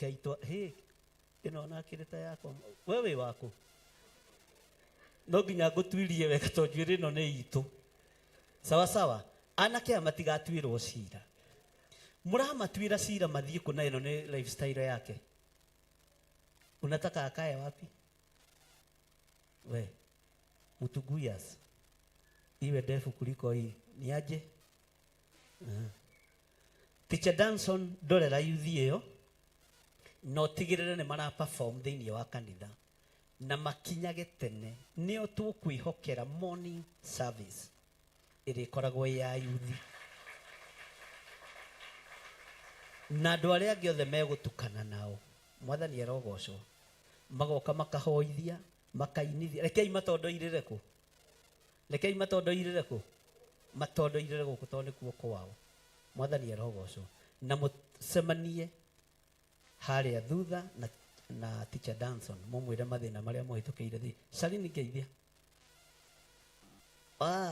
ikaitwa ino na kireta yako wewe wako no nginya ngutwirie wega to njwire no nĩ itu sawa sawa. Anake amatigatuirwo cira, mũramatwira cira mathiĩ kuna ino nĩ lifestyle yake. Unataka akae wapi we Mutuguyas iwe ndefu kuliko hii ni aje? Teacher Danson ndorera yuthi iyo no tigirire ni mara perform thĩinĩ wa kanitha na makinyage tene nĩo tũkwĩhokera morning service ĩrĩa ĩkoragwo ya yuthi na andũ arĩa angĩ othe megũtukana nao. Mwathani arogocwo, magoka makahoithia makainithia. Rekei matondoirĩre kũ? Rekei matondoirĩre kũ? Matondoirĩre gũkũ tondũ nĩ kuo kwao. Mwathani arogocwo na mũcemanie harĩa thutha na Teacher Danson mũmwĩre mathĩna marĩa mũhĩtũkĩire thĩ. Salini ngeithia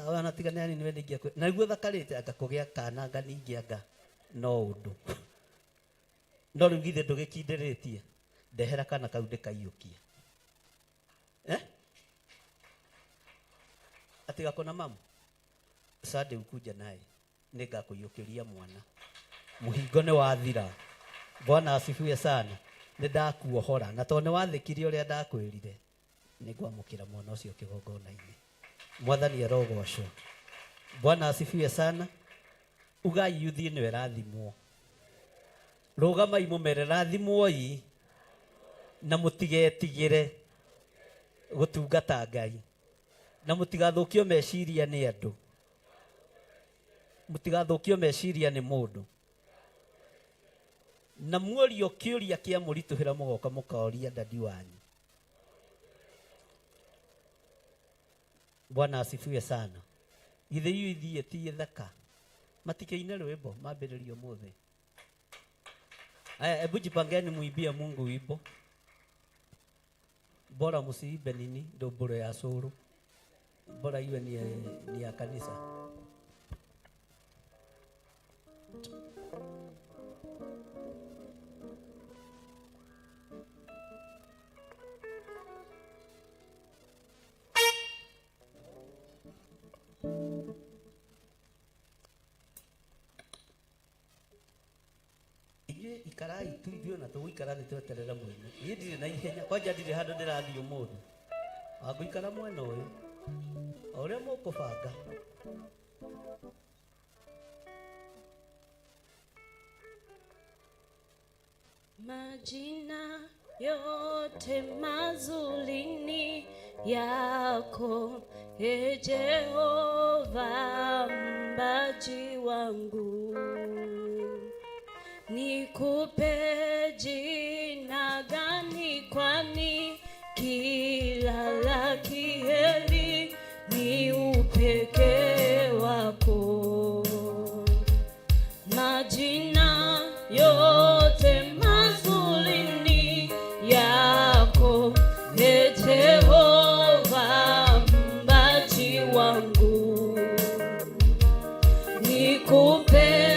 wana tigana nĩ wende ingia na niguo thakarĩte anga kũgĩa kana anga ningĩ anga no ũndũ no rĩu githĩ ndũgĩkindĩrĩtie ndehera kana kau ndĩkaiyũkie ati gakona mamu sade ukuja naye nĩngakũiyũkĩria mwana mũhingo nĩ wathira. Bwana asifiwe sana. Nĩndakuohora na tondũ nĩwathĩkire ũrĩa ndakwĩrire nĩngwamũkĩra mwana ũcio kĩgongona-inĩ. Mwathani arogocwo. Bwana asifiwe sana. Ugai yuthi nĩ werathimwo. Rũgamai mũmere rathimwo yi na mũtigetigĩre gũtungata Ngai na mũtigathũkio meciria nĩ andũ, mũtigathũkio meciria nĩ mũndũ na muorio kĩũria kĩa mũritũhĩra mũgoka mũkaoria dadi wanyu. Bwana asifiwe sana. Githĩ yuthi ĩti thaka matikeine rwĩmbo mambĩrĩrio mũthĩ. Aya, hebu jipangeni muibie Mungu wimbo. Bora musiibe nini ndomboro ya suru. Bora iwe ni ya kanisa. Ikarai tu ithio na tũgũikara thĩ tweterera mwene. Niĩ ndirĩ na ihenya kwanja ndirĩ handũ ndĩrathiĩ ũmũthĩ. Wagũikara mwena ũyũ o ũrĩa mũkũbanga. Majina yote mazuri ni yako, Ee Jehova mbaji wangu. Nikupe jina gani kwani kila la kheri ni upekee wako. Majina yote mazuri ni yako, Ee Jehova mbaji wangu. Nikupe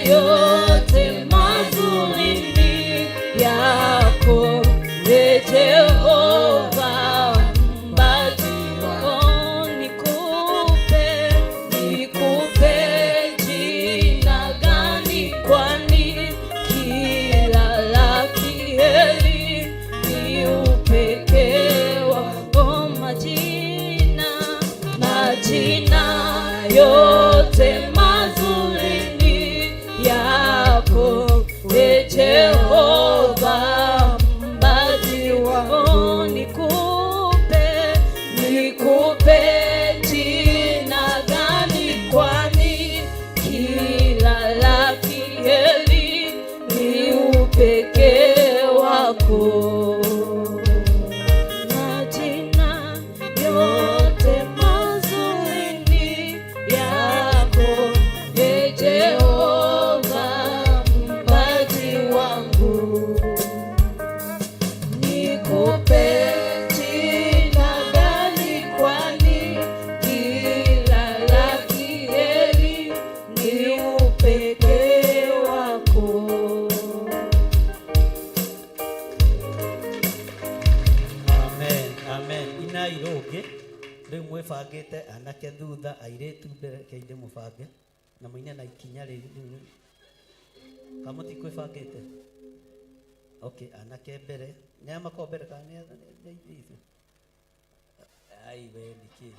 yote mazuri ni yako, Ee Jehova mbaji wako. Nikupe jina gani kwani kila la kheri ni upekee wako. Majina yote mazuri yako, Ee Jehova mbaji wako. mwĩbangĩte anake thutha airĩtu mbere kĩinde mũbange na mũine na ikinya rĩu kamũti kwĩbangĩte okay anake mbere nĩ amako mbere kana nĩ ithu ai we niki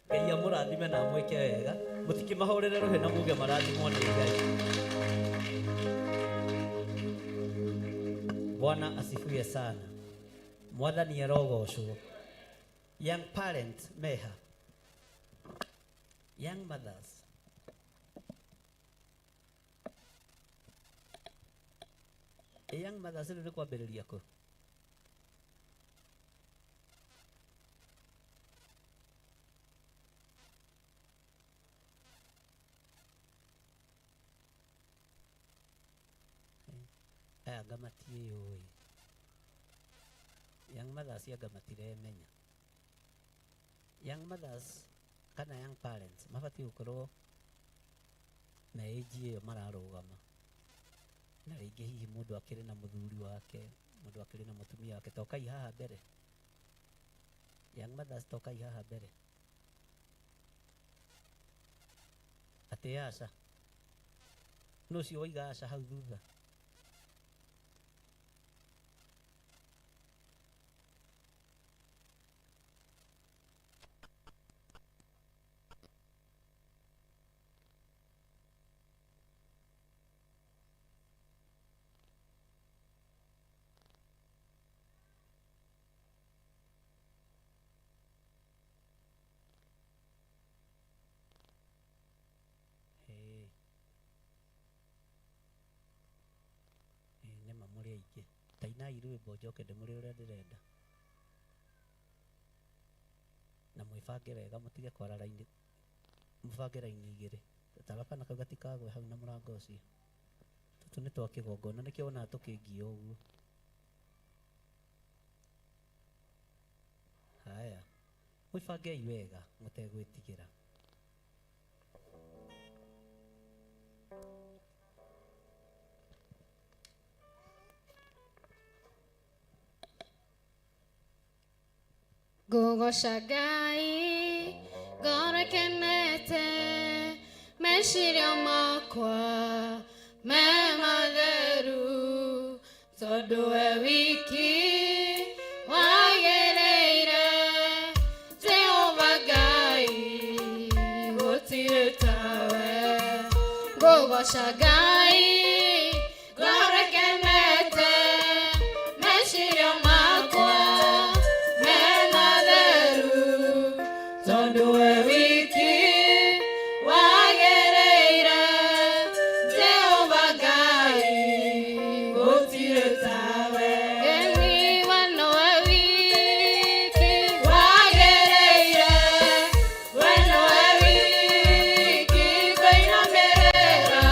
Ngai amũrathime na mwĩke wega mũtikĩmahũrĩre rũhĩ na muge marathimwo nĩ Ngai. Bwana asifiwe sana. Mwathani arogocwo. Young parents, meha. Young mothers. Young mothers nĩ kwambĩrĩria kũ? Aya ngamatie yoi. Young mothers yangamatiremenya. Young mothers kana young parents mabatiĩ gũkorwo na age ĩyo mararũgama na rĩngĩ hihi mũndũ akĩrĩ na mũthuri wake mũndũ akĩrĩ na mũtumia wake tokai haha mbere. Young mothers tokai haha mbere atĩ aca nũcio waiga aca hau thutha. Tainai rwĩmbo njoke ndĩmũrĩ ũrĩa ndĩrenda na mwĩbange wega mũtige kwara raini mũbange raini igĩrĩ gatagatĩ kau gatikagwe hau na mũrango ũcio tũtũ nĩ twa kĩgongona nĩkĩo wonaga tũkĩngia ũguo. Haya mwĩbangei wega mũtegwĩtigĩra. Ngũgũca Ngai ngorokenete meciria makwa me matheru tondũ we wiki wagĩrĩire Jehova Ngai gũtirĩ tawe. Ngũgũca Ngai ngorokenete meciria makwa tondũ we wiki wagĩrĩire Jehova Ngai gũtirĩ tawe. Eni we nowe wiki wagĩrĩire we nowe wiki kwĩnamĩrĩra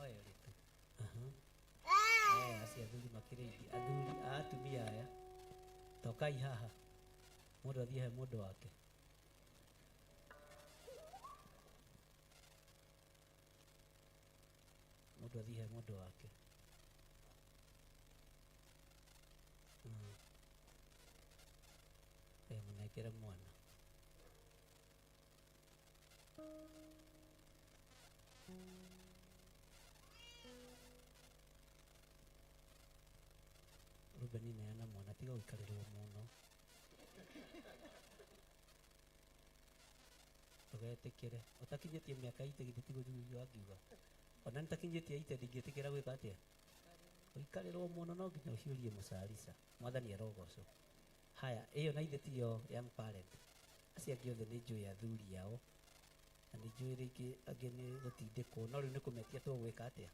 erĩ tu. Acio athuri makĩrĩithi, athuri a atumia aya tokai haha, mũndũ athiĩ he mũndũ wake. Mũndũ athiĩ he mũndũ wake. Mũnengere mwana. Rubeni neana mwana tiga gũikarĩrwo mũno. Ndũgetĩkĩre. Ũtakinyĩtie mĩaka ite githĩ ti gũthuthuria angiuga. Ona nĩtakinyĩtie ite ndingĩtĩkĩra gwĩka atĩa. Gũikarĩrwo mũno no nginya ũciũrie mũcarica. Mwathani arogocwo. Haya, ĩyo na ithe tiyo young parent. Acio angĩ othe nĩ njũĩ athuri ao. Na nĩ njũĩ rĩngĩ angĩ nĩ gũtindĩkwo. No rĩu nĩ kũmetia tũgwĩka atĩa.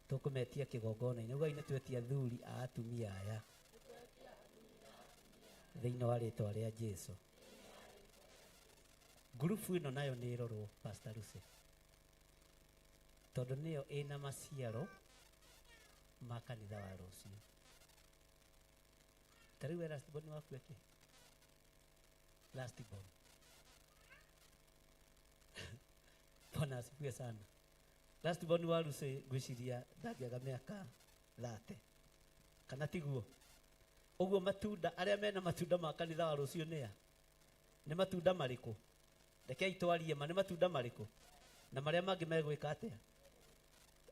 Tũkũmetia kĩgongona-inĩ. Ugai nĩ twetia athuri a atumia aya thĩinĩ wa rĩtwa rĩa Jesũ. Ngurubu ĩno nayo nĩ ĩrorwo Pastor Lucy, tondũ nĩyo ĩna maciaro ma kanitha wa rũciũ. Ta rĩu last born waku eke last born. Bwana asifiwe sana. Last born wa Lucy ngwĩciria ndangĩaga mĩaka 30 kana tiguo. Ũguo matunda arĩa mena matunda ma kanitha wa rũciũ nĩ matunda marĩkũ? Rekei twarie ma nĩ matunda marĩkũ? Na marĩa mangĩ megwĩka atĩa?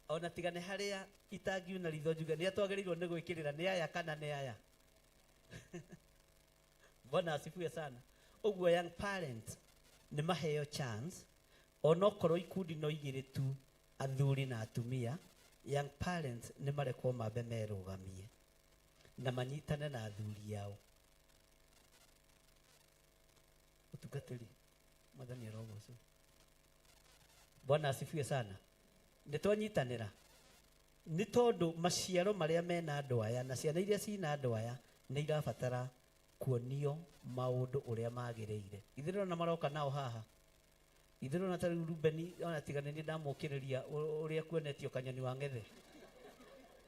Ona tigane harĩa itangiuna ritho njuge nĩ atwagĩrĩirwo nĩ gwĩkĩrĩra nĩ aya kana nĩ aya. Bwana asifiwe sana. Ũguo young parents nĩ maheo chance onokorwo ikundi no igĩrĩ tu, athuri na atumia. Young parents nĩ marekwo mambe merũgamie na manyitane na athuri ao. Utugatĩri Mwathani arogocwo. Bwana asifiwe sana. Nĩtwanyitanĩra nĩ tondũ maciaro marĩa mena andũ aya na ciana iria cina andũ aya nĩ irabatara kuonio maũndũ ũrĩa magĩrĩire. Ithirwo na maroka nao haha. Ithirwo na tarĩ Rubeni ona tigane nĩ ndamũkĩrĩria ũrĩa kuonetio kanyoni wa ng'ethe.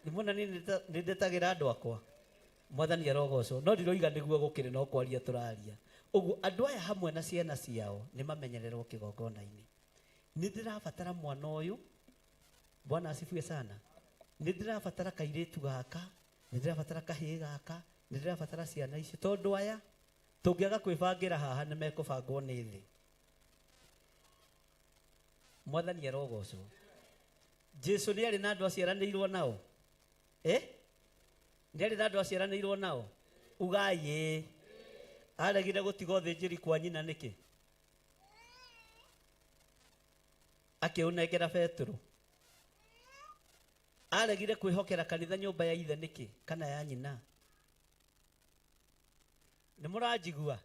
Nimona nĩ ndetagĩra andũ akwa. Mwathani arogocwo. No ndiroiga nĩguo gũkĩrĩ no kwaria tũraria. Ũguo andũ aya hamwe na ciana ciao nĩ mamenyererwo kĩgongona-inĩ. Nĩ ndĩrabatara mwana ũyũ. Bwana asifiwe sana. Nĩ ndĩrabatara kairĩtu gaka, nĩ ndĩrabatara kahĩĩ gaka, nĩ ndĩrabatara ciana ici. Tondũ aya tũngĩaga kwĩbangĩra haha nĩ mekũbangwo nĩ thĩ. Mwathani arogocwo. Jesũ nĩ arĩ na andũ aciaranĩirwo nao. Nĩ arĩ na andũ aciaranĩirwo nao. Ugai aregire gũtiga ũthĩnjĩri kwa nyina nĩkĩ? Akĩũnengera Petero. Aregire kwĩhokera kanitha nyũmba ya ithe nĩkĩ kana ya nyina? Nĩ mũranjigua?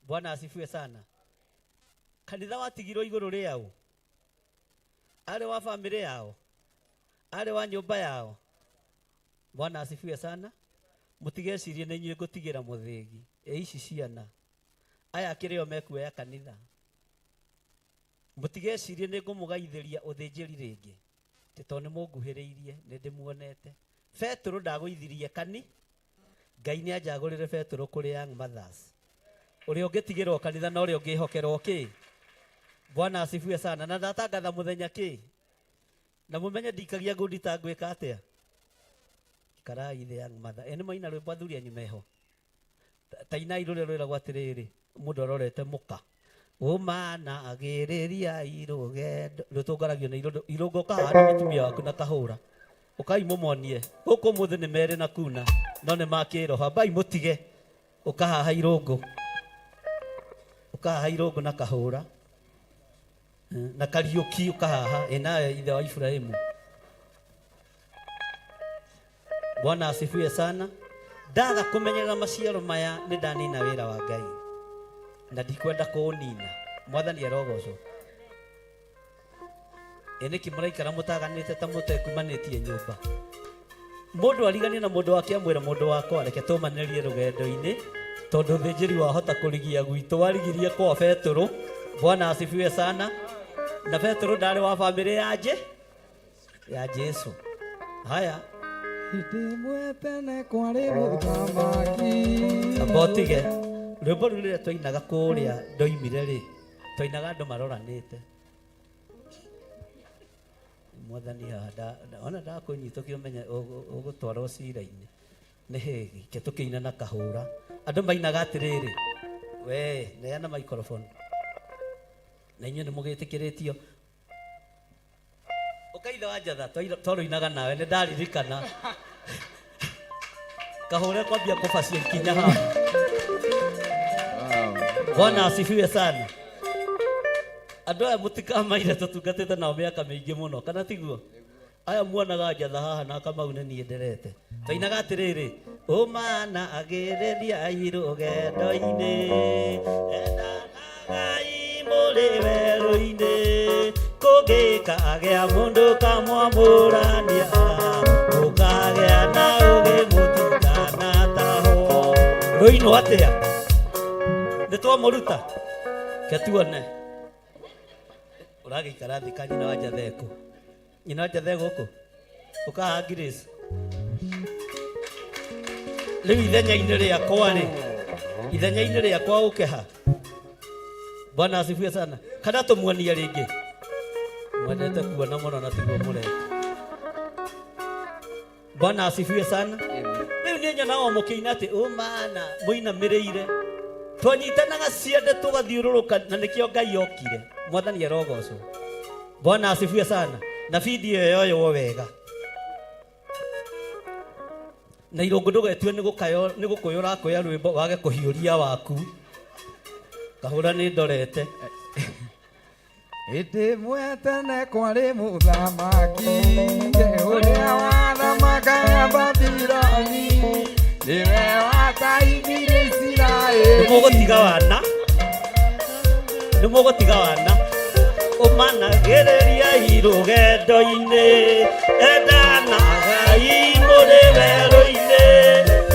Bwana asifiwe sana. Kanitha watigirwo igũrũ rĩao? Arĩ wa bamĩrĩ yao? Arĩ wa nyũmba yao? Bwana asifiwe sana. Mũtigecirie nĩ inyuĩ ngũtigĩra mũthĩgi. Ici ciana aya akĩrĩo mekuoya kanitha. Mũtigecirie nĩ ngũmũgaithĩria ũthĩnjĩri rĩngĩ. Tondũ nĩ mũnguhĩrĩirie nĩ ndĩmuonete. Petero ndagũithirie kani. Ngai nĩ anjagũrĩre Petero kũrĩ young mothers. Ũrĩa ũngĩtigĩrwo kanitha na ũrĩa ũngĩhokerwo kĩ? Bwana asifiwe sana. Na ndatangatha mũthenya kĩ? Na mũmenye ndikagia ngundi ta ngwĩka atĩa? Karai the young mother. Nĩ maina rwĩmbo athuri anyu meho. Tainai rũrĩa rwĩragwo atĩrĩrĩ, mũndũ arorete mũka. Umana agĩrĩria irũgendo. Rũtũngaragio na irũngo kahana mũtumia waku na kahũra. Ũkai mũmonie. Gũkũ mũthĩ nĩ merĩ na kuna. No nĩ makĩroha. Bai mũtige. Ũkahaha irũngo. Ũkahaha irũngo na kahũra. Na Kariũki ũkahaha. Nawe ithe wa Ibrahimu. Bwana asifiwe sana. Ndaga kũmenyerera maciaro maya nĩ ndanina wĩra wa Ngai. Na ndikwenda kũũnina. Mwathani arogocwo. Nĩkĩ mũraikara mũtaganĩte ta mũtekumanĩtie nyũmba. Mũndũ ariganie na mũndũ wake amwĩra mũndũ wakwa reke tũmanĩrie rũgendo-inĩ. Tondũ thĩnjĩri wahota kũrigia gwitũ warigirie kwa Petero. Bwana asifiwe sana. Na Petero ndarĩ wa bamĩrĩ ya ya Jesu. Haya Itimwe tene kwari muthamaki abotige rwimbo rũrĩa twainaga kũrĩa ndoimire rĩ twainaga andũ maroranĩte mwathani hada ona ndakũnyitũkia ũmenye ũgũtwarwo cira-inĩ nĩ hĩgĩ ke tũkĩina na kahũra andũ mainaga atĩrĩrĩ we neana microphone na inyuĩ nĩ mũgĩtĩkĩrĩtio ũkaitha wa njatha twarũinaga nawe nĩ ndaririkana kahũre kwambia kũbacia ikinya haha. Bwana asifiwe sana. Andũ aya mũtikamaire tũtungatĩte nao mĩaka mĩingĩ mũno kana tiguo aya muonaga njatha haha na Kamau nĩ niĩ nderete twainaga atĩrĩrĩ ũmana agĩrĩria irũgendo-inĩ endanagai mũrĩ werũ-inĩ kũngĩka agĩa mũndũ kamwamũrania ũkagĩa na ũgĩ mũtindanatahwo rũinwo atĩa nĩ twamũruta ke tuone ũragĩikara thĩ ka nyina wa Njatheko nyina wa Njatheko gũkũ ũkaha Grace rĩu ithenya-inĩ rĩakwa rĩ ithenya-inĩ rĩakwa ũkeha. Bwana asifiwe sana. Kana tũmuonie rĩngĩ mwendete kuona mũno na tiguo mũrete. Bwana asifiwe sana. Rĩu nĩ nyonaga mũkĩina atĩ ũmana mũinamĩrĩire twanyitanaga ciande tũgathiũrũrũka na nĩkĩo Ngai okire mwathani arogocwo. Bwana asifiwe sana. Na video ĩyo yoywo wega na irũngũ ndũgetue nĩ gũkũyũra kwĩa rwĩmbo wage kũhiũria waku kahũra nĩ ndorete. Itimwe tene kwari muthamaki ũrĩa wathamakaga Babironi niwe wataithirie Isiraeli. Nĩ mũgũtiga wana ũmanagĩrĩria irũgendo-inĩ endanagai mũrĩ werũ-inĩ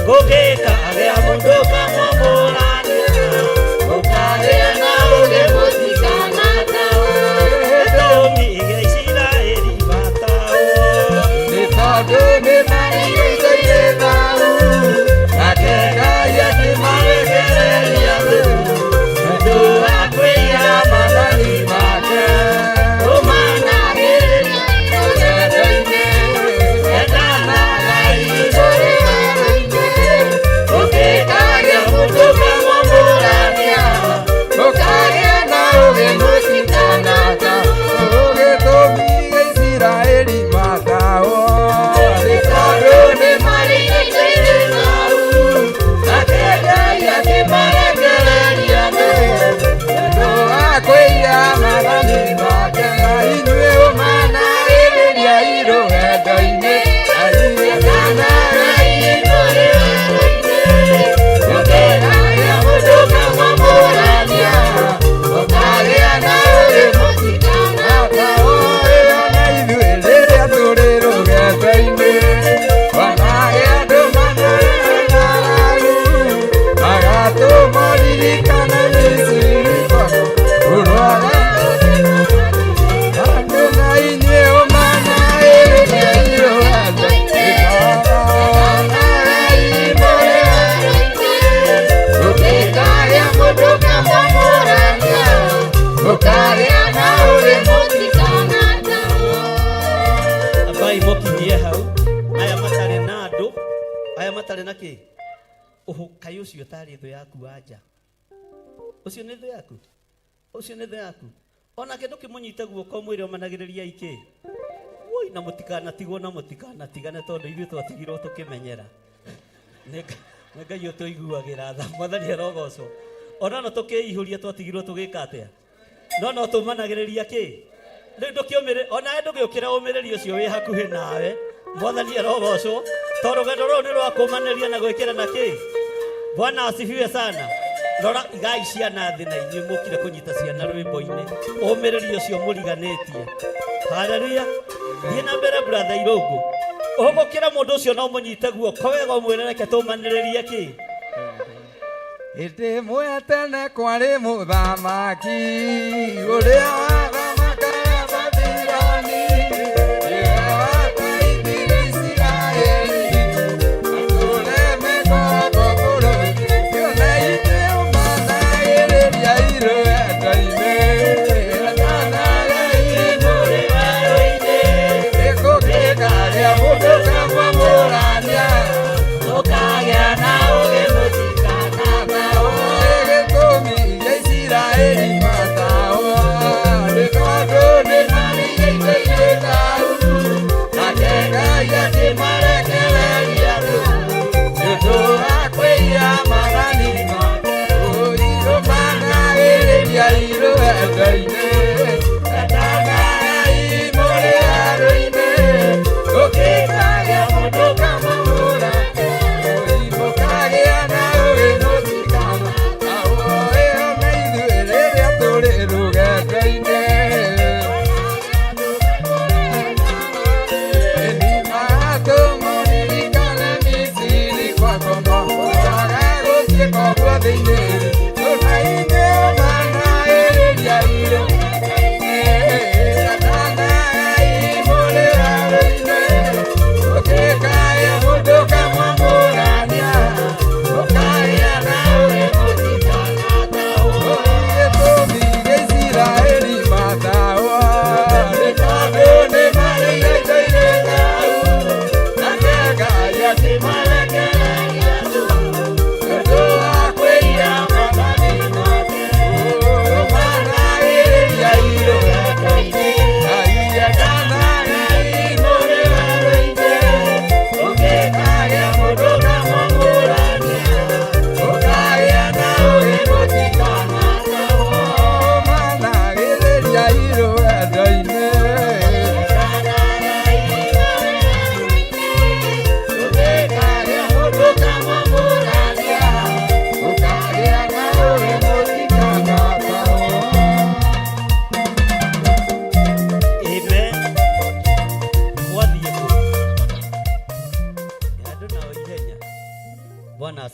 kũngĩka agĩa mũndũ kamwamũrania ũkagĩa na ũgĩ mũtikanatahwo gĩtũmi gĩa Isiraeli matahwo nĩ tondũ nĩmarigĩire thayũ nake Ngai akĩmarekereria thũ akwĩira maathani make ũmanagĩrĩria rũgendo-inĩ endanagai mũrĩ werũ-inĩ kũngĩka agĩa mũndũ kamwamũrania ũkagĩa na ũgĩ mũtikanatahwo gĩtũmi gĩa Isiraeli matahwo nĩ tondũ nĩmarigĩire thayũ nake Ngai akĩmarekereria thũ akwĩira maathani make na inyuĩ ũmanagĩrĩria irũgendo-inĩ endanagai mũrĩ werũ-inĩ kũngĩka agĩa mũndũ kamwamũrania ũkagĩa na ũgĩ mũtikanatahwo na ithuĩ rĩrĩa tũrĩ rũgendo-inĩ wanage andũ manaragaragu magatũmoririkana Misiri ũrwaga andũ na inyuĩ ũmanagĩrĩria irũgendo-inĩ endanagai mũrĩ werũ-inĩ kũngĩka agĩa mũndũ kamwamũrania ũkagĩa na ũgĩ mũtikanatahwo. Abai mũkinyie hau aya matarĩ na andũ aya matarĩ na kĩ ũhũkai ũcio tarĩ thũ yaku wanja ũcio nĩ thũ yaku ũcio nĩ thũ yaku onake ndũkĩmũnyite guoko mwĩre ũmanagĩrĩria ikĩ woi na mũtikanatigwo na mũtikanatigane tondũ ithuĩ twatigirwo tũkĩmenyera nĩ Ngai ũtũiguagĩra tha mwathani arogocwo ona no tũkĩihũria twatigirwo tũgĩka atĩa no tũmanagĩrĩria kĩ rĩu ndũkĩũmĩrĩ ona ndũgĩũkĩra ũmĩrĩri ũcio wĩ hakuhĩ nawe mwathani arogocwo tondũ rũgendo rũrũ nĩ rwa kũmanĩrĩria na gwĩkĩra na kĩ. Bwana asifiwe sana. Rora igai ciana thĩ na inyuĩ mũkire kũnyita ciana rwĩmbo-inĩ ũmĩrĩri ũcio mũriganĩtie. Haleluya. Thiĩ na mbere brother Irũngũ ũhũgũkĩra mũndũ ũcio no mũnyite guoko wega ũmwĩre reke tũmanĩrĩrie kĩ. Itimwe tene kwari muthamaki ũrĩa wathamakaga Babironi niwe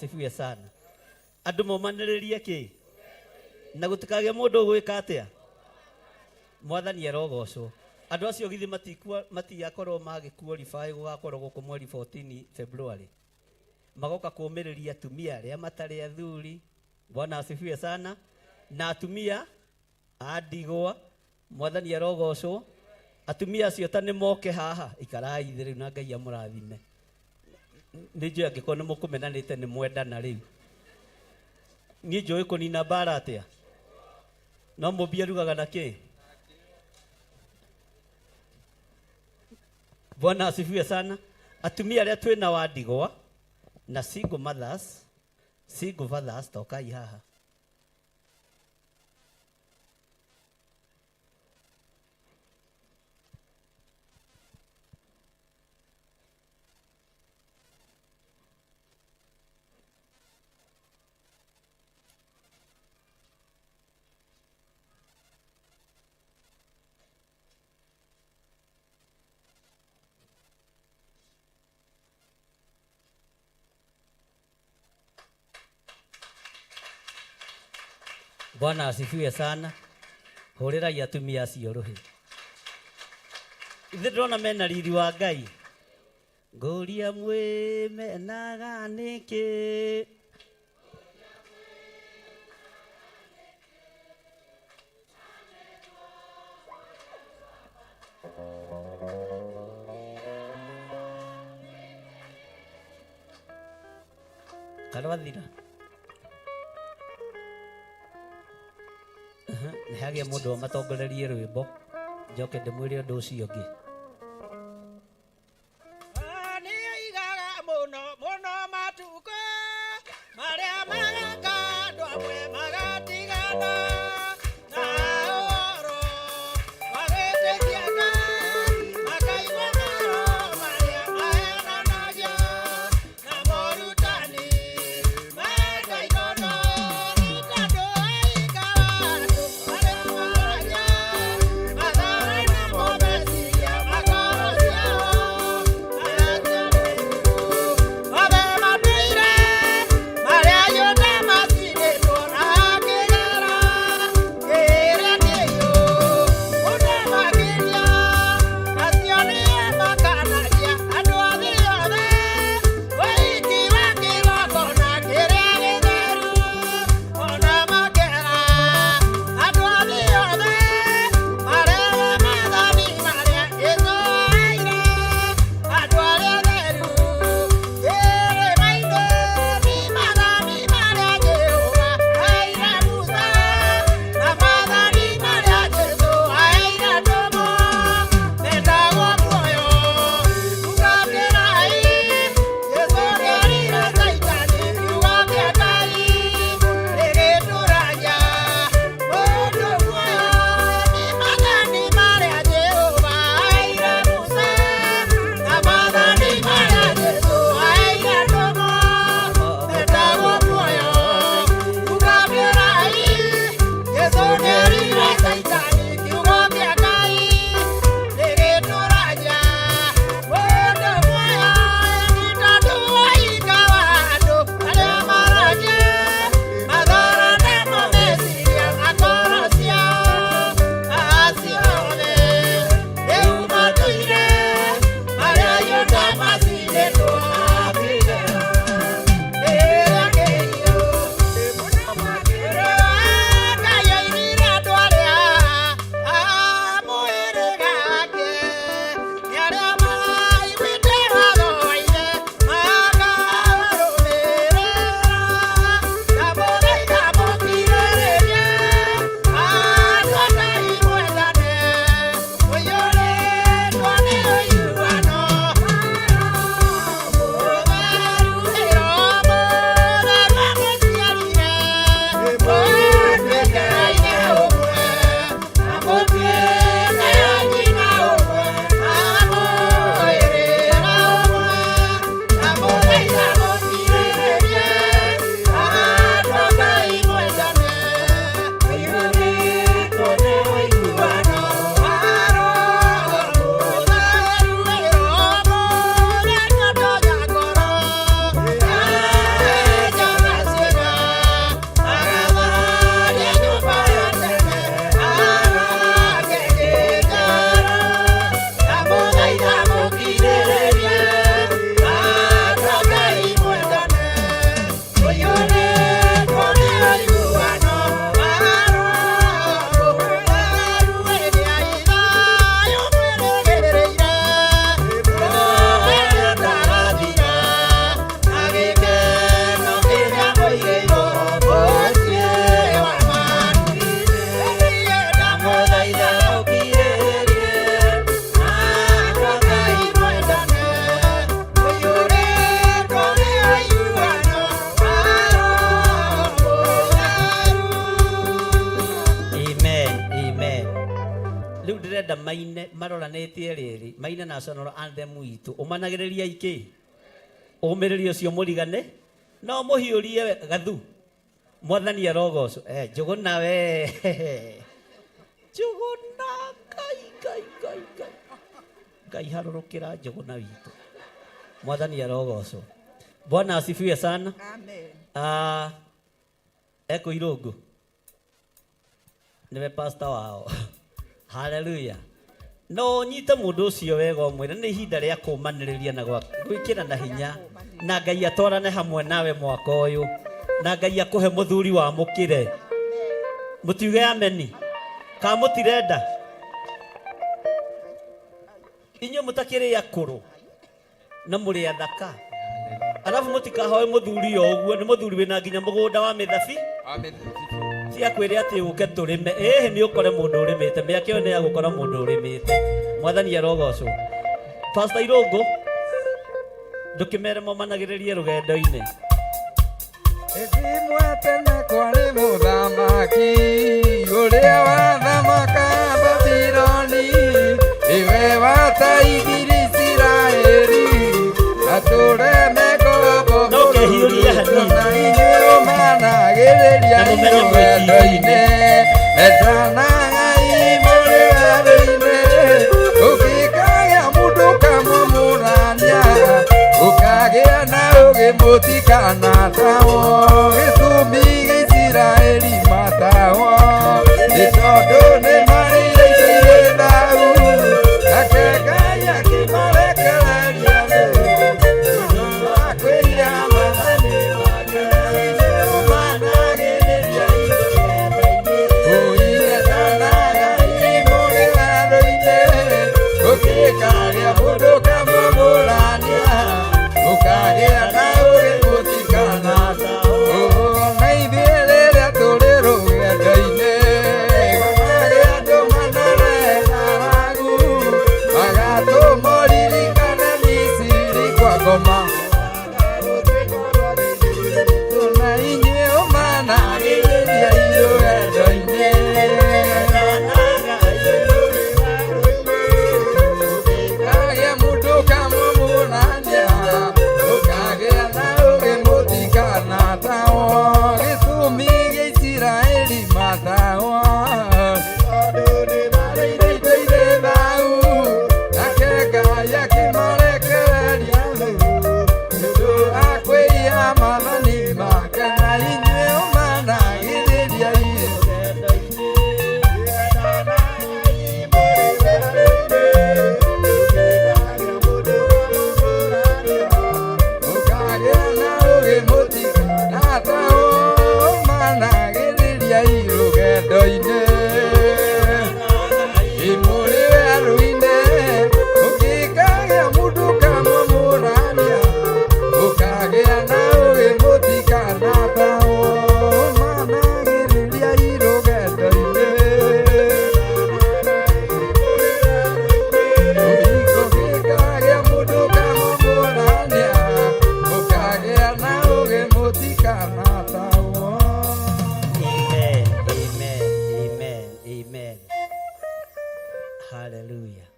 asifiwe sana. Andu momaniririe ki na gutikage mundu gwika atia. Mwathani arogocwo. Andu acio githi matigakorwo magikuo ribai gugakorwo guku mweri 14 February. Magoka kumiriria atumia aria matari athuri. Bwana asifiwe sana. Na atumia adigwa. Mwathani arogocwo. Atumia acio ta ni moke haha ikarai thiru na Ngai amurathime. Nijo angiko ni mukumenanite ni mwendana riu. Ni njoi kunina bara atia. No mubia rugaga na ki. Bwana asifiwe sana. Atumia aria twina wadigwa na single mothers, single fathers tokai haha. Bwana asifiwe sana. Horera ya atumia acio ruhi. Ithe ndona mena riri wa Ngai. Ngoria mwe menaga niki. Kalwathira. Nihage mundu matongorerie rwimbo njoke ndimwire undu ucio ngi. Ani igaga muno matuko maria magaka andu amwe magatigana na oro magetikia makaigua maro maria mahenanagia na morutani magaigana itando aigaga andu aria maragia mathara na mobeciria maine maroranĩtie rĩrĩ maine national anthem itũ ũmanagĩrĩria iki ũmĩrĩrio ũcio mũrigane no mũhiũrie gathu mwathani arogocwo Njũgũna we Njũgũna Ngai harũrũkĩra Njũgũna witũ mwathani arogocwo. Bwana asifiwe sana. Amen. Eko Irũngũ nĩwe pastor wao. Hallelujah. No nyite mũndũ ũcio wega ũmwĩre nĩ ihinda rĩa kũmanĩrĩria na gwĩkĩra na hinya na Ngai atwarane hamwe nawe mwaka ũyũ na Ngai akũhe mũthuri wa mũkĩre. Mũtiuge ameni ka mũtirenda inyuĩ mũtakĩrĩ akũrũ na mũrĩ athaka alafu mũtikahoe mũthuri o ũguo nĩ mũthuri wĩna nginya mũgũnda wa mĩthabi cia kwĩrĩ atĩ ũke tũrĩme nĩ ũkore mũndũ ũrĩmĩte mĩaka ĩyo nĩ ya gũkora mũndũ ũrĩmĩte. Mwathani arogocwo. Pastor Irũngũ ndũkĩmere momanagĩrĩrie rũgendo-inĩ. Ĩthimwe tene kwarĩ mũthamaki ũrĩa wathamaka Babironi iwe wataithiri Isiraeli atũre mĩgombo Nũkehiũria hanini na inyuĩ ũmanagĩrĩria rũgendo-inĩ etanagai mũrĩ werũ-inĩ ũngĩkagĩa mũndũ kamũmũrania ũkagĩa na ũgĩ mũtikanatahwo gĩtũmi gĩa Isiraeli matahwo nĩ tondũ nĩ marĩithĩtie thau nake Ngai akĩmarekereria akwĩra mathani make ũmanagĩrĩria ũiretanagai mũrĩ werũ-inĩ ũngĩkagĩa mũndũ kamũmũrania ũkagĩa na ũgĩ mũtikanatahwo na ithuĩ rĩrĩa tũrĩ rũgendo-inĩ gũkagĩa andũ manareharagu magatũmoririkana Misiri kwa ngoma na inyuĩ ũmanagĩrĩria rũgendo-inĩ ũkagĩa mũndũ kamũmũrania ũkagĩa na ũgĩ mũtikanatahwo gĩtũmi gĩa Isiraeli matahwo marĩithĩtie thau nake Ngai akĩmarekereria nĩũndũ akwĩiya mathani make na inyuĩ ũmanagĩrĩria rũgendo-inĩ ũkagĩa na ũgĩ mũtikanatahwo ũmanagĩrĩria rũgendo-inĩ mũrĩ werũ-inĩ ũngĩkagĩa mũndũ kamũmũrania ũkagĩa na ũgĩ mũtikanatahwo ũmanagĩrĩria rũgendo-inĩ ũngĩkagĩa mũndũ kamũmũrania ũkagĩa na ũgĩ mũtikanatahwo. Amen, amen, amen, amen. Hallelujah.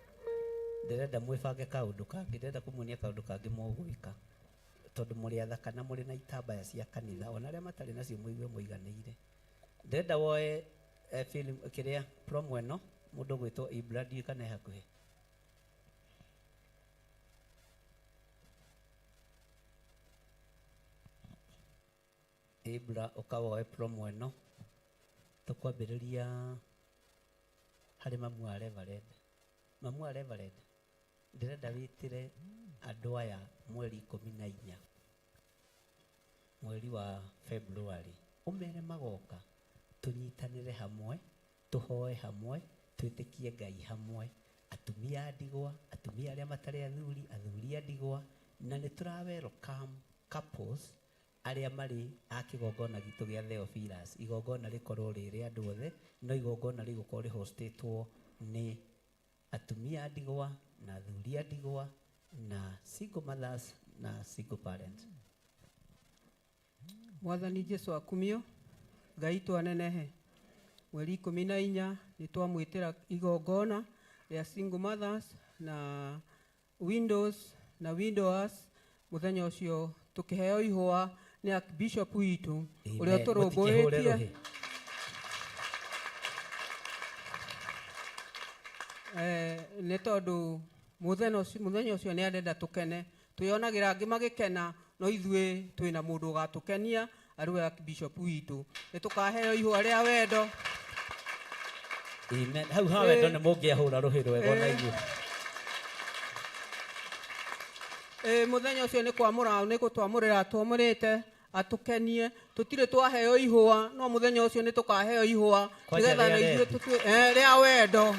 Ndĩrenda mwĩbange kaũndũ kangĩ, ndĩrenda kũmuonia kaũndũ kangĩ mũgwĩka tondũ mũrĩ athaka na mũrĩ na itambaya cia kanitha ona arĩa matarĩ nacio mũigue mũiganĩire. Ndĩrenda woe film kĩrĩa promo ĩno mũndũ gwĩtwo Ibra ndiũkane hakuhĩ. Ibra ũkawoe promo ĩno tũkwambĩrĩria harĩ mamu wa Reverend. Mamu wa Reverend ndĩrenda wĩtĩre andũ aya mweri 14 mweri wa February ũmere magoka tũnyitanĩre hamwe tũhoe hamwe twĩtĩkie Ngai hamwe atumia a ndigwa atumia arĩa matarĩ athuri athuri a ndigwa na nĩ tũra welcome couples arĩa marĩ a kĩgongona gitũ gĩa Theophilus. Igongona rĩkorwo rĩrĩ andũ othe no igongona rĩgũkorwo rĩhostĩtwo nĩ atumia a ndigwa na athuri a ndigwa na single mothers na single parents. Mwathani Jesu akumio Ngai twanenehe mweri 14 nĩ twamwĩtĩra igongona rĩa single mothers na windows na widowers muthenya ũcio tukiheo ihwa ni Archbishop witu uria turũmbũĩtie nĩ tondũ muthenya ũcio nĩ arenda tukene twĩonagira angĩ magĩkena no ithuĩ twĩna mũndũ ũgatũkenia arĩ Archbishop witu nĩ tukaheo ihwa rĩa wendo. Amen. Hau ha wendo nĩ mũngĩahũra rũhĩ rwega na ithuĩ. Muthenya ũcio nĩ kwamũra nĩ gũtwamũrĩra twamũrĩte atukenie tutire twaheo ihwa no muthenya ũcio nĩ tukaheo ihwa nigetha na ithuĩ rĩa wendo.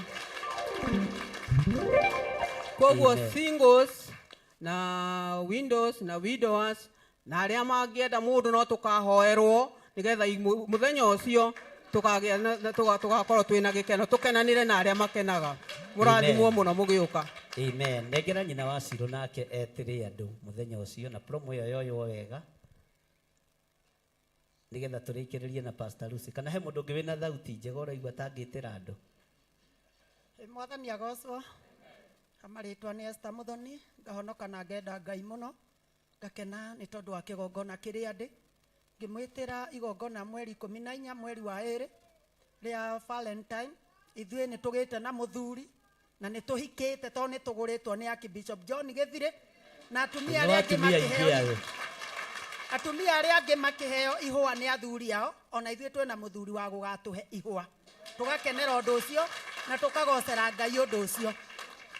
Koguo singles na windows na widowers na arĩa mangĩenda mũndũ no tukahoerwo nigetha muthenya ũcio tugakorwo twĩna gĩkeno tukenanire na arĩa makenaga. Mũrathimwo mũno mũgĩũka. Amen. Negera nyina wa Ciro nake etĩrĩ andũ muthenya ũcio na promo ĩyo yoywo wega nigetha tũrĩkĩrĩrie na Pastor Lucy. Kana he mũndũ ũngĩ wĩna thauti njega ũraigua tangĩtĩra andũ? Mwathani agocwo. Amarĩtwa nĩ Esther Muthoni ngahonoka na ngenda Ngai mũno ngakena nĩ tondũ wa kĩgongona kĩrĩa ndĩ ngĩmwĩtĩra igongona mweri 14 mweri wa 2 rĩa Valentine. Ithuĩ nĩ tũgĩte na mũthuri na nĩ tũhikĩte tondũ nĩ tũgũrĩtwo nĩ Archbishop John Gĩthirĩ na atumia arĩa angĩ makĩheo ihwa nĩ athuri ao ona ithuĩ twĩna mũthuri wa gũgatũhe ihwa tũgakenera ũndũ ũcio na tũkagocera Ngai ũndũ ũcio.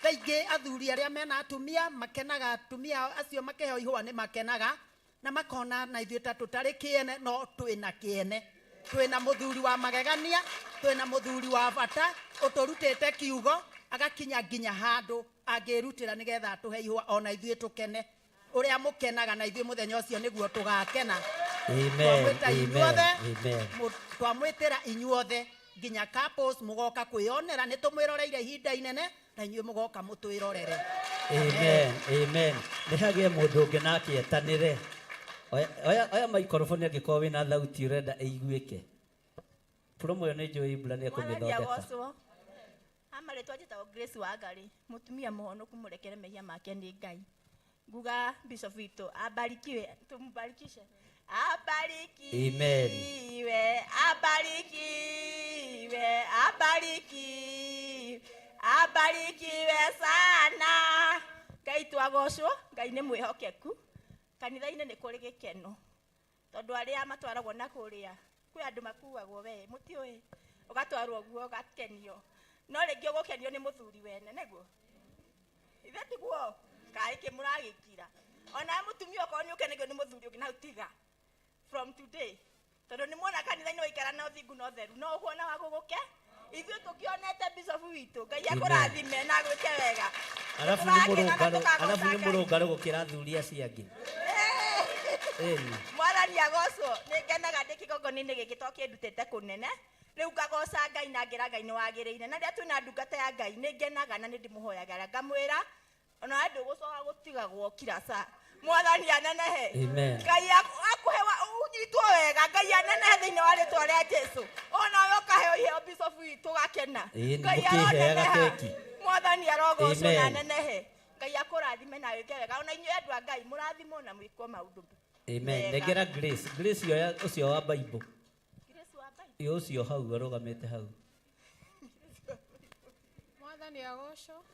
Kaingĩ athuri arĩa mena atumia makenaga atumia acio makĩheo ihwa nĩ makenaga na makona na ithuĩ ta tũtarĩ kĩene no twĩna kĩene twĩna mũthuri wa magegania twĩna mũthuri wa bata ũtũrutĩte kiugo agakinya nginya handũ angĩrutĩra nigetha atũhe ihwa ona ithuĩ tũkene ũrĩa mũkenaga na ithuĩ muthenya ũcio nĩguo tũgakena. Amen. Twamwĩtĩra inyuothe nginya couples mũgoka kwĩonera nĩ tũmwĩroreire ihinda inene na inyuĩ mũgoka mũtwĩrorere. Amen. Nĩ hagĩe mũndũ ũngĩ nake etanĩre. Oya microphone angĩkorwo wĩna thauti ũrenda ĩiguĩke. Promo ĩyo nĩ njũĩ Ibra nĩ ekũmĩthondeka. Amarĩtwa njĩtagwo Grace Wangari mũtumia mũhonoku mũrekere mehia make nĩ Ngai. Nguga Bishop witũ abarikiwe tumbarikishe. Abarikiwe sana. Ngai twagocwo Ngai nĩ mwĩhokeku. Kanitha-inĩ nĩ kũrĩ gĩkeno tondũ arĩa matwaragwo na kũrĩa kwĩ andũ makuagwo we mũtiũĩ ũgatwarwo guo ũgakenio no rĩngĩ ũgũkenio nĩ mũthuri wene nĩguo ithe tiguo kaĩ kĩmũragĩkira ona mũtumia okorwo nĩ ũkenagio nĩ mũthuri ũngĩ na utiga from today tondũ nĩ muona kanitha-inĩ waikara na ũthingu na ũtheru no ũkuona wa gũgũke ithuĩ tũkĩonete Bishop witũ Ngai akũrathime na gwĩke wega. Alafu nĩ mũrũngarũ gũkĩra athuri acio angĩ. Mwathani agocwo nĩ ngenaga ndĩ kĩgongona-inĩ gĩkĩ to kĩndutĩte kũnene rĩu ngagoca Ngai na ngĩra Ngai nĩ wagĩrĩire na rĩrĩa twĩna ndungata ya Ngai nĩ ngenaga na nĩ ndĩmũhoyagĩra ngamwĩra ona we ndũgũcoka gũtigagwo kira saa. Mwathani anenehe. Ngai akũhe unyitwo wega Ngai anenehe thĩinĩ wa rĩtwa rĩa Jesũ ona we ũkaheo iheo Bishop witũ gakena. Ngai aroneneha Mwathani arogocwo na anenehe Ngai akũrathime na wĩke wega ona inyuĩ andũ a Ngai mũrathimwo na mwĩkwo maũndũ. Amen. Negera Grace ũcio wa Bible. Grace wa Bible. Ũcio hau arũgamĩte hau. Mwathani agocwo.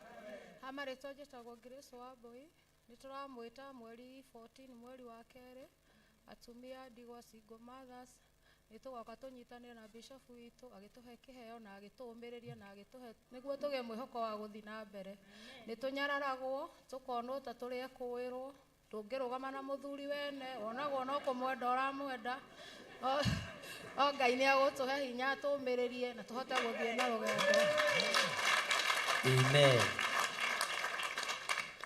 Amarĩtwa njĩtagwo Grace Wambui nĩ tũramwĩta mweri 14 mweri wa 2 atumia ndigwa single mothers nĩ tũgoka tũnyitanĩre na Bishop witũ agĩtũhe kĩheo na agĩtũũmĩrĩria na agĩtũhe nĩguo tũgĩe mwĩhoko wa gũthiĩ na mbere. Nĩ tũnyararagwo tũkonwo ta tũrĩa kwĩrwo tũngĩrũgama na mũthuri wene onagwo no kũmwenda ũramwenda o Ngai nĩ agũtũhe hinya atũũmĩrĩrie na tũhote gũthiĩ na rũgendo. Amen.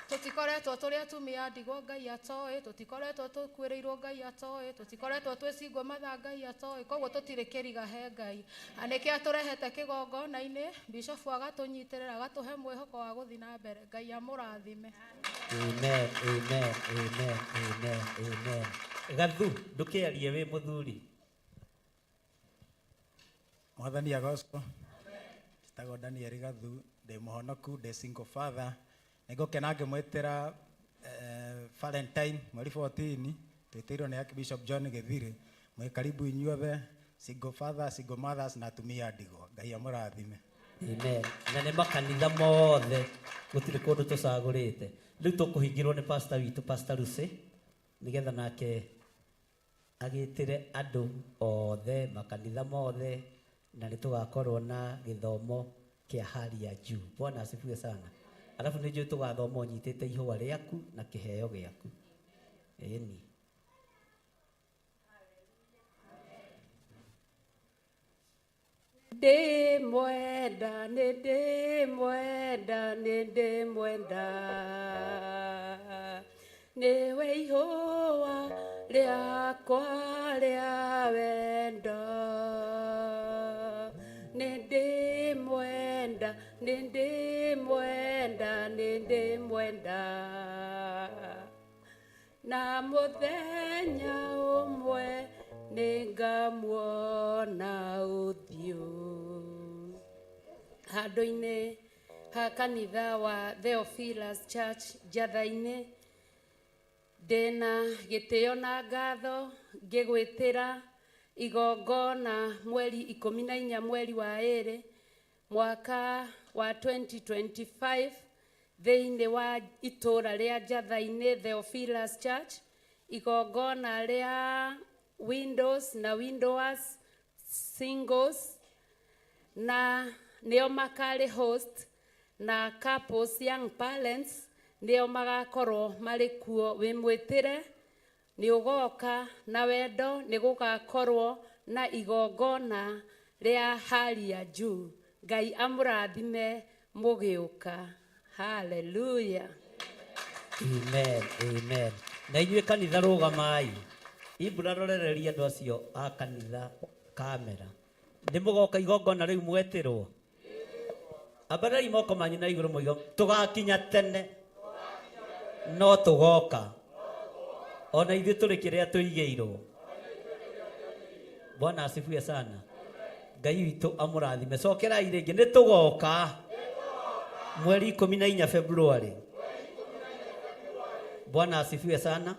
Tũtikoretwo tũrĩ atumia ndigwa Ngai atoĩ tũtikoretwo tũkwĩrĩirwo Ngai atoĩ tũtikoretwo twĩ single mother Ngai atoĩ koguo tũtirĩ kĩriga he Ngai na nĩkĩo atũrehete kĩgongona-inĩ Bishop agatũnyitĩrĩra agatũhe mwĩhoko wa gũthiĩ na mbere. Ngai amũrathime. Amen. Gathu ndũkĩarie wĩ mũthuri. Mwathani agocwo njĩtagwo Daniel Gathu ndĩ mũhonoku ndĩ single father nĩngũkena ngĩmwĩtĩra Valentine mweri 14 twĩtĩirwo nĩ Archbishop John Gĩthirĩ mwĩ karibu inyuothe single father single mothers na atumia ndigwa Ngai amũrathime. Amen. Na nĩ makanitha mothe gũtirĩ kũndũ tũcagũrĩte. Rĩu tũkũhingĩrwo nĩ pastor witũ Pastor Lucy nĩgetha nake agĩtĩre andũ othe makanitha mothe na nĩ tũgakorwo na gĩthomo kĩa hali ya juu. Bwana asifiwe sana. Alafu nĩ njũĩ tũgathoma ũnyitĩte ihũa rĩaku na kĩheo gĩaku. Ĩni. Ndĩmwenda, nĩndĩmwenda, nĩndĩmwenda, nĩwe ihũa rĩakwa rĩa wendo. Nĩndĩmwenda, nĩndĩmwenda, nĩndĩmwenda, na mũthenya ũmwe nĩngamuona ũthiũ. Handũ-inĩ ha kanitha wa Theophilus Church Njatha-inĩ ndĩna gĩtĩo na ngatho ngĩgwĩtĩra igongona mweri 14 mweri wa 2 mwaka wa 2025 thĩinĩ wa itũra rĩa Njatha-inĩ Theophilus Church, igongona rĩa windows na widowers singles, na nĩo makari host na couples young parents nĩo magakorwo marĩ kuo. Wĩmwĩtĩre nĩ ũgoka na wendo, nĩ gũgakorwo na igongona rĩa hali ya juu. Ngai amũrathime mũgĩũka. Hallelujah. Amen, amen. Na inyuĩ kanitha rũgamai. Ibura rorereria andũ acio a kanitha kamera. Nĩ mũgoka igongona rĩu mwetĩrwo. Ambarai moko manyu na igũrũ mũigo. Tũgakinya tene no tũgoka. Ona ithuĩ tũrĩ kĩrĩa tũigĩirwo. Bwana asifiwe sana. Ngai witũ amũrathime. Cokerai rĩngĩ nĩ tũgoka. Mweri 14 February. Bwana asifiwe sana.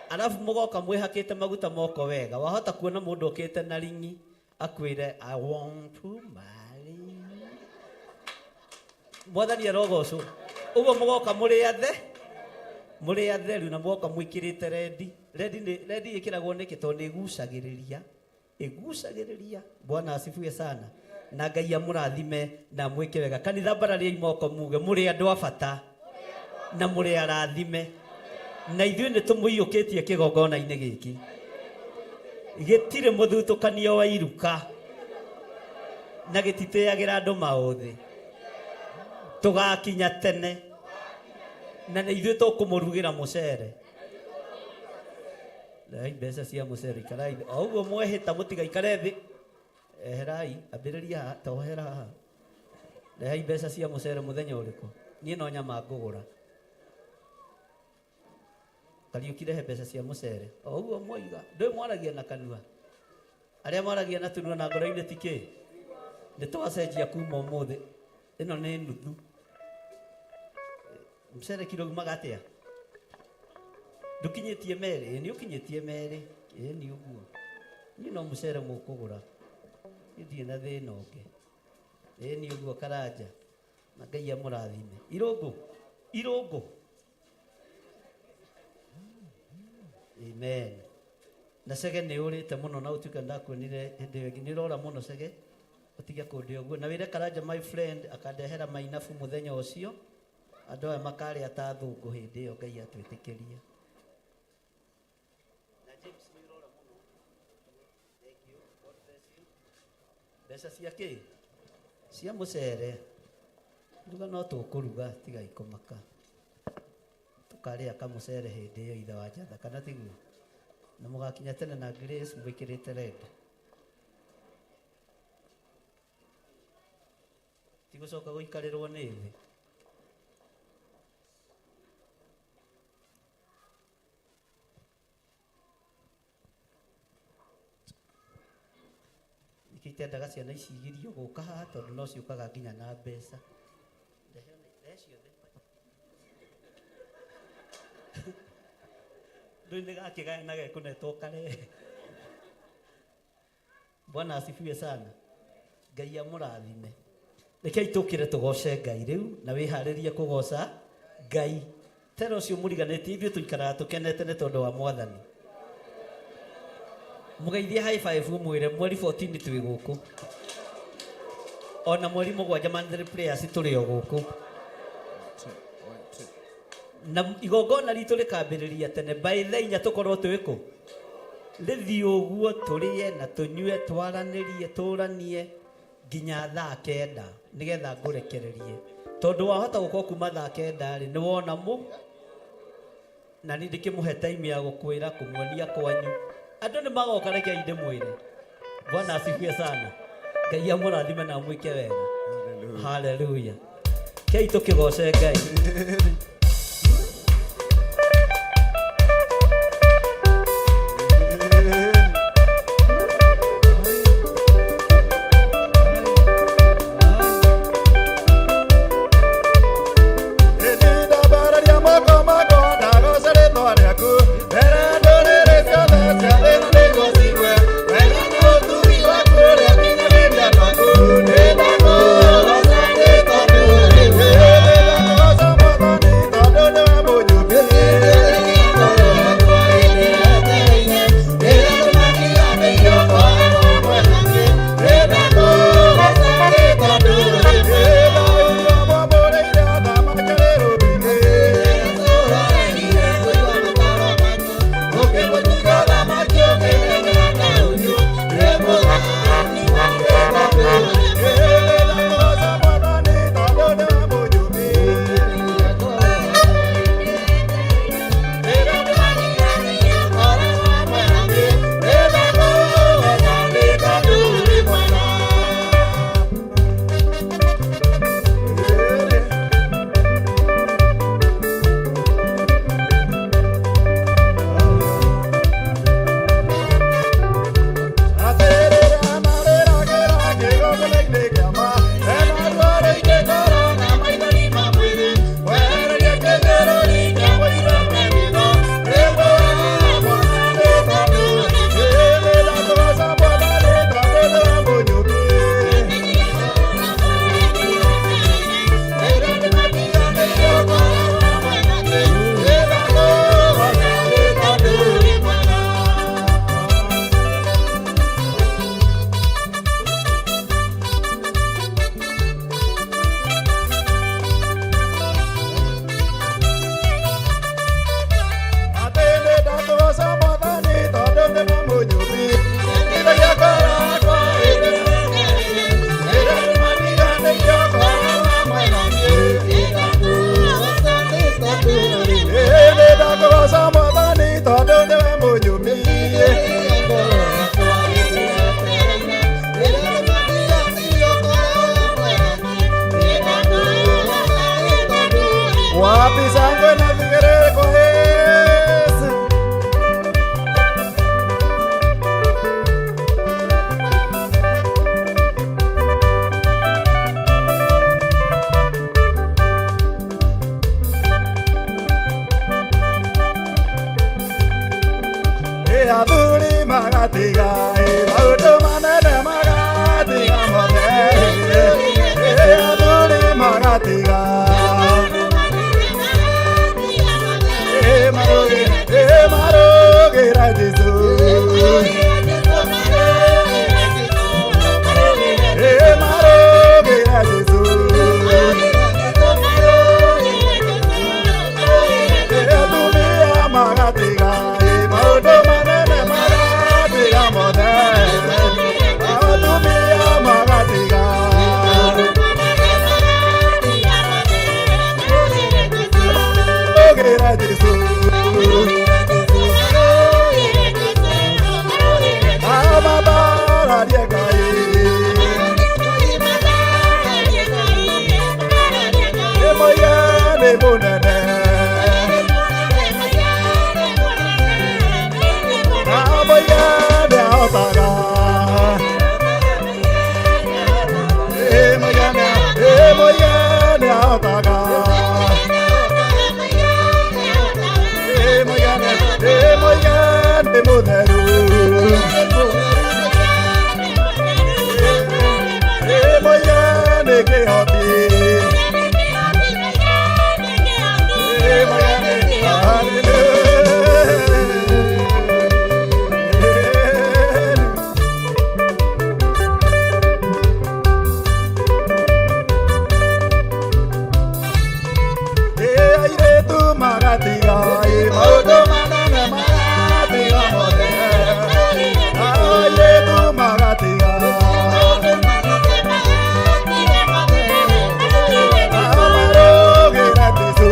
Alafu mũgoka mwĩhakĩte maguta moko wega. Wahota kuona mũndũ okĩte na ringi akwĩre I want to marry. Mwathani arogocwo. Ũguo mũgoka mũrĩ atheru na mũgoka mwĩkĩrĩte rendi. Rendi ĩkĩragwo nĩkĩ tondũ ĩgucagĩrĩria. Bwana asifiwe sana. Na Ngai amũrathime na mwĩke wega. Kanitha barariai moko muge mũrĩ andũ a bata na mũrĩ arathime. Na ithuĩ nĩ tũmũiyũkĩtie kĩgongona-inĩ gĩkĩ. Gĩtirĩ mũthutũkanio wa iruka na gĩtitĩagĩra andũ maũthĩ. Tũgakinya tene na nĩ ithuĩ tũkũmũrugĩra mũcere. Rehai mbeca cia mũcere ikarai. O ũguo mwehĩta mũtigaikare thĩ. Eherai ambĩrĩria haha tohera haha. Rehai mbeca cia mũcere mũthenya ũrĩkũ. Niĩ no nyama ngũgũra. Kariũkirehe mbeca cia mũcere. O ũguo moiga. Ndũĩ mwaragia na kanua. Arĩa mwaragia na tũnua na ngoro-inĩ ti kĩ. Nĩ twacenjia kuma ũmũthĩ. Ĩno nĩ nuthu. Mũcere kiro umaga atĩa? Ndũkinyĩtie merĩ. Nĩ ũkinyĩtie merĩ. Nĩ ũguo. Niĩ no mũcere mũkũgũra. Nĩ na thĩna ũngĩ. Nĩ ũguo Karanja. Na Ngai amũrathime. Irũngũ. Amen. Na Cege nĩ ũrĩte mũno na ũtuĩka ndakuonire hĩndĩ ĩyo ĩngĩ. Nĩ ũrora mũno Cege. Ũtige kũndĩ ũguo. Na wĩre Karanja my friend akandehera mainabu mũthenya ũcio. Andũ aya makarĩa ta thũngũ hĩndĩ ĩyo Ngai atwĩtĩkĩrie. Na James nĩ ũrora mũno. Thank you. God bless you. Mbeca cia kĩ? Cia mũcere. Nduga no tũkũruga tiga ikũmaka. Tukarĩa kamũcere hĩndĩ ĩyo ithe wa Njatha kana tiguo. Na mũgakinya tene na Grace mwĩkĩrĩte red. Tigũcoka gũikarĩrwo nĩ thĩ. Ikitendaga ciana ici igirio gũka haha tondũ no ciũkaga nginya na mbeca. ciothe rĩu nĩ gakĩgayana gekũnetwo kare. Bwana asifiwe sana. Ngai amũrathime. Rekei tũkĩre tũgoce Ngai rĩu na wĩharĩrie kũgoca Ngai. Tera ũcio mũriganĩtie ithuĩ tũikaraga tũkenete nĩ tondũ wa Mwathani. Mũgeithie high five mwĩre mweri 14 twĩ gũkũ. Ona mweri 7 Mandhari Players tũrĩ o gũkũ. Na igongona ritũ rĩkambĩrĩria tene by the 4 tũkorwo twĩkũ. Rĩthiĩ ũguo tũrĩe na tũnyue twaranĩrie tũranie nginya thaa 9 nĩgetha ngũrekererie. Tondũ wahota gũkorwo kuma thaa 9 rĩ nĩ wona na nĩ ndĩkĩmũhe time ya gũkwĩra kũmuonia kwanyu. Andũ nĩ magoka rekei ndĩmwĩre. Bwana asifiwe sana. Ngai amũrathime na mwĩke wega. Haleluya. Kei tũkĩgoce Ngai. Otaga magatiga maũndũ manene magatiga mothe Yesu magatiga amarũgĩra Jesũ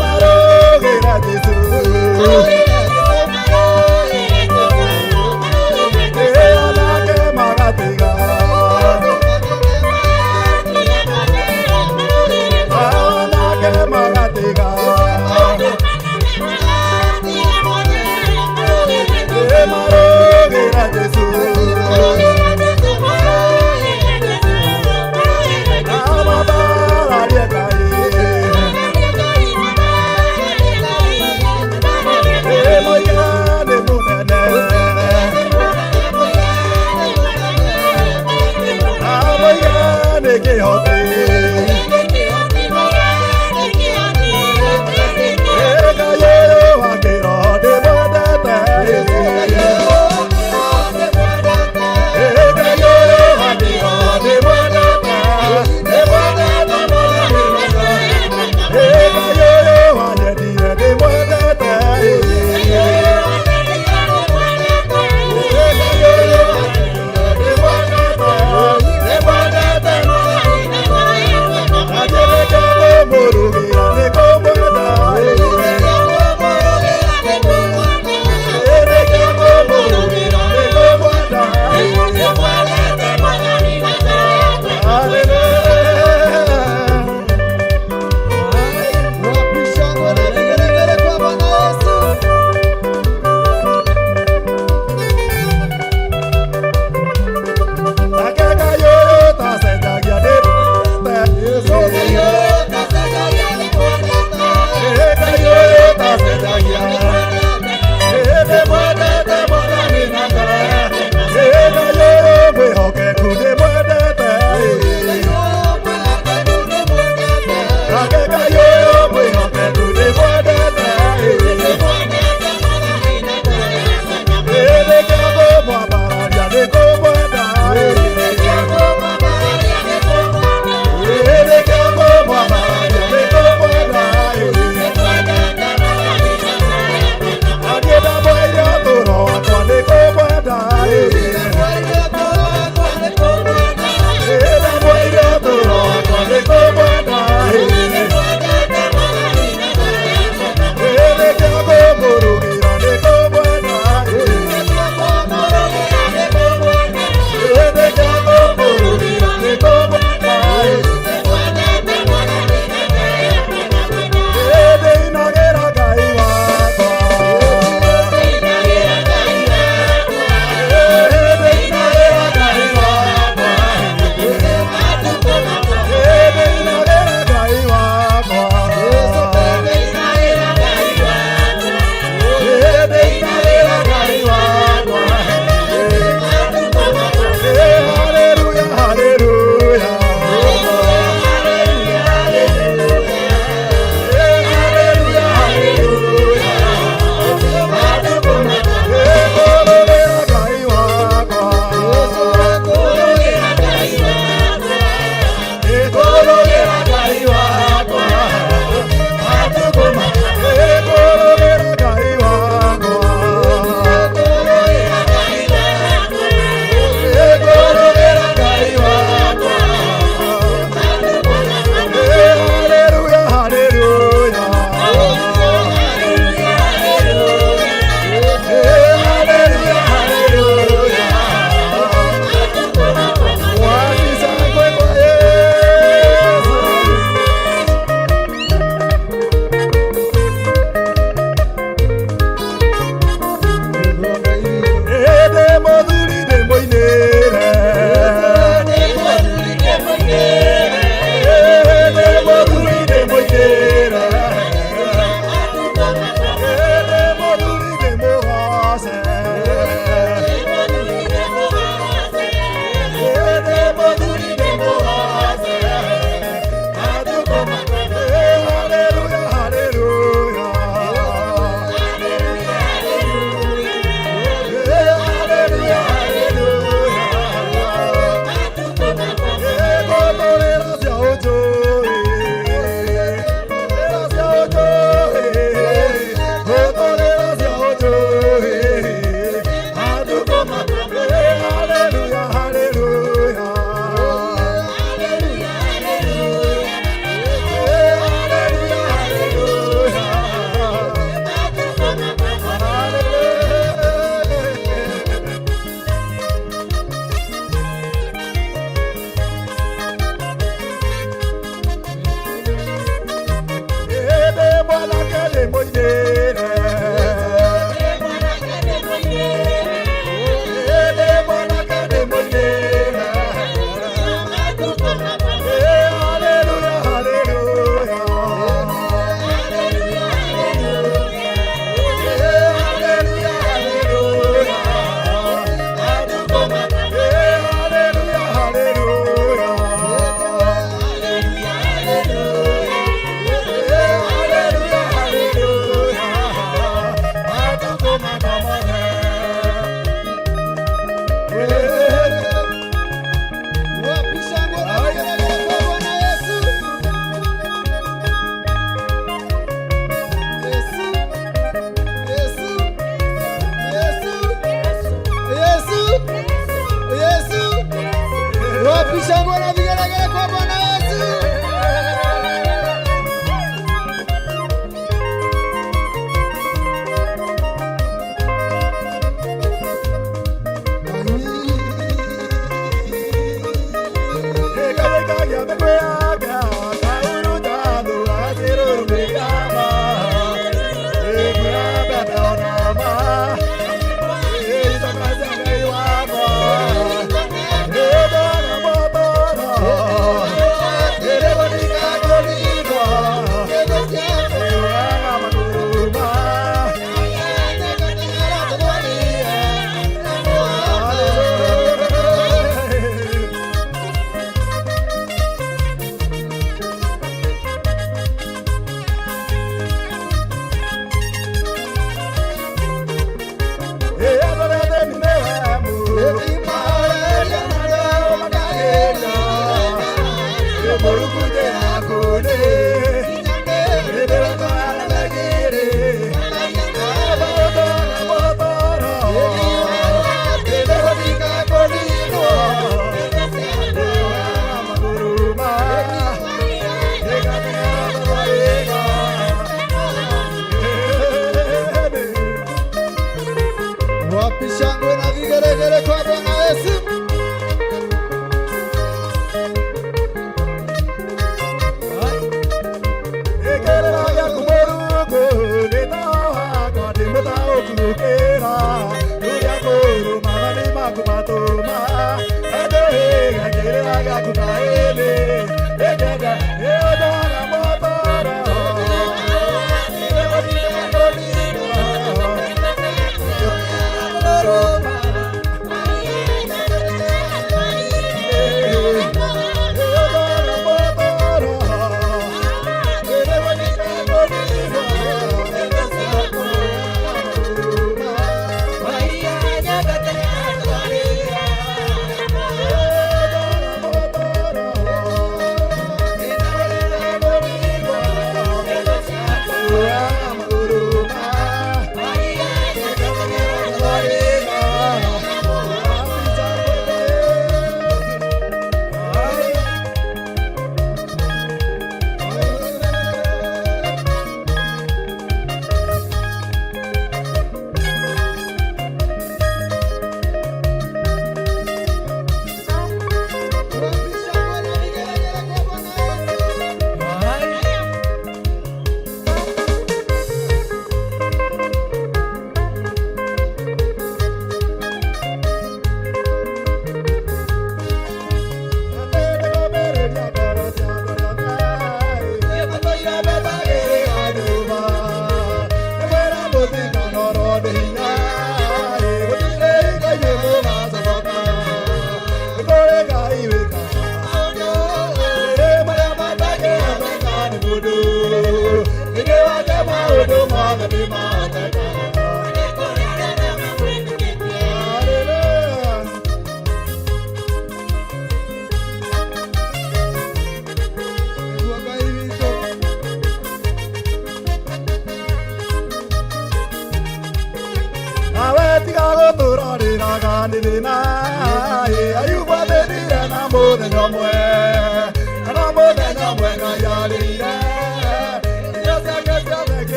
marũgĩra Jesũ anake magatiga anake magatiga marũgĩra Jesũ amabararia Ngai moiga nĩ mũnene amoiga nĩ kĩhoti Ngai ũyũ wa kĩroho ndĩmwendete Ngai ũyũ wa kĩroho ndĩmwendete Ngai ũyũ wanyendire ndĩmwendete Ngai ũyũ shangwe na vigelegele kwa Bwana Yesu. Wapi shangwe na vigelegele kwa Bwana Yesu.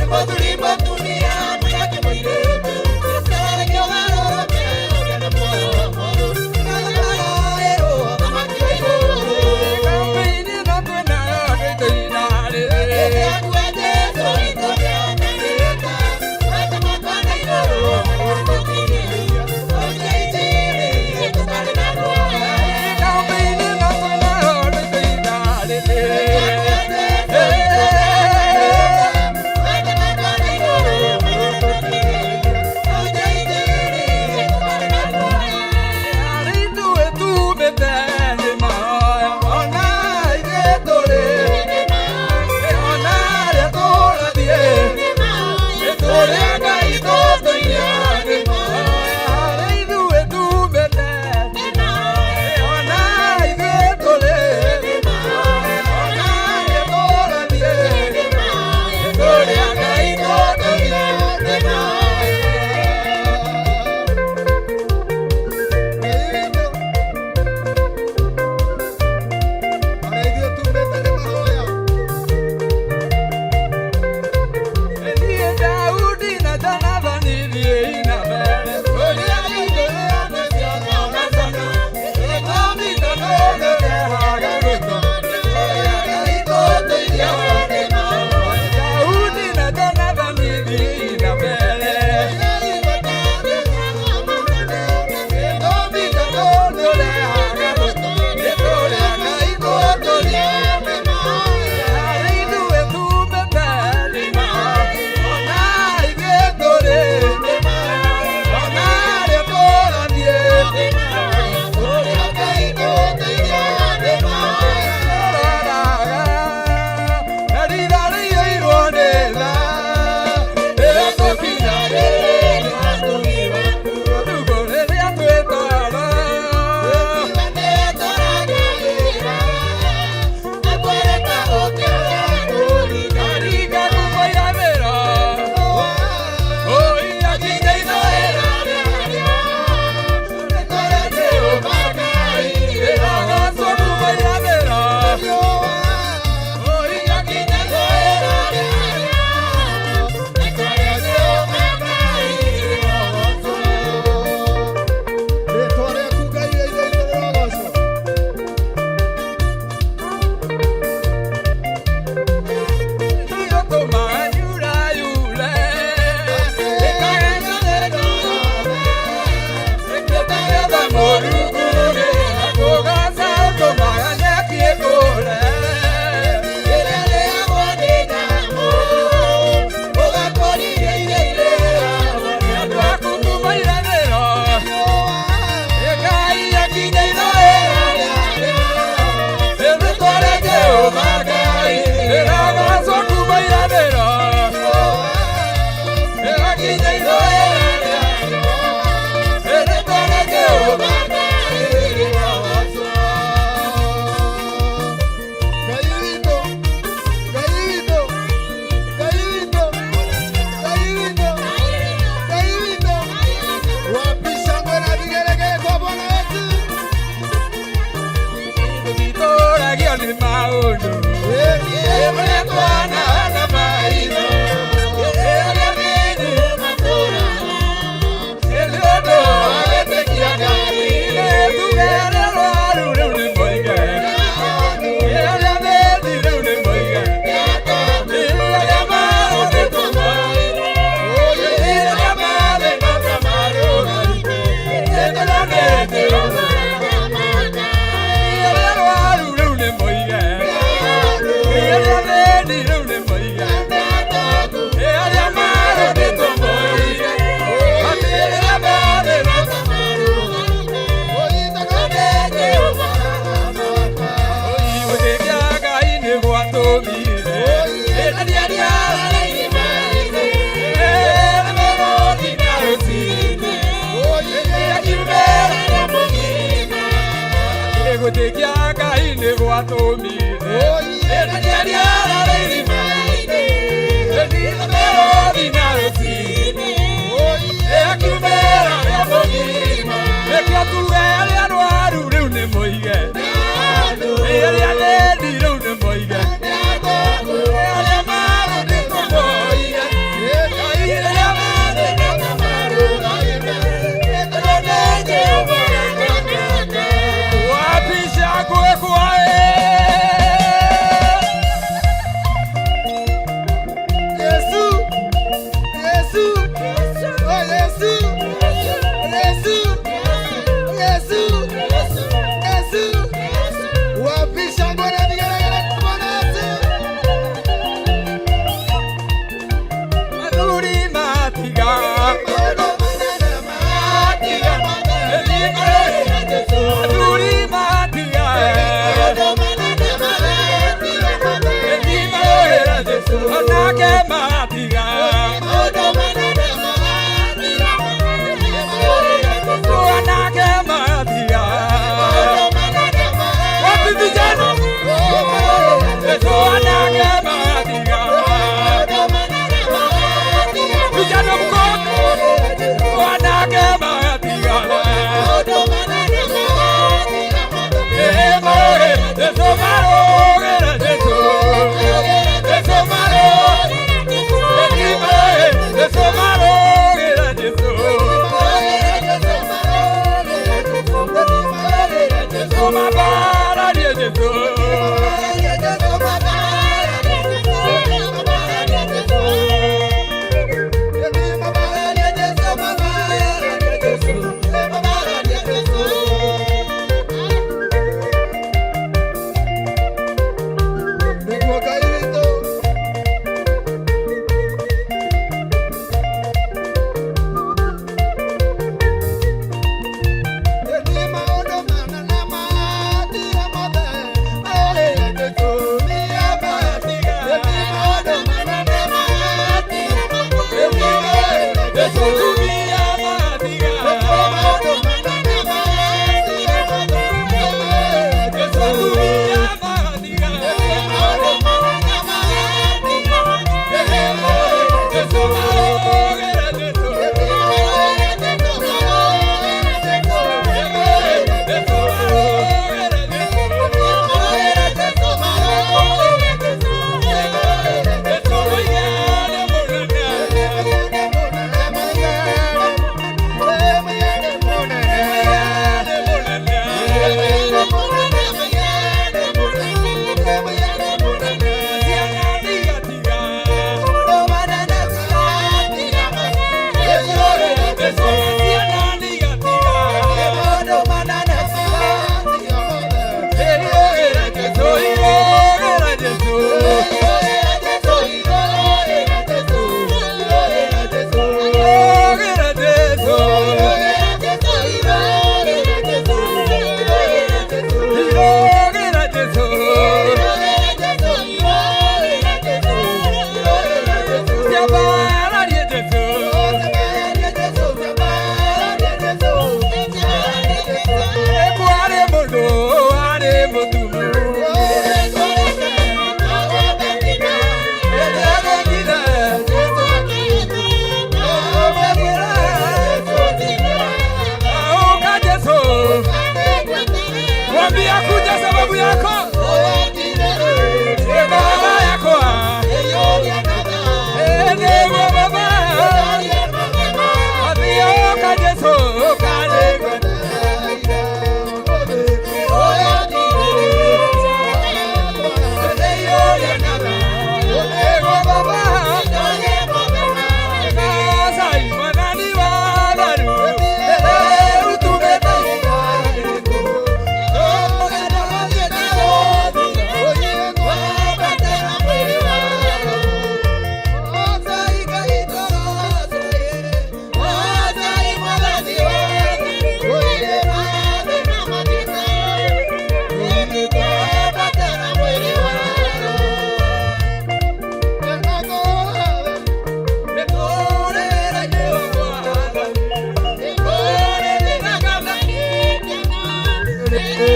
Maduri, Maduri, I'm gutikia Ngai ni gwatumire ndiaria rĩrima-inĩ ndĩrĩmĩrũthi na rũcinĩ akiumĩra rĩa mũgima nĩkĩo tuge arĩa arwaru rĩu nĩ mũige arĩa athĩni rĩu nĩ mũige arĩa marũ nĩ mũige arĩa marũ nĩ mũige wapisha kwe kwae Yesu, Yesu, oh Yesu, Yesu, Yesu, Yesu, wapisha ngora vigelegele kwa Bwana Yesu. Aduri matiga Aduri matiga Anake matiga Anake matiga Wapi vijana Anake matiga Vijana mkono Anake matiga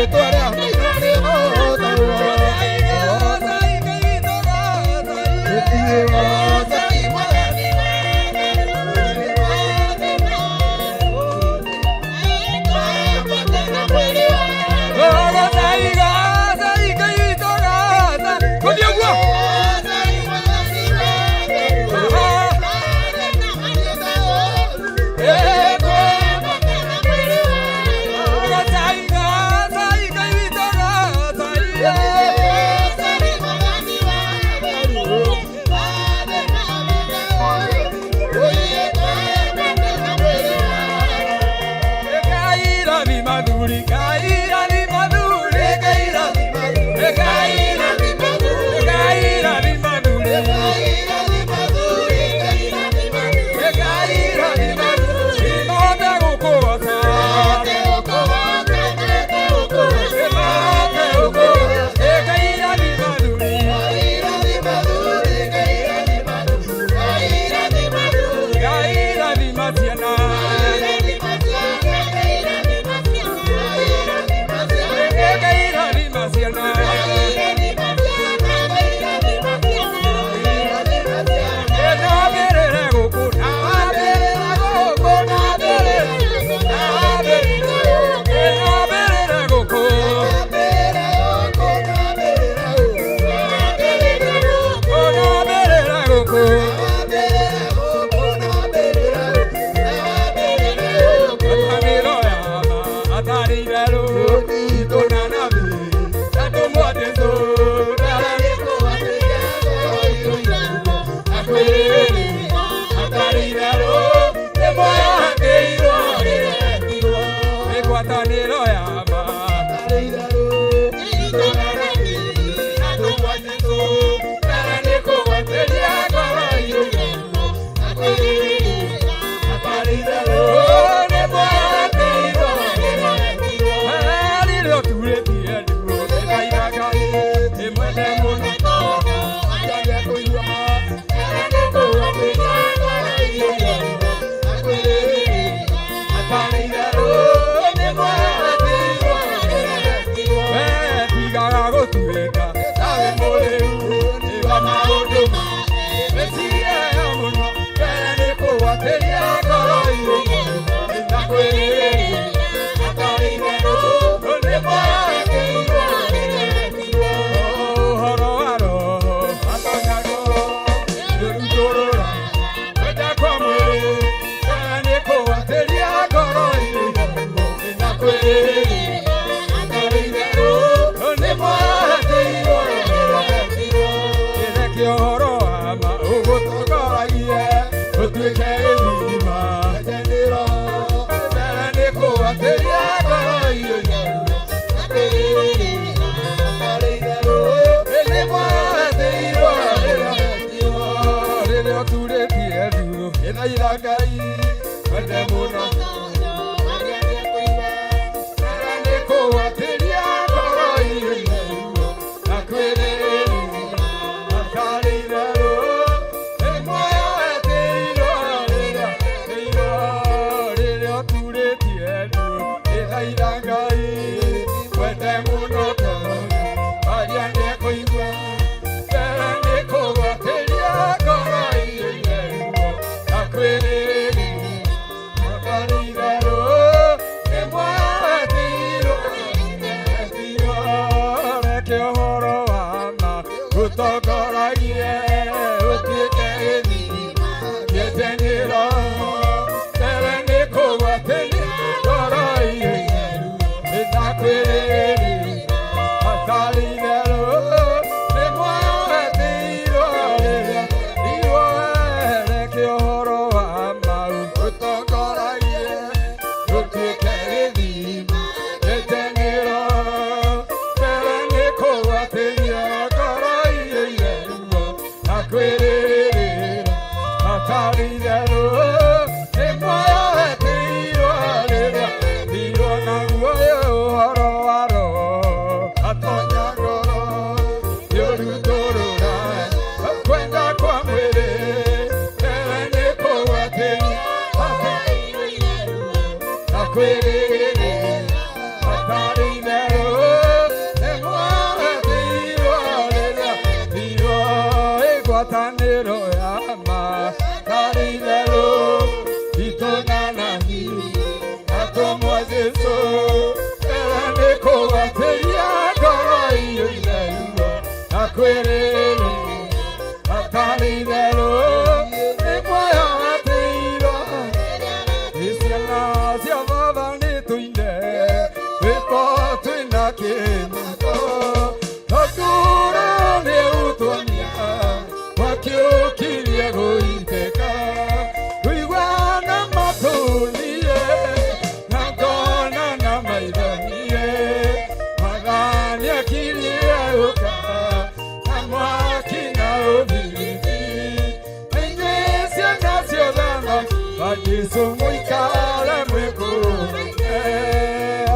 Vitória.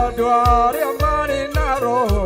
Andũ arĩa marĩ na roho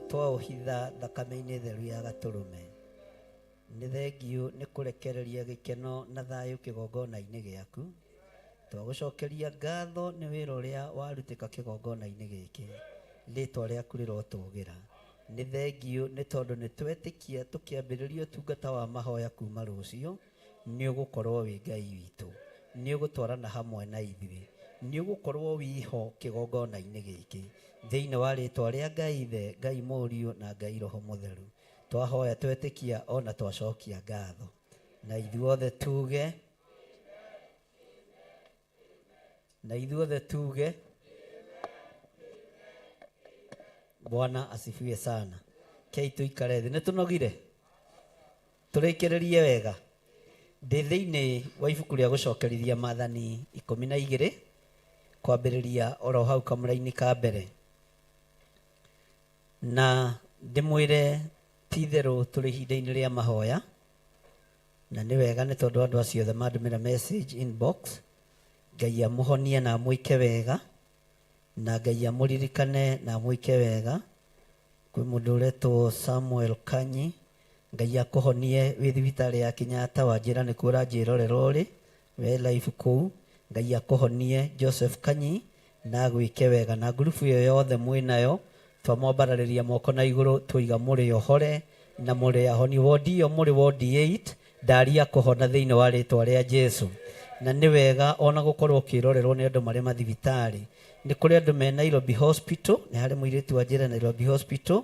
twaũhitha thakame-inĩ theru ya Gatũrũme. Nĩ thengio nĩ kũrekereria gĩkeno na thayũ kĩgongona-inĩ gĩaku. Twagũcokeria ngatho nĩ wĩra ũrĩa warutĩka kĩgongona-inĩ gĩkĩ. Rĩĩtwa rĩaku rĩrotũũgĩra. Nĩ thengio nĩ tondũ nĩ twetĩkia tũkĩambĩrĩria ũtungata wa mahoya kuma rũciũ, nĩ ũgũkorwo wĩ Ngai witũ. Nĩ ũgũtwarana hamwe na ithuĩ. Nĩ ũgũkorwo wĩho kĩgongona-inĩ gĩkĩ. Thĩinĩ wa rĩĩtwa rĩa Ngai Ithe, Ngai Mũriũ na Ngai Roho Mũtheru. Twahoya twetĩkia ona twacokia ngatho. Na ithuothe tuge. Na ithuothe tuge. Bwana asifiwe sana. Kei tuikare thĩ. Nĩ tũnogire? Tũrĩkĩrĩrie wega. Ndĩ thĩinĩ wa ibuku rĩa gũcokerithia Maathani 12 kwambĩrĩria oro hau kamũra-inĩ ka mbere. Na ndĩmwĩre ti itherũ tũrĩ ihinda-inĩ rĩa mahoya, na nĩ wega nĩ tondũ andũ acio othe mandũmĩra message inbox. Ngai amũhonie na amwĩke wega, na Ngai amũririkane na amwĩke wega. Kwĩ mũndũ ũretwo Samuel Kanyi, Ngai akũhonie wĩ thibitarĩ ya Kenyatta, wanjĩra nĩkuo ũranjĩrorera ũrĩ we life kũu. Ngai akũhonie Joseph Kanyi na agwĩke wega, na ngurubu ĩyo yothe mwĩnayo twamwambararĩria moko na igũrũ, tũiga mũrĩ ohore na mũrĩ ahoni. Wodi iyo mũrĩ wodi 8, ndari akũhona thĩinĩ wa rĩĩtwa rĩa Jesu. Na nĩ wega ona gũkorwo ũkĩrorerwo nĩ andũ marĩ mathibitarĩ. Nĩ kũrĩ andũ me Nairobi Hospital, nĩ harĩ mũirĩtu wanjĩra Nairobi Hospital,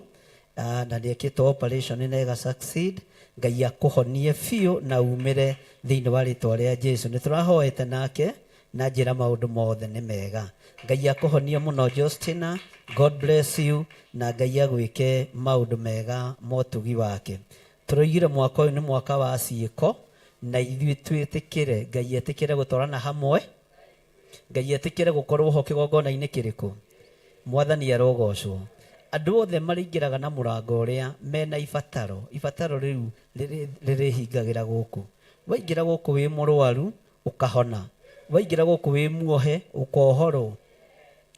na nĩekĩtwo operation na ĩga succeed. Ngai akũhonie biũ na umĩre thĩinĩ wa rĩĩtwa rĩa Jesu. Nĩ tũrahoete nake na njĩra maũndũ mothe nĩ mega. Ngai akũhonie mũno Justina, God bless you, na Ngai agwĩke maũndũ mega motugi wake. Tũroigire mwaka ũyũ nĩ mwaka wa ciĩko, na ithuĩ twĩtĩkĩre Ngai etĩkĩre gũtwarana hamwe. Ngai etĩkĩre gũkorwo ho kĩgongona-inĩ kĩrĩkũ. Mwathani arogocwo. Andũ othe marĩingĩraga na mũrango ũrĩa mena ibataro rĩu rĩrĩhingagĩra gũkũ. Waingĩra gũkũ wĩ mũrwaru ũkahona, waingĩra gũkũ wĩ muohe ũkohorwo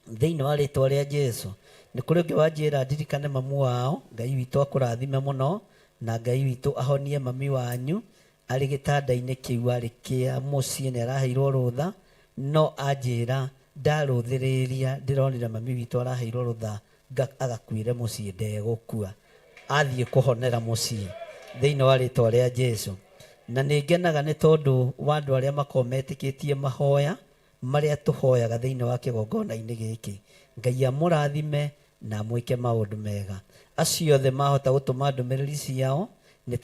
thĩinĩ wa rĩĩtwa rĩa Jesu. Nĩ kũrĩ ũngĩ wanjĩra ndirikane mamu wao, Ngai witũ akũrathime mũno, na Ngai witũ ahonie mami wanyu arĩ gĩtanda-inĩ kĩu arĩ kĩa mũciĩ, nĩ araheirwo rũtha, no anjĩra ndarũthĩrĩria ndĩronire mami witũ araheirwo rũtha agakuire mũciĩ, ndegũkua, athiĩ kũhonera mũciĩ thĩinĩ wa rĩĩtwa rĩa Jesu. Na nĩ ngenaga nĩ tondũ wa andũ arĩa makoragwo metĩkĩtie mahoya marĩa tũhoyaga thĩinĩ wa kĩgongona-inĩ gĩkĩ. Ngai amũrathime na amwĩke maũndũ mega. Acio othe mahota gũtũma ndũmĩrĩri ciao, nĩ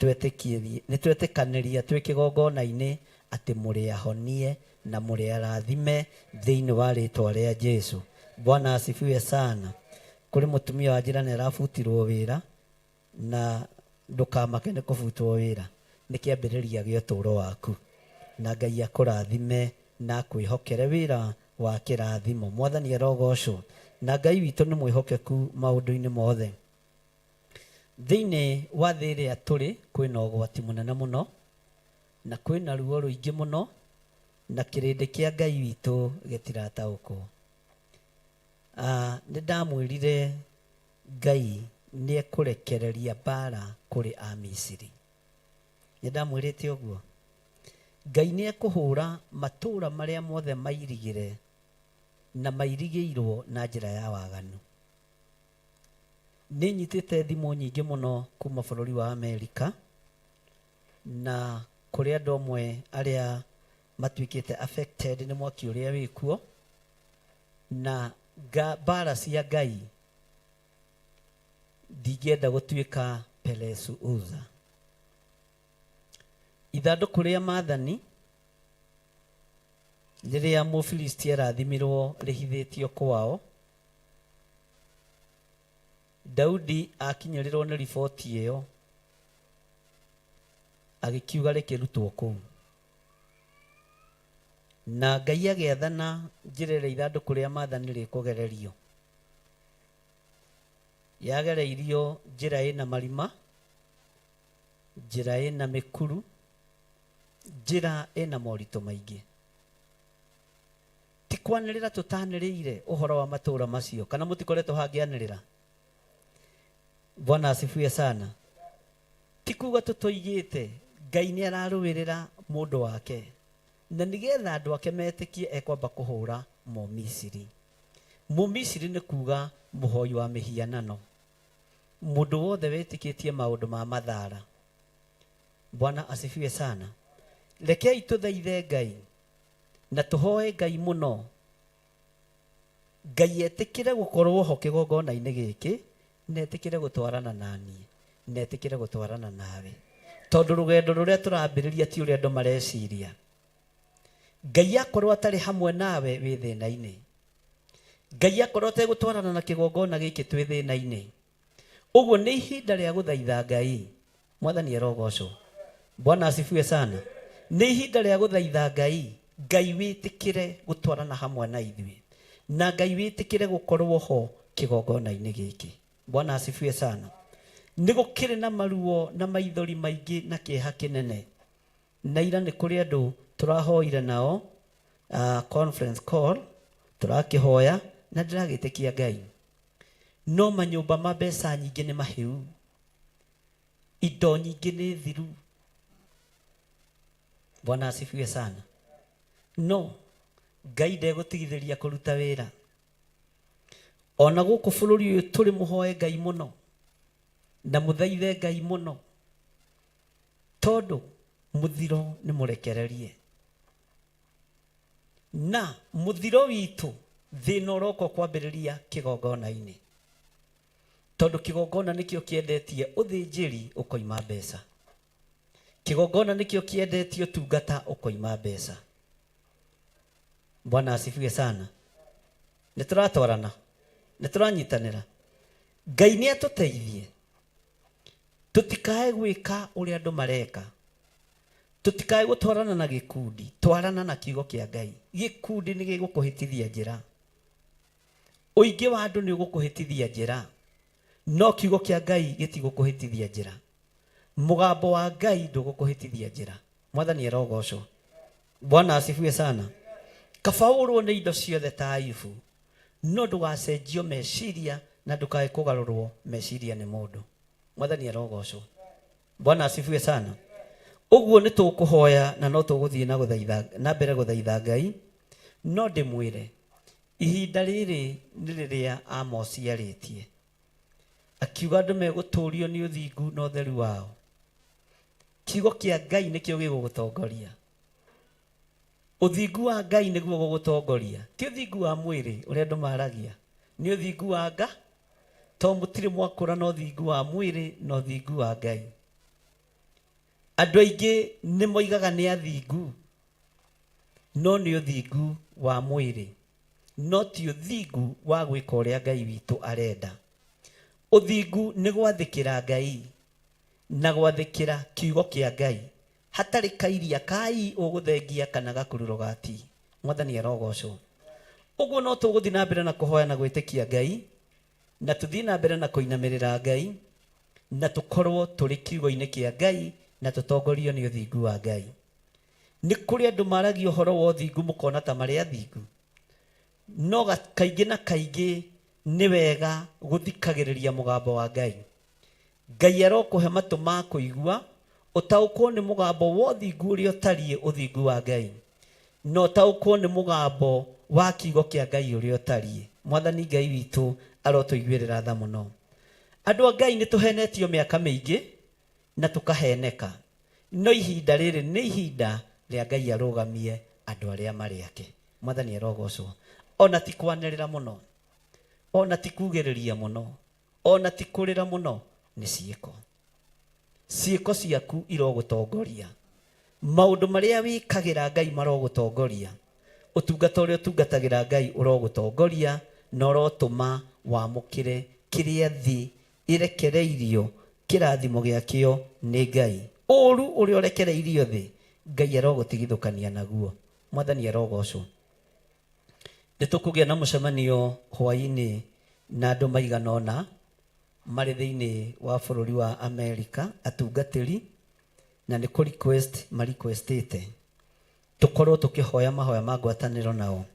twetĩkanĩria twĩ kĩgongona-inĩ atĩ mũrĩ ahonie na mũrĩ arathime thĩinĩ wa rĩĩtwa rĩa Jesu. Bwana asifiwe sana. Kũrĩ mũtumia wa njĩra nĩ arabutirwo wĩra, na ndũkamake nĩ kũbutwo wĩra, nĩ kĩambĩrĩria gĩa ũtũũro waku, na Ngai akũrathime na kwĩhokere wĩra wa kĩrathimo. Mwathani arogocwo. Na Ngai witũ nĩ mwĩhokeku maũndũ-inĩ mothe. Thĩinĩ wa thĩ ĩrĩa tũrĩ kwĩna ũgwati mũnene mũno na kwĩna ruo rũingĩ mũno na kĩrĩndĩ kĩa Ngai witũ gĩtirataũkwo. Nĩ ndamwĩrire Ngai nĩ ekũrekereria mbara kũrĩ a Misiri. Nĩ ndamwĩrĩte ũguo. Ngai nĩ ekũhũra matũũra marĩa mothe mairigĩre na mairigĩirwo na njĩra ya waganu. Nĩ nyitĩte thimũ nyingĩ mũno kuma bũrũri wa Amerika na kũrĩ andũ amwe arĩa matuĩkĩte affected nĩ mwaki ũrĩa wĩkuo na mbara cia Ngai ndingĩenda gũtuĩka Pelesu Uza. Ithandũkũ rĩa maathani rĩrĩa Mũfilisti arathimirwo rĩhithĩtio kwao, Daudi akinyĩrĩrwo nĩ riboti ĩyo agĩkiuga rĩkĩrutwo kũu. Na Ngai agĩathana njĩra ĩrĩa ithandũkũ rĩa maathani rĩkũgererio. Yagereirio njĩra ĩna marima, njĩra ĩna mĩkuru, njĩra ĩna moritũ maingĩ. Ti kwanĩrĩra tũtanĩrĩire ũhoro wa matũũra macio, kana mũtikoretwo hangĩanĩrĩra? Bwana asifiwe sana. Ti kuga tũtoigĩte, Ngai nĩ ararũĩrĩra mũndũ wake na nĩgetha andũ ake metĩkie ekwamba kũhũra Mũmisiri. Mũmisiri nĩ kuga mũhoi wa mĩhianano, mũndũ wothe wĩtĩkĩtie maũndũ ma mathara. Bwana asifiwe sana. Rekei tũthaithe Ngai na tũhoe Ngai mũno, Ngai etĩkĩre gũkorwo ho kĩgongona-inĩ gĩkĩ, na etĩkĩre gũtwarana naniĩ, na etĩkĩre gũtwarana nawe, tondũ rũgendo rũrĩa tũrambĩrĩria ti ũrĩa andũ mareciria. Ngai akorwo atarĩ hamwe nawe wĩ thĩna-inĩ, Ngai akorwo ategũtwarana na kĩgongona gĩkĩ twĩ thĩna-inĩ, ũguo nĩ ihinda rĩa gũthaitha Ngai. Mwathani arogocwo. Bwana asifiwe sana. Nĩ ihinda rĩa gũthaitha Ngai, Ngai wĩtĩkĩre gũtwarana hamwe na ithuĩ, na Ngai wĩtĩkĩre gũkorwo ho kĩgongona-inĩ gĩkĩ. Bwana asifiwe sana. Nĩ gũkĩrĩ na maruo na maithori maingĩ na kĩeha kĩnene, na ira nĩ kũrĩ andũ tũrahoire nao conference call, tũrakĩhoya na ndĩragĩtĩkia Ngai, no manyũmba ma mbeca nyingĩ nĩ mahĩu, indo nyingĩ nĩ thiru. Bwana asifiwe sana. No Ngai ndegũtigithĩria kũruta wĩra. Ona gũkũ bũrũri ũyũ tũrĩ mũhoe Ngai mũno na mũthaithe Ngai mũno, tondũ mũthiro nĩ mũrekererie. Na mũthiro witũ thĩna ũroka kwambĩrĩria kĩgongona-inĩ, tondũ kĩgongona nĩkĩo kĩendetie ũthĩnjĩri ũkoima mbeca, kĩgongona nĩkĩo kĩendetie ũtungata ũkoima mbeca. Bwana asifiwe sana. Nĩ tũratwarana, nĩ tũranyitanĩra. Ngai nĩ atũteithie tũtikae gwĩka ũrĩa andũ mareka, tũtikae gũtwarana na gĩkundi, twarana na kiugo kĩa Ngai. Gĩkundi nĩ gĩgũkũhĩtithia njĩra, ũingĩ wa andũ nĩ ũgũkũhĩtithia njĩra, no kiugo kĩa Ngai gĩtigũkũhĩtithia njĩra. Mũgambo wa Ngai ndũgũkũhĩtithia njĩra. Mwathani arogocwo. Bwana asifiwe sana. Kaba ũrwo nĩ indo ciothe ta Ayubu, no ndũgacenjio meciria na ndũkae kũgarũrwo meciria nĩ mũndũ. Mwathani arogocwo. Bwana asifiwe sana. Ũguo nĩ tũkũhoya na no tũgũthiĩ na mbere gũthaitha Ngai, no ndĩmwĩre ihinda rĩrĩ nĩ rĩrĩa Amosi arĩtie akiuga andũ megũtũũrio nĩ ũthingu na ũtheru wao. Kiugo kĩa Ngai nĩkĩo gĩgũgũtongoria. Ũthingu wa Ngai nĩguo gũgũtongoria, ti ũthingu wa mwĩrĩ ũrĩa andũ maragia, nĩ ũthingu wa Ngai, to mũtirĩ mwakũra na ũthingu wa mwĩrĩ na ũthingu wa Ngai. Andũ aingĩ nĩ moigaga nĩ athingu, no nĩ ũthingu wa mwĩrĩ, no ti ũthingu wa gwĩka ũrĩa Ngai witũ arenda. Ũthingu nĩ gwathĩkĩra Ngai na gwathĩkĩra kiugo kĩa Ngai, hatarĩ kairia kai ũgũthengia kana gakururo gati. Mwathani arogocwo. Ũguo no tũgũthiĩ na mbere na kũhoya na gwĩtĩkia Ngai, na tũthiĩ na mbere na kũinamĩrĩra Ngai, na tukorwo turi kiugo-inĩ kĩa Ngai na tutongorio nĩ ũthingu wa Ngai. Nĩ kũrĩ andũ maragia ũhoro wa ũthingu mũkona ta marĩ athingu, no kaingĩ na kaingĩ nĩ wega gũthikagĩrĩria mũgambo wa Ngai. Ngai arokũhe matũ ma kũigua ũtaũkwo nĩ mũgambo wa ũthingu ũrĩa ũtariĩ ũthingu wa Ngai, no ũtaũkwo nĩ mũgambo wa kiugo kĩa Ngai ũrĩa ũtariĩ. Mwathani Ngai witũ arotũiguĩrĩra tha mũno. Andũ a Ngai nĩ tũhenetio mĩaka mĩingĩ na tũkaheneka, no ihinda rĩrĩ nĩ ihinda rĩa Ngai arũgamie andũ arĩa marĩ ake. Mwathani arogocwo. Ona ti kwanĩrĩra mũno, ona ti kugĩrĩria mũno, ona ti kũrĩra mũno, nĩ ciĩko. Ciĩko ciaku irogũtongoria, maũndũ marĩa wĩkagĩra Ngai marogũtongoria, ũtungata ũrĩa ũtungatagĩra Ngai ũrogũtongoria, na ũrotũma wamũkĩre kĩrĩa thĩ ĩrekereirio kĩrathimo gĩakĩo nĩ Ngai. Ũũru ũrĩa ũrekereirio thĩ, Ngai arogũtigithũkania naguo. Mwathani arogocwo. Nĩ tũkũgĩa na mũcemanio hwaĩ-inĩ na andũ maigana ũna marĩ thĩinĩ wa bũrũri wa Amerika, atungatĩri, na nĩ kũ request requestĩte tũkorwo tũkĩhoya mahoya ma ngwatanĩro nao.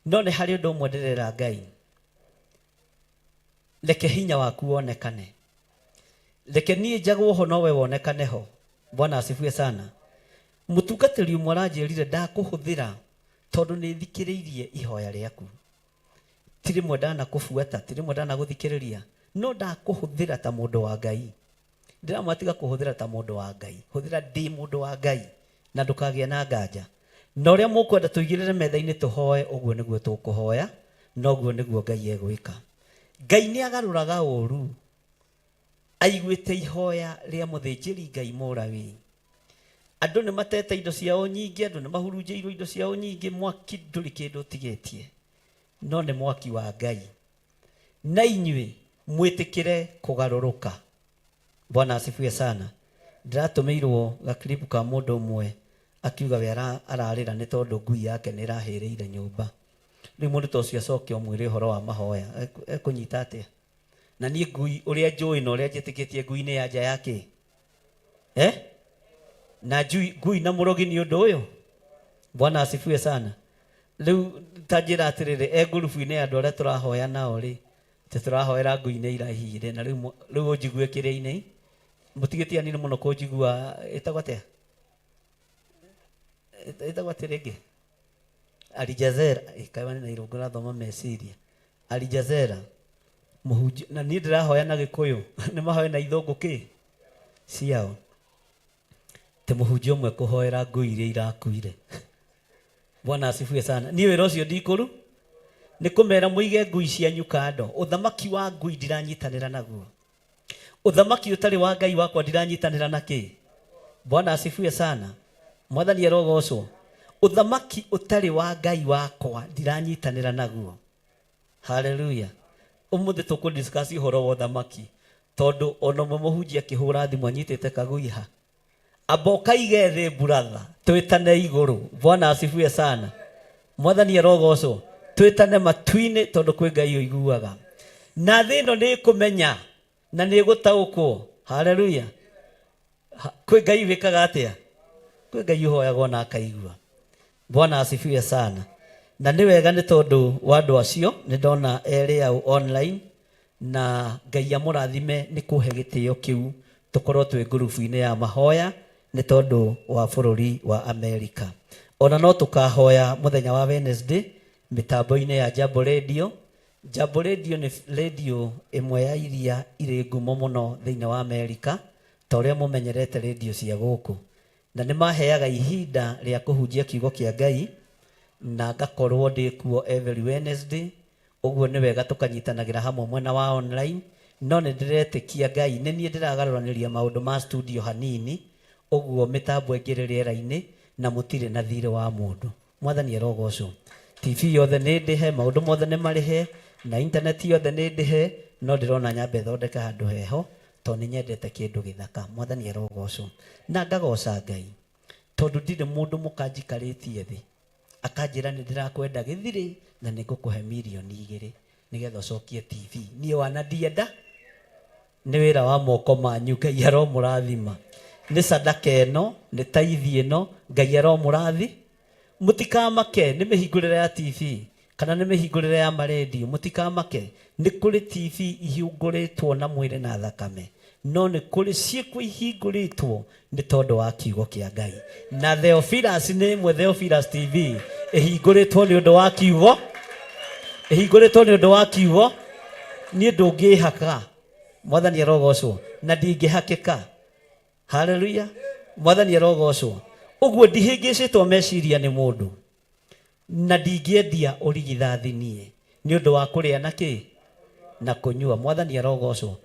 No nĩ harĩ ũndũ ũmwe ndĩrera Ngai, reke hinya waku wonekane, reke niĩ njagwo ho nowe wonekane ho. Bwana asifiwe sana. Mũtungatĩri ũmwe aranjĩrire ndakũhũthĩra tondũ nĩ thikĩrĩirie ihoya rĩaku. Ti rĩmwe ndanakũbuata, ti rĩmwe ndanagũthikĩrĩria, no ndakũhũthĩra ta mũndũ wa Ngai. Ndiramwatiga kũhũthĩra ta mũndũ wa Ngai, hũthĩra ndĩ mũndũ wa Ngai na ndũkagĩa na nganja. Na ũrĩa mũkwenda tũigĩrĩre metha-inĩ tũhoe, ũguo nĩguo tũkũhoya, na ũguo nĩguo Ngai egwĩka. Ngai nĩ agarũraga ũũru, aiguĩte ihoya rĩa mũthĩnjĩri Ngai Mũlawi. Andũ nĩ matete indo ciao nyingĩ, andũ nĩ mahurunjĩirwo indo ciao nyingĩ, mwaki ndũrĩ kĩndũ ũtigĩtie, no nĩ mwaki wa Ngai. Na inyuĩ mwĩtĩkĩre kũgarũrũka. Bwana asifiwe sana. Ndiratũmĩirwo gaklipu ka mũndũ ũmwe akiuga we ararĩra nĩ tondũ ngui yake nĩ ĩrahĩrĩire nyũmba. Rĩu mũndũ ta ũcio acoke ũmwĩre ũhoro wa mahoya, ekũnyita atĩa? Na niĩ ngui ũrĩa njũĩ na ũrĩa njĩtĩkĩtie ngui nĩ ya nja yake. Na ngui na mũrogi nĩ ũndũ ũyũ. Bwana asifiwe sana. Rĩu ta njĩra atĩrĩrĩ, ngurubu-inĩ ya andũ arĩa tũrahoya nao rĩ, tũrahoera ngui nĩ irahire, na rĩu ũnjigue kĩrĩa-inĩ, mũtigĩtia nini mũno kũnjigua, ĩtagwo atĩa? Ĩtagwo atĩ rĩngĩ Alijazera, ĩkaĩwa nĩ na irũngo rathoma meciria. Alijazera mũhunjia, na niĩ ndĩrahoya na Gĩkũyũ, nĩ mahoya na ithũngũ kĩ ciao. Te mũhunjia ũmwe kũhoera ngui iria irakuire. Bwana asifiwe sana. Niĩ wĩra ũcio ndikũru, nĩ kũmera mũige ngui cianyu kando. Ũthamaki wa ngui ndiranyitanĩra naguo. Ũthamaki ũtarĩ wa Ngai wakwa ndiranyitanĩra nakĩ. Bwana asifiwe sana. Mwathani arogocwo. Ũthamaki ũtarĩ wa Ngai wakwa ndiranyitanĩra naguo. Haleluya. Ũmũthĩ tũkũdiscuss ũhoro wa ũthamaki, tondũ ona ũmwe mũhunjia akĩhũra thimũ anyitĩte kagui ha. Aboka igethĩ brother, twĩtane igũrũ. Bwana asifiwe sana. Mwathani arogocwo. Twĩtane matu-inĩ tondũ kwĩ Ngai ũiguaga. Na thĩ ĩno nĩ kũmenya na nĩ gũtaũkwo. Haleluya. Kwĩ Ngai wĩkaga atĩa? Kwĩ Ngai ũhoyagwo na akaigua. Bwana asifiwe sana. Na nĩ wega nĩ tondũ wa andũ acio nĩ ndona erĩ au online, na Ngai amũrathime nĩ kũhe gĩtĩo kĩu tũkorwo twĩ ngurubu-inĩ ya mahoya nĩ tondũ wa bũrũri wa Amerika. Ona no tũkahoya mũthenya wa Wednesday mitambo-inĩ ya Jambo Radio. Jambo Radio nĩ radio ĩmwe ya iria irĩ ngumo mũno thĩinĩ wa Amerika, ta ũrĩa mũmenyerete radio cia gũkũ, na nĩ maheaga ihinda rĩa kũhunjia kiugo kĩa Ngai, na ngakorwo ndĩ kuo every Wednesday. Ũguo nĩ wega tũkanyitanagĩra hamwe mwena wa online, no nĩ ndĩretĩkia Ngai nĩ niĩ ndĩragarũranĩria maũndũ ma studio hanini, ũguo mĩtambo ĩngĩ rĩera-inĩ na mũtirĩ na thirĩ wa mũndũ. Mwathani arogocwo. TV yothe nĩ ndĩhe, maũndũ mothe nĩ marĩhe, na internet yothe nĩ ndĩhe, no ndĩrona nyambe thondeke handũ heho, tondũ nĩ nyendete kĩndũ gĩthaka. Mwathani arogocwo. Na ngagoca Ngai tondũ ndirĩ mũndũ mũkanjikarĩtie thĩ akanjĩra nĩ ndĩrakwenda gĩthirĩ na nĩ ngũkũhe mirioni 2 nĩgetha ũcokie TV. Niĩ wana ndienda nĩ wĩra wa moko manyu. Ngai aromũrathima. Nĩ sadaka ĩno, nĩ taithi ĩno, Ngai aromũrathi. Mũtikamake nĩ mĩhingũrĩre ya TV kana nĩ mĩhingũrĩre ya maredio. Mũtikamake nĩ kũrĩ TV ihingũrĩtwo na mwĩrĩ na thakame, no nĩ kũrĩ ciĩko ihingũrĩtwo nĩ tondũ wa kiugo kĩa Ngai. Na Theophilus nĩ ĩmwe, Theophilus TV ĩhingũrĩtwo nĩ ũndũ wa kiugo, ĩhingũrĩtwo nĩ ũndũ wa kiugo. Niĩ ndũngĩhaka, Mwathani arogocwo, na ndingĩhakĩka. Haleluya, Mwathani arogocwo. Ũguo ndihĩngĩcĩtwo meciria nĩ mũndũ, na ndingĩendia ũrigithathi niĩ nĩ ũndũ wa kũrĩa na kĩ na kũnyua. Mwathani arogocwo.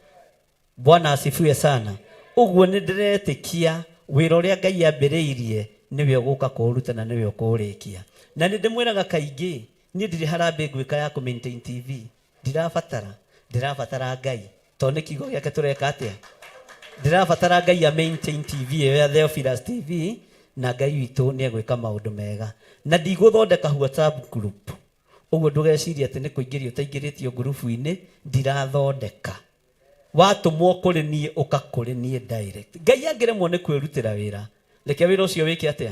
Bwana asifiwe sana. Ũguo nĩ ndĩretĩkia wĩra ũrĩa Ngai ambĩrĩirie nĩwe ũgũka kũũruta na nĩwe ũkũũrĩkia. Na nĩ ndĩmwĩraga kaingĩ, niĩ ndirĩ harambĩ ngwĩka ya kũ-maintain TV. Ndĩrabatara Ngai, tondũ nĩ kiugo gĩake tũreka atĩa. Ndĩrabatara Ngai a maintain TV ĩyo ya Theophilus TV, na Ngai witũ nĩ egwĩka maũndũ mega. Na ndigũthondeka WhatsApp group. Ũguo ndũgecirie atĩ nĩ kũingĩrio ũtaingĩrĩtio group-inĩ. Ndirathondeka. Watũmwo kũrĩ niĩ ũka kũrĩ niĩ direct. Ngai angĩremwo nĩ kwĩrutĩra wĩra, reke wĩra ũcio wĩke atĩa?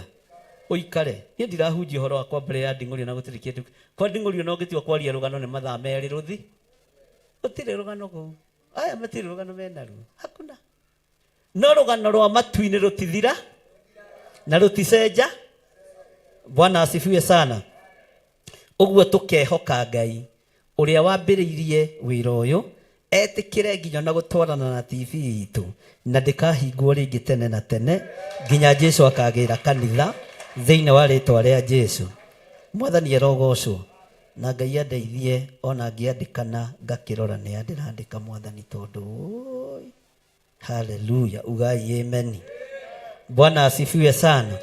Ũikare. Niĩ ndirahunjia ũhoro wa mbere ya nding'ũrio na gũtirĩ kĩndũ. Kwa nding'ũrio no gĩtua kwaria rũgano nĩ mathaa merĩ rũthi. Gũtirĩ rũgano kũu. Aya matirĩ rũgano mena ruo. Hakuna. No rũgano rwa matu-inĩ rũtithira na rũticenja. Bwana asifiwe sana. Ũguo tũkehoka Ngai ũrĩa wambĩrĩirie wĩra ũyũ, etĩkĩre nginya na gũtwarana na TV itũ, na ndĩkahingwo rĩngĩ tene na tene nginya Jesũ akagĩra kanitha thĩinĩ wa rĩtwa rĩa Jesũ. Mwathani arogocwo, na Ngai andeithie ona ngĩandĩkana ngakĩrora nĩ ndĩrandĩka Mwathani tondũ haleluya, ugai amen. Bwana asifiwe sana.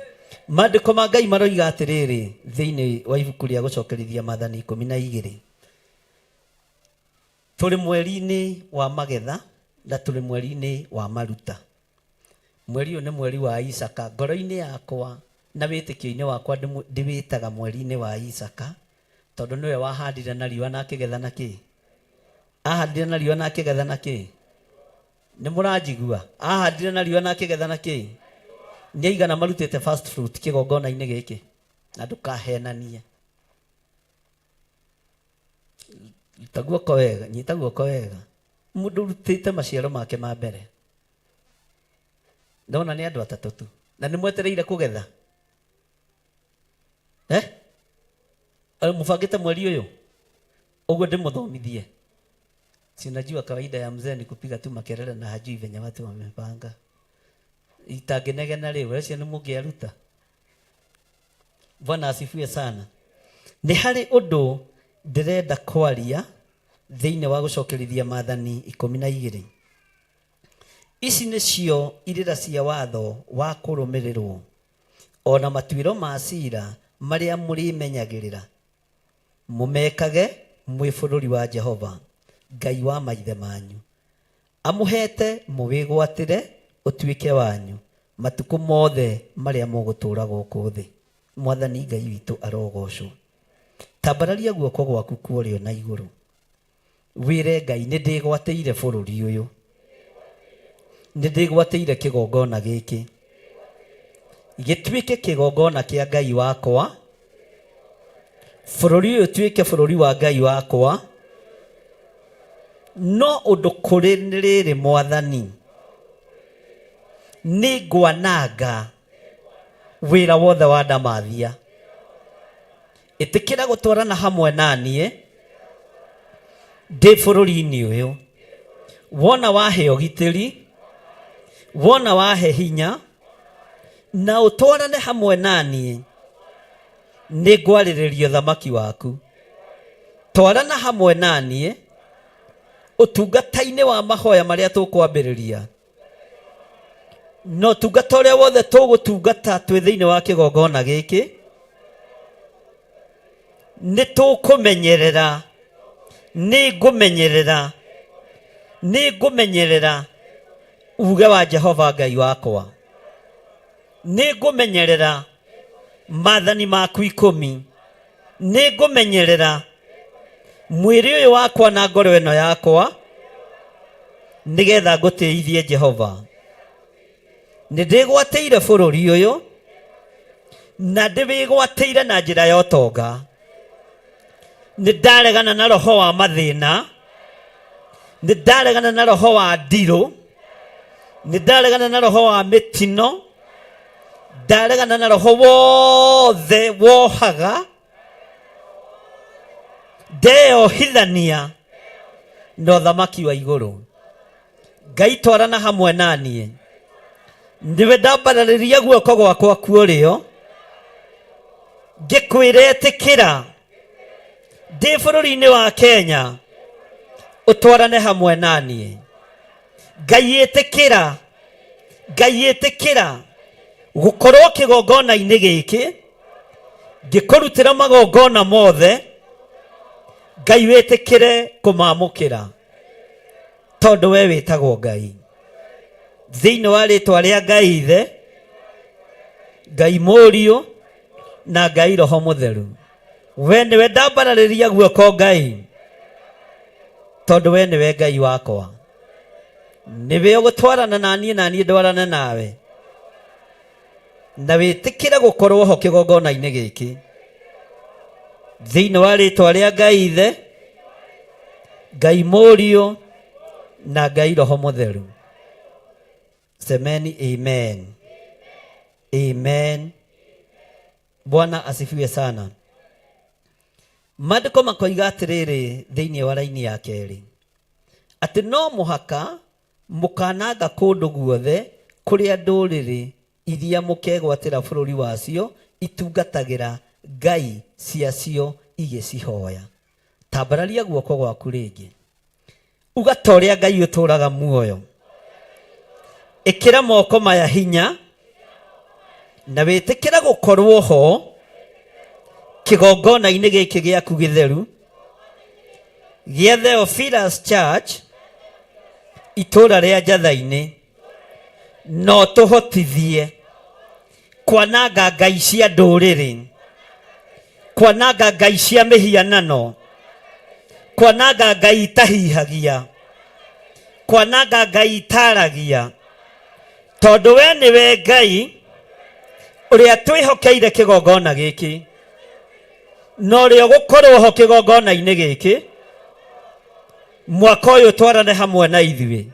Maandĩko ma Ngai maroiga atĩrĩrĩ thĩinĩ wa ibuku rĩa gũcokerithia Maathani 12, tũrĩ mweri-inĩ wa magetha na tũrĩ mweri-inĩ wa maruta. Mweri ũyũ nĩ mweri wa Isaka. Ngoro-inĩ yakwa na wĩtĩkio-inĩ wakwa ndĩwĩtaga mweri-inĩ wa Isaka, tondũ nĩwe wahandire na riũa na akĩgetha na kĩ? Ahandire na riũa na akĩgetha na kĩ? Nĩ mũranjigua? Ahandire na riũa na akĩgetha na kĩ? Nĩ aigana marutĩte first fruit kĩgongona-inĩ gĩkĩ? Na ndũkahenanie. Nyita guoko wega. Mũndũ rutĩte maciaro make ma mbere. Ndona nĩ andũ atatũ tu. Na nĩ mwetereire kũgetha. Mũbangĩte mweri ũyũ. Ũguo ndĩmũthomithie. Si unajua kawaida ya mzee ni kupiga tu makelele na hajui venye watu wamepanga. Itagenegena leo, wewe ni mũngĩaruta. Bwana asifiwe sana. Nĩ harĩ ũndũ ndĩrenda kwaria thĩinĩ wa gũcokerithia Maathani 12. Ici nĩcio irĩra cia watho wa kũrũmĩrĩrwo, ona matuĩro ma ciira marĩa mũrĩmenyagĩrĩra, mũmekage mwĩ bũrũri wa Jehova Ngai wa maithe manyu amũhete mũwĩgwatĩre ũtuĩke wanyu matukũ mothe marĩa mũgũtũũra gũkũ thĩ. Mwathani Ngai witũ arogocwo. Tambararia guoko gwaku kũrĩo na igũrũ, wĩre Ngai, nĩ ndĩgwatĩire bũrũri ũyũ, nĩ ndĩgwatĩire kĩgongona gĩkĩ gĩtuĩke kĩgongona kĩa Ngai wakwa, bũrũri ũyũ tuĩke bũrũri wa Ngai wakwa. No ũndũ kũrĩ nĩ rĩrĩ Mwathani, nĩ ngwananga wĩra wothe wa ndamathia. Ĩtĩkĩra gũtwarana hamwe naniĩ ndĩ bũrũri-inĩ ũyũ. Wona wahe ũgitĩri, wona wahe hinya, na ũtwarane hamwe naniĩ, nĩ ngwarĩrĩria ũthamaki waku. Twarana hamwe naniĩ ũtungata-inĩ wa mahoya marĩa tũkwambĩrĩria, no tungata ũrĩa wothe tũgũtungata twĩ thĩinĩ wa kĩgongona gĩkĩ, nĩ tũkũmenyerera, nĩ ngũmenyerera uge wa Jehova Ngai wakwa, nĩ ngũmenyerera maathani maku 10, nĩ ngũmenyerera mwĩrĩ ũyũ wakwa na ngoro ĩno yakwa, nigetha ngũtĩithie Jehova. Nĩ ndĩgwatĩire bũrũri ũyũ na ndĩwĩgwatĩire na njĩra ya ũtonga. Nĩ ndaregana na roho wa mathĩna, nĩ ndaregana na roho wa ndirũ, nĩ ndaregana na roho wa mĩtino, ndaregana na roho wothe wohaga ndeyohithania na ũthamaki wa igũrũ. Ngai twarana hamwe naniĩ, ndiwe ndambararĩria guoko gwakwa kuorĩo, ngĩkwĩra ĩtĩkĩra ndĩ bũrũri-inĩ wa Kenya ũtwarane hamwe naniĩ. Ngai ĩtĩkĩra gũkorwo kĩgongona-inĩ gĩkĩ ngĩkũrutĩra magongona mothe. Ngai wĩtĩkĩre kũmamũkĩra tondũ we wĩtagwo Ngai. Thĩinĩ wa rĩtwa rĩa Ngai Ithe, Ngai Mũriũ na Ngai Roho Mũtheru, we nĩwe ndambararĩria guoko Ngai, tondũ we nĩwe Ngai wakwa. Nĩwe ũgũtwarana naniĩ na niĩ ndwarane nawe, na wĩtĩkĩre gũkorwo ho kĩgongona-inĩ gĩkĩ. Thĩinĩ wa rĩtwa rĩa Ngai Ithe, Ngai Mũriũ na Ngai Roho Mũtheru. Semeni amen. Amen. Bwana asifiwe sana. Maandĩko makoiga atĩrĩrĩ thĩinĩ wa raini ya kerĩ, atĩ no mũhaka mũkananga kũndũ guothe kũrĩa ndũrĩrĩ iria mũkegwatĩra bũrũri wacio itungatagĩra ngai ciacio igĩcihoya. Tambararia guoko gwaku rĩngĩ, uga ta ũrĩa Ngai ũtũũraga muoyo. Ĩkĩra moko maya hinya na wĩtĩkĩra gũkorwo ho kĩgongona-inĩ gĩkĩ gĩaku gĩtheru gĩa Theophilus Church itũũra rĩa Njatha-inĩ, no tũhotithie kwananga ngai cia ndũrĩrĩ, kwananga ngai cia mĩhianano, kwananga ngai itahihagia, kwananga ngai itaragia, tondũ we nĩwe Ngai ũrĩa twĩhokeire kĩgongona gĩkĩ, no rĩo gũkorwo ho kĩgongona-inĩ gĩkĩ mwaka ũyũ twarane hamwe na ithuĩ.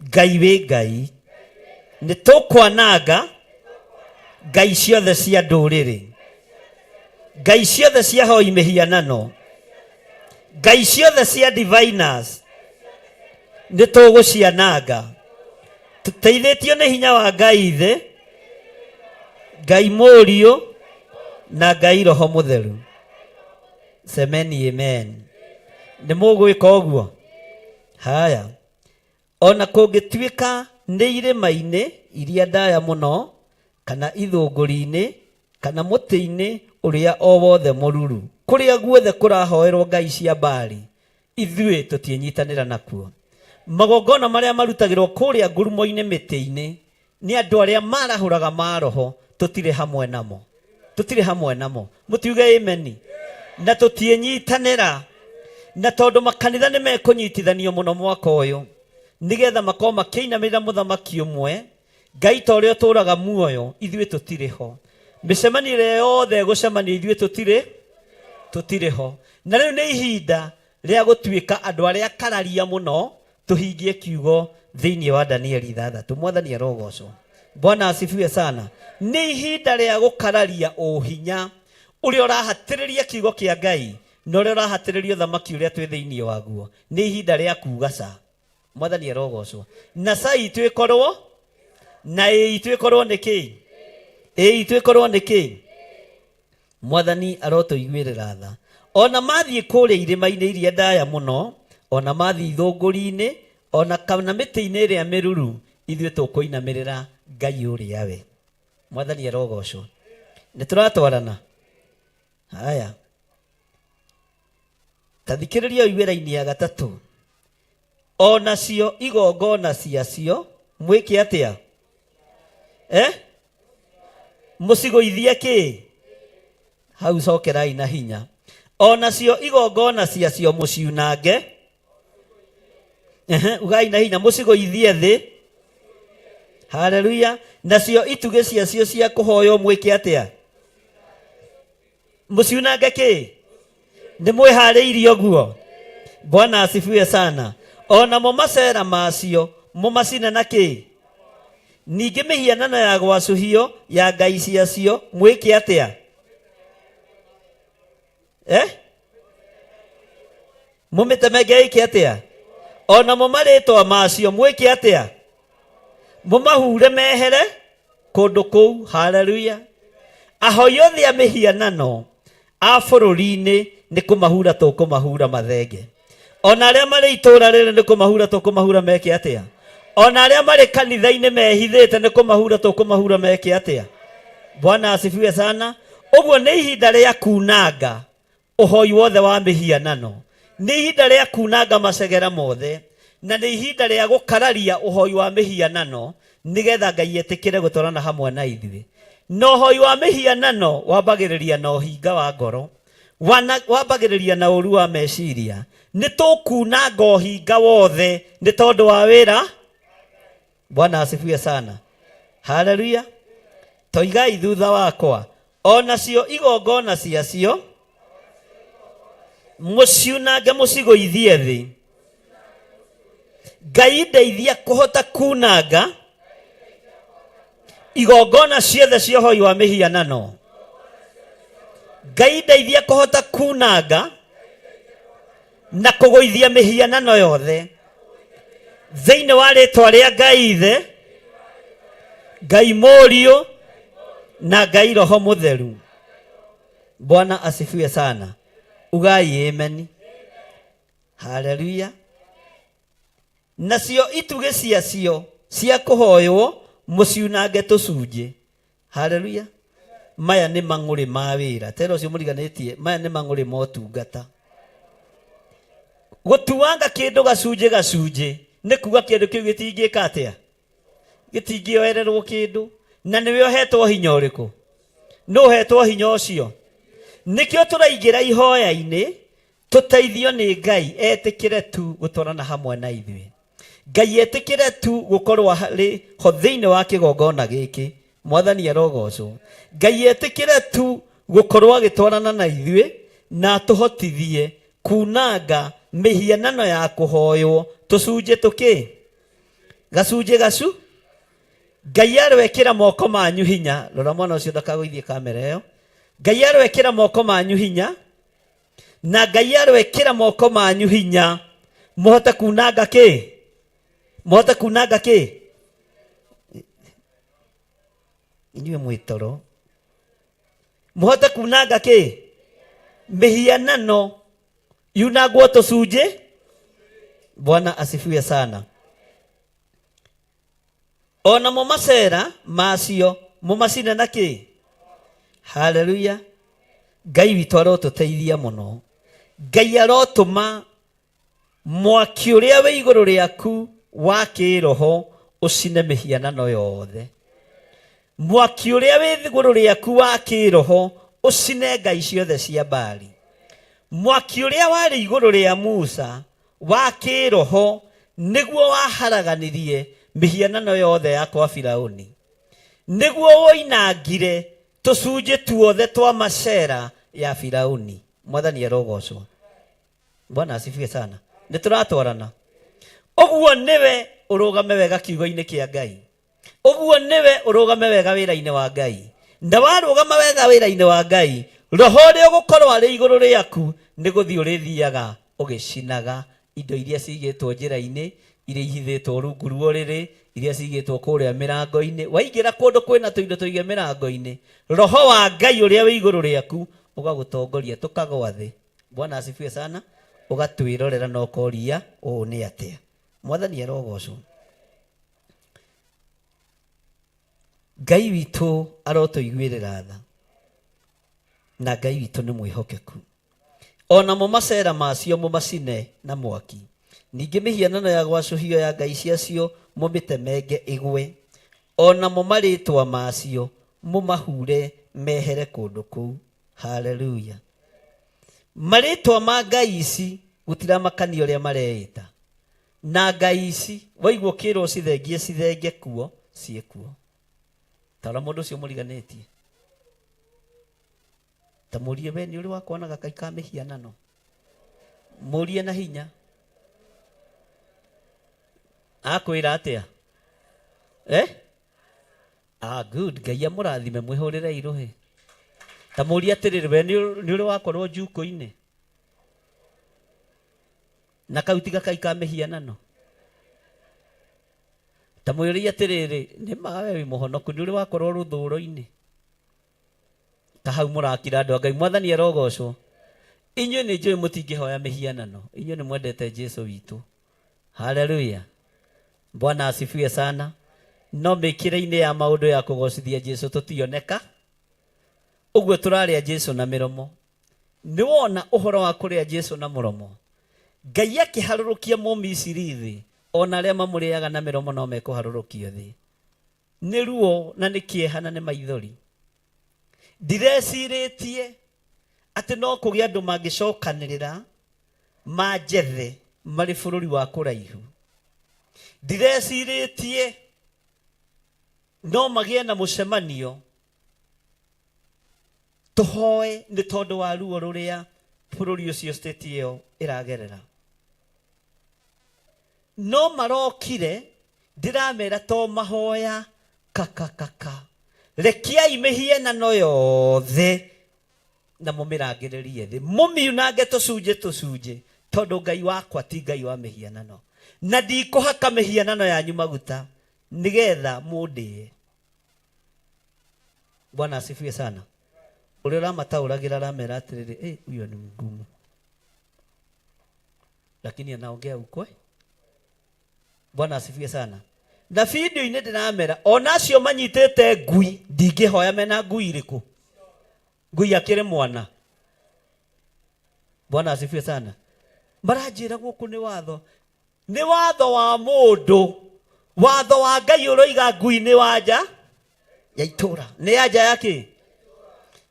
Ngai wĩ Ngai, nĩ tũkwananga ngai ciothe cia ndũrĩrĩ, ngai ciothe cia hoi mĩhianano, ngai ciothe cia diviners, nĩ tũgũciananga tũteithĩtio nĩ hinya wa Ngai Ithe, Ngai Mũriũ na Ngai Roho Mũtheru. Semeni amen. Nĩ mũgwĩka ũguo? Haya, ona kũngĩtuĩka nĩ irĩma-inĩ iria ndaya mũno, kana ithũngũri-inĩ, kana mũtĩ-inĩ ũrĩa o wothe mũruru, kũrĩa guothe kũrahoerwo ngai cia Baali, ithuĩ tũtiĩnyitanĩra nakuo. Magongona marĩa marutagĩrwo kũrĩa ngurumo-inĩ mĩtĩ-inĩ nĩ andũ arĩa marahũraga maroho, tũtirĩ hamwe namo. Tũtirĩ hamwe namo. Mũtiuge ameni. Na tũtiĩnyitanĩra. Na tondũ makanitha nĩ mekũnyitithanio mũno mwaka ũyũ, nĩgetha makorwo makĩinamĩrĩra mũthamaki ũmwe, Ngai ta ũrĩa ũtũũraga muoyo, ithuĩ tũtirĩ ho. Mĩcemanio ĩrĩa yothe gũcemania ithuĩ tũtirĩ ho. Na rĩu nĩ ihinda rĩa gũtuĩka andũ arĩa kararia mũno, tũhingie kiugo thĩinĩ wa Danieli 6. Mwathani arogocwo. Bwana asifiwe sana. Nĩ ihinda rĩa gũkararia ũhinya ũrĩa ũrahatĩrĩria kiugo kĩa Ngai, na ũrĩa ũrahatĩrĩria ũthamaki ũrĩa twĩ thĩinĩ waguo. Nĩ ihinda rĩa kuuga ca. Mwathani arogocwo. Na ca itũ ĩkorwo, na itũ ĩkorwo nĩ kĩĩ? Itũ ĩkorwo nĩ kĩĩ? Mwathani arotũiguĩrĩra tha. Ona mathiĩ kũrĩa irĩma-inĩ iria ndaya mũno, ona mathiĩ ithũngũri-inĩ, ona kana mĩtĩ-inĩ ĩrĩa mĩruru, ithuĩ tũkũinamĩrĩra Ngai ũrĩa we. Mwathani arogocwo. Nĩ tũratwarana? Haya. Tathikĩrĩria ũigwe raini ya 3. Ona cio igongona ciacio mwĩke atĩa? Mũcigũithie kĩ? Hau cokerai na hinya. Ona cio igongona ciacio mũciunange, ugai na hinya mucigoithie thi. Haleluya. Nacio ituge ciacio cia kuhoyo mwike atia? Muciunange ki? Ni mwihariirie guo? Bwana asifiwe sana. Ona mo macera macio mumacine na ki? Ningi mihianano ya gwacuhio ya ngai ciacio mwike atia? Mumitemenge iki atia? Ona mo maritwa macio mwike atia? Mumahure mehere kundu kou. Haleluya. Ahoi othe a mihianano a bururi-ini ni kumahura tukumahura mathenge. Ona aria mari itura riri ni kumahura tukumahura meke atia? Ona aria mari kanitha-ini mehithite ni kumahura tukumahura meke atia? Bwana asifiwe sana. Uguo ni ihinda ria kunanga uhoi wothe wa mihianano. Ni ihinda ria kunanga macegera mothe, na ni ihinda ria gukararia uhoi wa mihianano nigetha Ngai etikire gutwarana hamwe na ithuĩ. No uhoi wa mihianano wambagĩrĩria na ũhinga wa ngoro, wambagĩrĩria na ũru wa meciria. Nĩ tũkunanga ũhinga wothe nĩ tondũ wa wĩra. Bwana asifiwe sana. Haleluya. Toigai thutha wakwa. Onacio igongona ciacio muciunange mucigoithie thi. Ngai ndeithia kuhota kunanga igongona ciothe cia ũhoi wa mihianano. Ngai ndeithia kuhota kunanga na kugoithia mihianano yothe thĩinĩ wa rĩtwa rĩa Ngai Ithe, Ngai Mũriũ na Ngai Roho Mũtheru. Bwana asifiwe sana. Ugai amen. Haleluya. Nacio ituge ciacio cia kuhoywo muciunange tucunje. Haleluya. Maya ni mang'uri ma wira. Tero ucio muriganitie, maya ni mang'uri ma ũtungata. Gutuanga kindu gacunje gacunje ni kuga kindu kiu gitingika atia? Gitingioererwo kindu. Na niwe ohetwo hinya ũrĩkũ? No hetwo hinya ũcio. Nikio turaingira ihoya-ini tuteithio ni Ngai etikire tu gutwarana hamwe na ithuĩ. Ngai etikire tu gukorwo harĩ ho thĩinĩ wa kĩgongona gĩkĩ. Mwathani arogocwo. Ngai etikire tu gukorwo agĩtwarana na ithuĩ na tuhotithie kunanga mihianano ya kuhoywo tucunje tuki gacunje gacu. Ngai arwekĩra moko manyu hinya. Rora mwana ũcio ndakagũithie kamera ĩyo. Ngai arwekĩra moko manyu hinya, na Ngai arwekĩra moko manyu hinya muhote kunanga ki? Muhote kunanga ki? Inyuĩ mwĩtoro. Muhote kunanga ki? Mihianano yunagwo tucunje. Bwana asifiwe sana. Ona mo macera macio mumacine na ki? Haleluya. Ngai witũ arotuteithia muno. Ngai arotũma mwaki ũrĩa wĩ igũrũ rĩaku wa kĩroho ũcine mĩhianano yothe. Mwaki ũrĩa wĩ igũrũ rĩaku wa kĩroho ũcine ngai ciothe cia Baali. Mwaki ũrĩa warĩ igũrũ rĩa Musa wa kĩroho nĩguo waharaganirie mihianano yothe ya kwa Firaũni. Nĩguo woinangire tucunje tuothe twa macera ya Firaũni. Mwathani arogocwo. Bwana asifiwe sana. Nĩtũratwarana. Ũguo nĩwe ũrũgame wega kiugo-inĩ kĩa Ngai. Ũguo nĩwe ũrũgame wega wĩra-inĩ wa Ngai. Na warũgama wega wĩra-inĩ wa Ngai, roho ũrĩa ũgũkorwo arĩ igũrũ rĩaku nĩ gũthiĩ ũrĩthiaga ũgĩcinaga indo iria cigĩtwo njĩra-inĩ, iria ihithĩtwo rungu rwa ũrĩrĩ, iria cigĩtwo kũrĩa mĩrango-inĩ. Waingĩra kũndũ kwĩna tũindo tũige mĩrango-inĩ, roho wa Ngai ũrĩa wĩ igũrũ rĩaku ũgagũtongoria tũkagwa thĩ. Bwana asifiwe sana. Ũgatwĩrorera na ũkoria ũũ nĩ atĩa. Mwathani arogocwo. Ngai witũ arotũiguĩrĩra tha, na Ngai witũ nĩ mwĩhokeku. Ona mo macera macio mũmacine na mwaki. Ningĩ mĩhianano ya gwacũhio ya ngai ciacio mũmĩtemenge ĩgwe. Ona mo marĩtwa macio mũmahure mehere kũndũ kũu. Haleluya. Marĩtwa ma ngai ici gũtiramakania ũrĩa mareĩta. na ngai ici waigwo kĩrwo cithenge kuo ciĩkuo. Tara mũndũ ũcio mũriganĩtie. Ta mũrie we nĩ ũrĩ wakona gakai ka mĩhianano. Mũrie na hinya. Akwĩra atĩa? Good. Ngai amũrathime mwĩhũrĩre irũhĩ. Ta mũrie atĩrĩrĩ we nĩ ũrĩ wakorwo njuko-inĩ. Na kauti gakai ka mĩhianano. Ta mũrie atĩrĩrĩ nĩ mawe wĩ mũhonoku nĩ ũrĩ wakorwo rũthũũro-inĩ. Ta hau mũrakira andũ a Ngai. Mwathani arogocwo. Inyuĩ nĩ njũĩ mũtingĩhoya mĩhianano. Inyuĩ nĩ mwendete Jesũ witũ. Haleluya. Bwana asifiwe sana. No mĩkĩre-inĩ ya maũndũ ya kũgocithia Jesũ tũtioneka. Ũguo tũrarĩa Jesũ na mĩromo. Nĩ wona ũhoro wa kũrĩa Jesũ na mũromo. Ngai akĩharũrũkia Mũmisiri thĩ, ona arĩa mamũrĩaga na mĩromo no mekũharũrũkio thĩ. Nĩ ruo na nĩ kĩeha na nĩ maithori. Ndirecirĩtie atĩ no kũgĩa andũ mangĩcokanĩrĩra manjethe marĩ bũrũri wa kũraihu. Ndirecirĩtie no magĩe na mũcemanio tũhoe nĩ tondũ wa ruo rũrĩa bũrũri ũcio state ĩyo ĩragerera. No marokire ndiramera to mahoya kakakaka. Rekiai mĩhianano yothe na mũmĩrangĩrĩrie thĩ. Mũmiunange tũcunjĩ tondũ Ngai wakwa ti Ngai wa mĩhianano. Na ndikũhaka mĩhianano yanyu maguta nĩgetha mũndĩe. Bwana asifiwe sana. Ũrĩa ũramataũragĩra aramera atĩrĩrĩ huyo ni mgumu. Lakini anaongea ukwe. Bwana asifiwe sana. Na video-inĩ ndĩramera ona acio manyitĩte ngui ndingĩhoya mena ngui irĩkũ. Ngui akĩrĩ mwana. Bwana asifiwe sana. Maranjĩra gũkũ nĩ watho. Nĩ watho wa mũndũ. Watho wa Ngai ũroiga ngui nĩ wanja ya itũra. Nĩ yanja yake.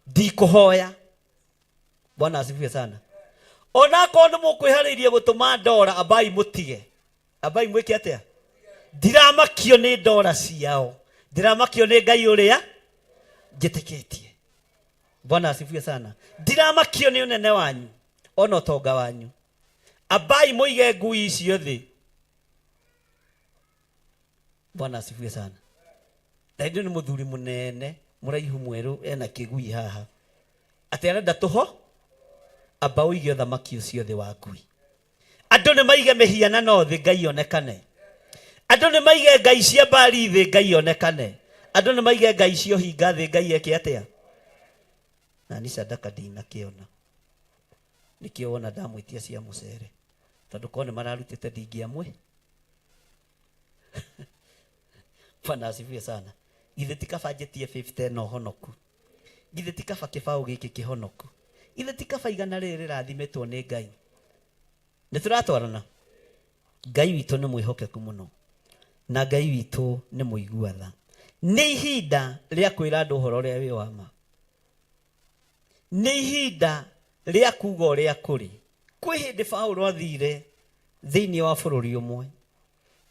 Ndikũhoya. Bwana asifiwe sana. Ona korwo nĩ mũkwĩharĩirie gũtũma ndora ambai mũtige. Ambai mwĩke atĩa? Ndiramakio nĩ ndora ciao. Ndiramakio nĩ Ngai ũrĩa njĩtĩkĩtie. Bwana asifiwe sana. Ndiramakio nĩ ũnene wanyu ona ũtonga wanyu. Ambai mũige ngui icio thĩ. Bwana asifiwe sana. Ndaitũ nĩ mũthuri mũnene mũraihu mwerũ ena kĩgui haha. Atĩ arenda tũho amba ũige ũthamaki ũcio thĩ wa ngui. Andũ nĩ maige mĩhianano thĩ Ngai onekane. Andũ nĩ maige ngai cia Baali thĩ Ngai onekane. Andũ nĩ maige ngai cio hinga thĩ Ngai eke atĩa. Na ni sadaka ndinakĩona. Nĩkĩo wona ndamwĩtia cia mũcere. Tondũ korwo nĩ mararutĩte ndingĩamwe. Bwana asifiwe sana. Githĩ ti kaba njetie 50 no honoku. Githĩ ti kaba kĩbaũ gĩkĩ kĩhonoku. Githĩ ti kaba igana rĩrĩ rĩrathimĩtwo nĩ Ngai. Nĩ tũratwarana. Ngai witũ nĩ mwĩhokeku mũno. Na Ngai witũ nĩ mũigua tha. Nĩ ihinda rĩa kwĩra andũ ũhoro ũrĩa wĩ wa ma. Nĩ ihinda rĩa kuga ũrĩa kũrĩ. Kwĩ hĩndĩ Paulo athire thĩinĩ wa bũrũri ũmwe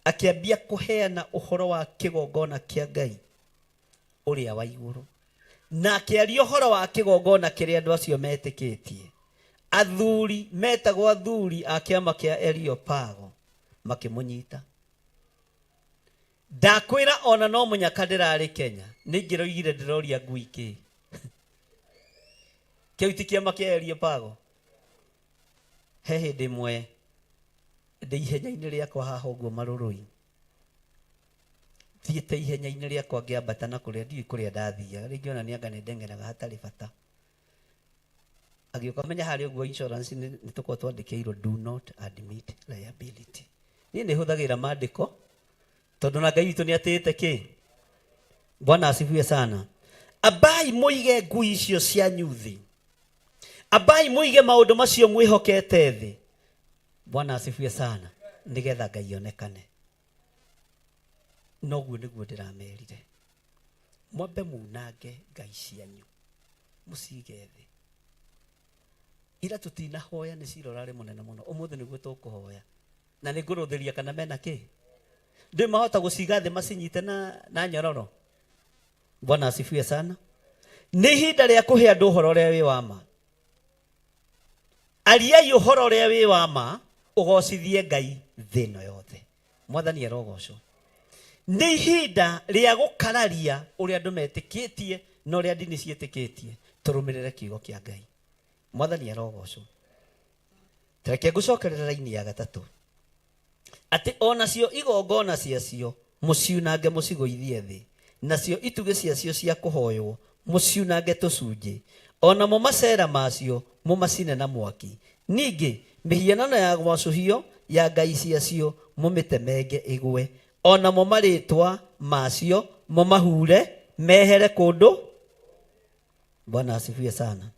akĩambia kũheana ũhoro wa kĩgongona kĩa Ngai ũrĩa wa igũrũ. Na akĩaria ũhoro wa kĩgongona kĩrĩa andũ acio metĩkĩtie. Athuri metagwo athuri a kĩama kĩa Areopago makĩmũnyita. Ndakwĩra ona no mũnyaka ndĩrarĩ Kenya nĩ ngĩroigire ndĩroria ngui kĩ. Kĩu ti kĩama kĩa Areopago. He hĩndĩ ĩmwe ndĩ ihenya-inĩ rĩakwa haha ũguo marũrũ-inĩ. Thiĩte ihenya-inĩ rĩakwa ngĩambata na kũrĩa ndiũĩ kũrĩa ndathiaga. Rĩngĩ ona nĩ anga nĩ ndeng'eraga hatarĩ bata. Agĩũka menya harĩa ũguo insurance nĩ tũkorwo twandĩkĩirwo do not admit liability. Niĩ nĩ hũthagĩra maandĩko tondũ na Ngai witũ nĩ atĩĩte kĩ. Bwana asifiwe sana. Ambai mũige ngui icio cianyu thĩ. Ambai mũige maũndũ macio mwĩhokete thĩ. Bwana asifiwe sana. Nĩgetha Ngai onekane. Noguo nĩguo ndĩramerire. Mwambe munange ngai cianyu. Mũcige thĩ. Ira tutinahoya nĩ cira ũrarĩ mũnene mũno. Ũmũthĩ nĩguo tũkũhoya. na nĩ ngũrũthĩria kana mena kĩ ndĩ mahota gũciga thĩ macinyite na nyororo. Bwana asifiwe sana. Nĩ ihinda rĩa kũhe andũ ũhoro ũrĩa wĩ wa ma. Ariai ũhoro ũrĩa wĩ wa ma, ũgocithie Ngai thĩ ĩno yothe. Mwathani arogocwo. Nĩ ihinda rĩa gũkararia ũrĩa andũ metĩkĩtie na ũrĩa ndini ciĩtĩkĩtie, tũrũmĩrĩre kiugo kĩa Ngai. Mwathani arogocwo. Reke ngũcokerera raini ya gatatũ. Atĩ onacio igongona ciacio mũciunange mũcigũithie thĩ, nacio itugĩ ciacio cia kũhoywo mũciunange tũcunjĩ, onamo macera macio mũmacine na mwaki. Ningĩ mĩhianano ya gwacũhio ya ngai ciacio mũmĩtemenge ĩgwe, onamo marĩtwa macio mũmahure mehere kũndũ. Bwana asifiwe sana.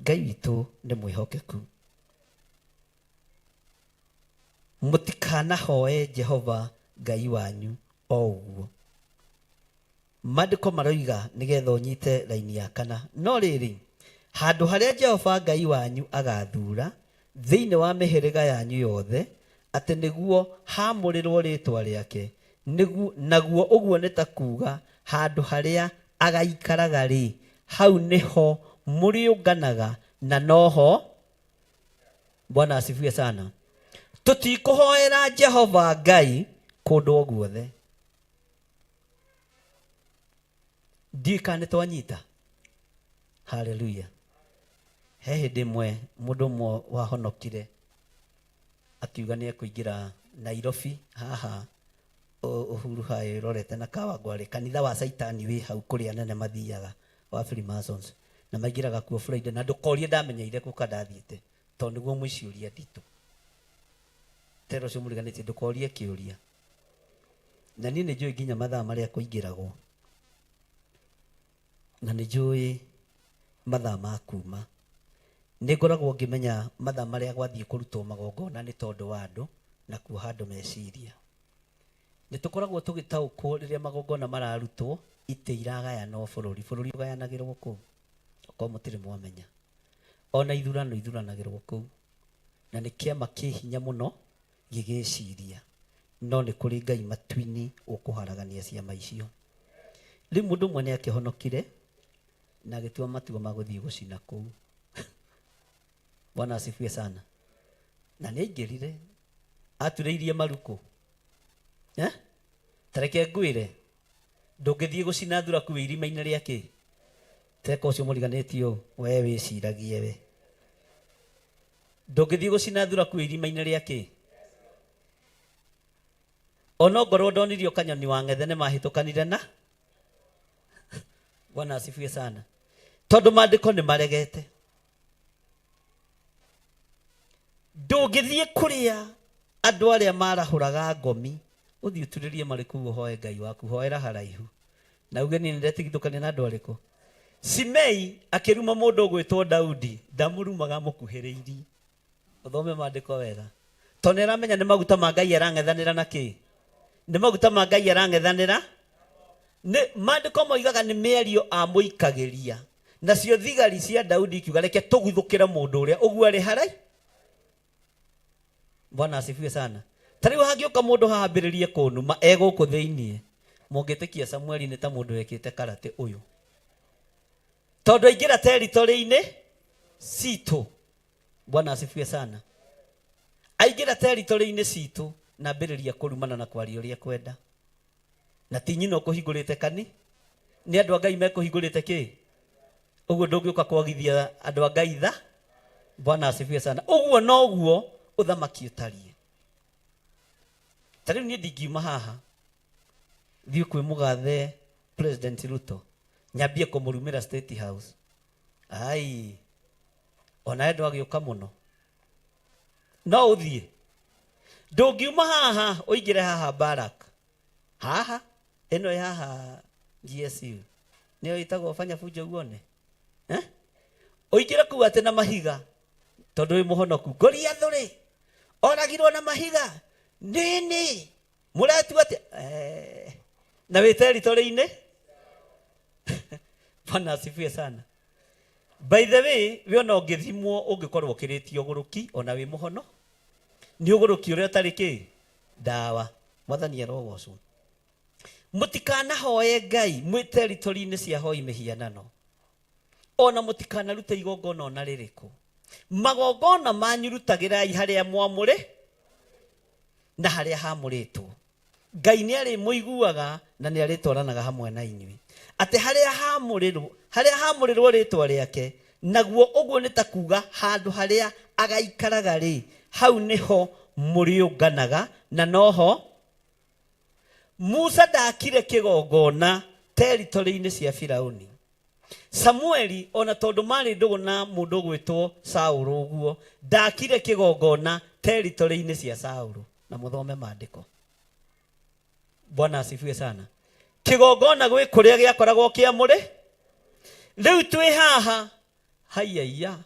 Ngai witũ nĩ mwĩhokeku. Mũtikanahoe Jehova Ngai wanyu o ũguo. Maandĩko maroiga nĩgetha ũnyite raini ya kana. No rĩrĩ, handũ harĩa Jehova Ngai wanyu agathura thĩinĩ wa mĩhĩrĩga yanyu yothe, atĩ nĩguo hamũrĩrwo rĩtwa rĩake, naguo ũguo nĩ ta kuuga handũ harĩa agaikaraga rĩ, hau nĩho mũrĩũnganaga na noho. Bwana asifiwe sana. Tũtikũhoera Jehova Ngai kũndũ o guothe. Ndika nĩtwanyita. Hallelujah. He hĩndĩ ĩmwe mũndũ ũmwe wahonokire akiuga nĩ ekũingĩra Nairobi haha Uhuru Highway rorete na Kawangware, kanitha wa Saitani wĩ hau kũrĩa anene mathiaga wa Freemasons, na maingĩraga kuo Friday, na ndũkorie ndamenyeire kũ kandathiĩte tondũ nĩguo mũiciũria nditũ. Tero cio mũriganĩtie ndũkorie kĩũria. Na niĩ nĩnjũĩ nginya mathaa marĩa kũingĩragwo, na nĩnjũĩ mathaa ma kuuma. Nĩngoragwo ngĩmenya mathaa marĩa gwathiĩ kũrutwo magongona nĩ tondũ wa andũ na kuoha andũ meciria. Nĩtũkoragwo tũgĩtaũkwo rĩrĩa magongona mararutwo itĩ iragayanwo bũrũri. Bũrũri ũgayanagĩrwo kũu, okorwo mũtirĩ mwamenya. Ona ithurano ithuranagĩrwo kũu, na nĩ kĩama kĩ hinya mũno gĩgĩciria, no nĩ kũrĩ Ngai matu-inĩ ũkũharagania ciama icio. Rĩu mũndũ ũmwe nĩ akĩhonokire na agĩtua matua ma gũthiĩ gũcina kũu. Bwana asifiwe sana. Na nĩ aingĩrire aturĩirie maruko. Tareke ngwĩre ndũngĩthiĩ gũcina thuraku wĩ irima-inĩ rĩa kĩ? Teka ũcio mũriganĩtio we wĩciragie we. Ndũngĩthiĩ gũcina thuraku wĩ irima-inĩ rĩa kĩ? Ona ngorwo ndonirio kanyoni wa ng'ethe nĩ mahĩtũkanire na Bwana asifiwe sana. Tondũ maandĩko nĩ maregete. Ndũngĩthiĩ kũrĩa andũ arĩa marahũraga ngomi ũthiĩ ũturĩrie marĩkũ ũhoe Ngai waku, hoera haraihu. Na uge niĩ nĩndetigithũkania na andũ arĩkũ? Simei akĩruma mũndũ ũgwĩtwo Daudi, ndamũrumaga mũkuhĩrĩirie. Ũthome maandĩko wega. Tondũ nĩaramenya nĩ maguta ma Ngai arang'ethanĩra na kĩ? Nĩ maguta ma Ngai arang'ethanĩra. Maandĩko moigaga nĩ mĩario amũikagĩria. Nacio thigari cia Daudi ikiuga reke tũguthũkĩre mũndũ ũrĩa ũguo arĩ harai. Bwana asifiwe sana. Tarĩu hangĩũka mũndũ hahambĩrĩrie kũnuma egũkũ thĩiniĩ, mũngĩtĩkia Samueli nĩ ta mũndũ wekĩte karate ũyũ. Tondũ aingĩra territory-inĩ citũ. Bwana asifiwe sana. Aingĩra territory-inĩ citũ na ambĩrĩria kũrumana na kwaria ũrĩa kwenda. Na ti nyina ũkũhingũrĩte kani? Nĩ andũ a Ngai mekũhingũrĩte kĩ? Ũguo ndũngĩũka kwagithia andũ a Ngai tha. Bwana asifiwe sana. Ũguo noguo ũthamaki ũtariĩ. Tarĩu niĩ ndingiuma haha thiĩ kwĩ mũgathe President Ruto nyambie kũmũrumĩra State House. Ai, ona endwa agĩũka mũno. No ũthiĩ. Ndũngiuma haha ũingĩre haha Barak. Haha ĩno ya haha GSU nĩyo ĩtagwo fanya fujo uone. Ũingĩre kũu atĩ na mahiga tondũ wĩ mũhonoku. Goliath rĩ oragirwo na mahiga. Nini mũretua atĩ na wĩ territory-inĩ. Bwana asifiwe sana. By the way, we no ũngĩthimwo ũngĩkorwo ũkĩrĩtio gũrũki ona wĩ mũhono. nĩ ũgũrũki ũrĩa ũtarĩ kĩ ndawa. Mwathani arogocwo. Mũtikanahoe Ngai mwĩ territory-inĩ cia hoi mĩhianano, ona mũtikanarute igongona ona rĩrĩkũ. Magongona manyu rutagĩrai harĩa mwamũrĩ na harĩa hamũrĩtwo. Ngai nĩ arĩ mũiguaga na nĩ arĩtwaranaga hamwe na inyuĩ. Atĩ harĩa hamũrĩrwo rĩtwa rĩake, naguo ũguo nĩ ta kuga handũ harĩa agaikaraga rĩ, hau nĩho mũrĩũnganaga na noho. Musa ndakire kĩgongona territory-inĩ cia Firaũni. Samueli ona tondũ marĩ ndũgũ na mũndũ gwĩtwo Saũlũ ũguo, ndakire kĩgongona territory-inĩ cia Saũlũ. Na mũthome maandĩko. Bwana asifiwe sana. Kĩgongona gwĩ kũrĩa gĩakoragwo kĩamũrĩ. Rĩu twĩ haha, hayaya,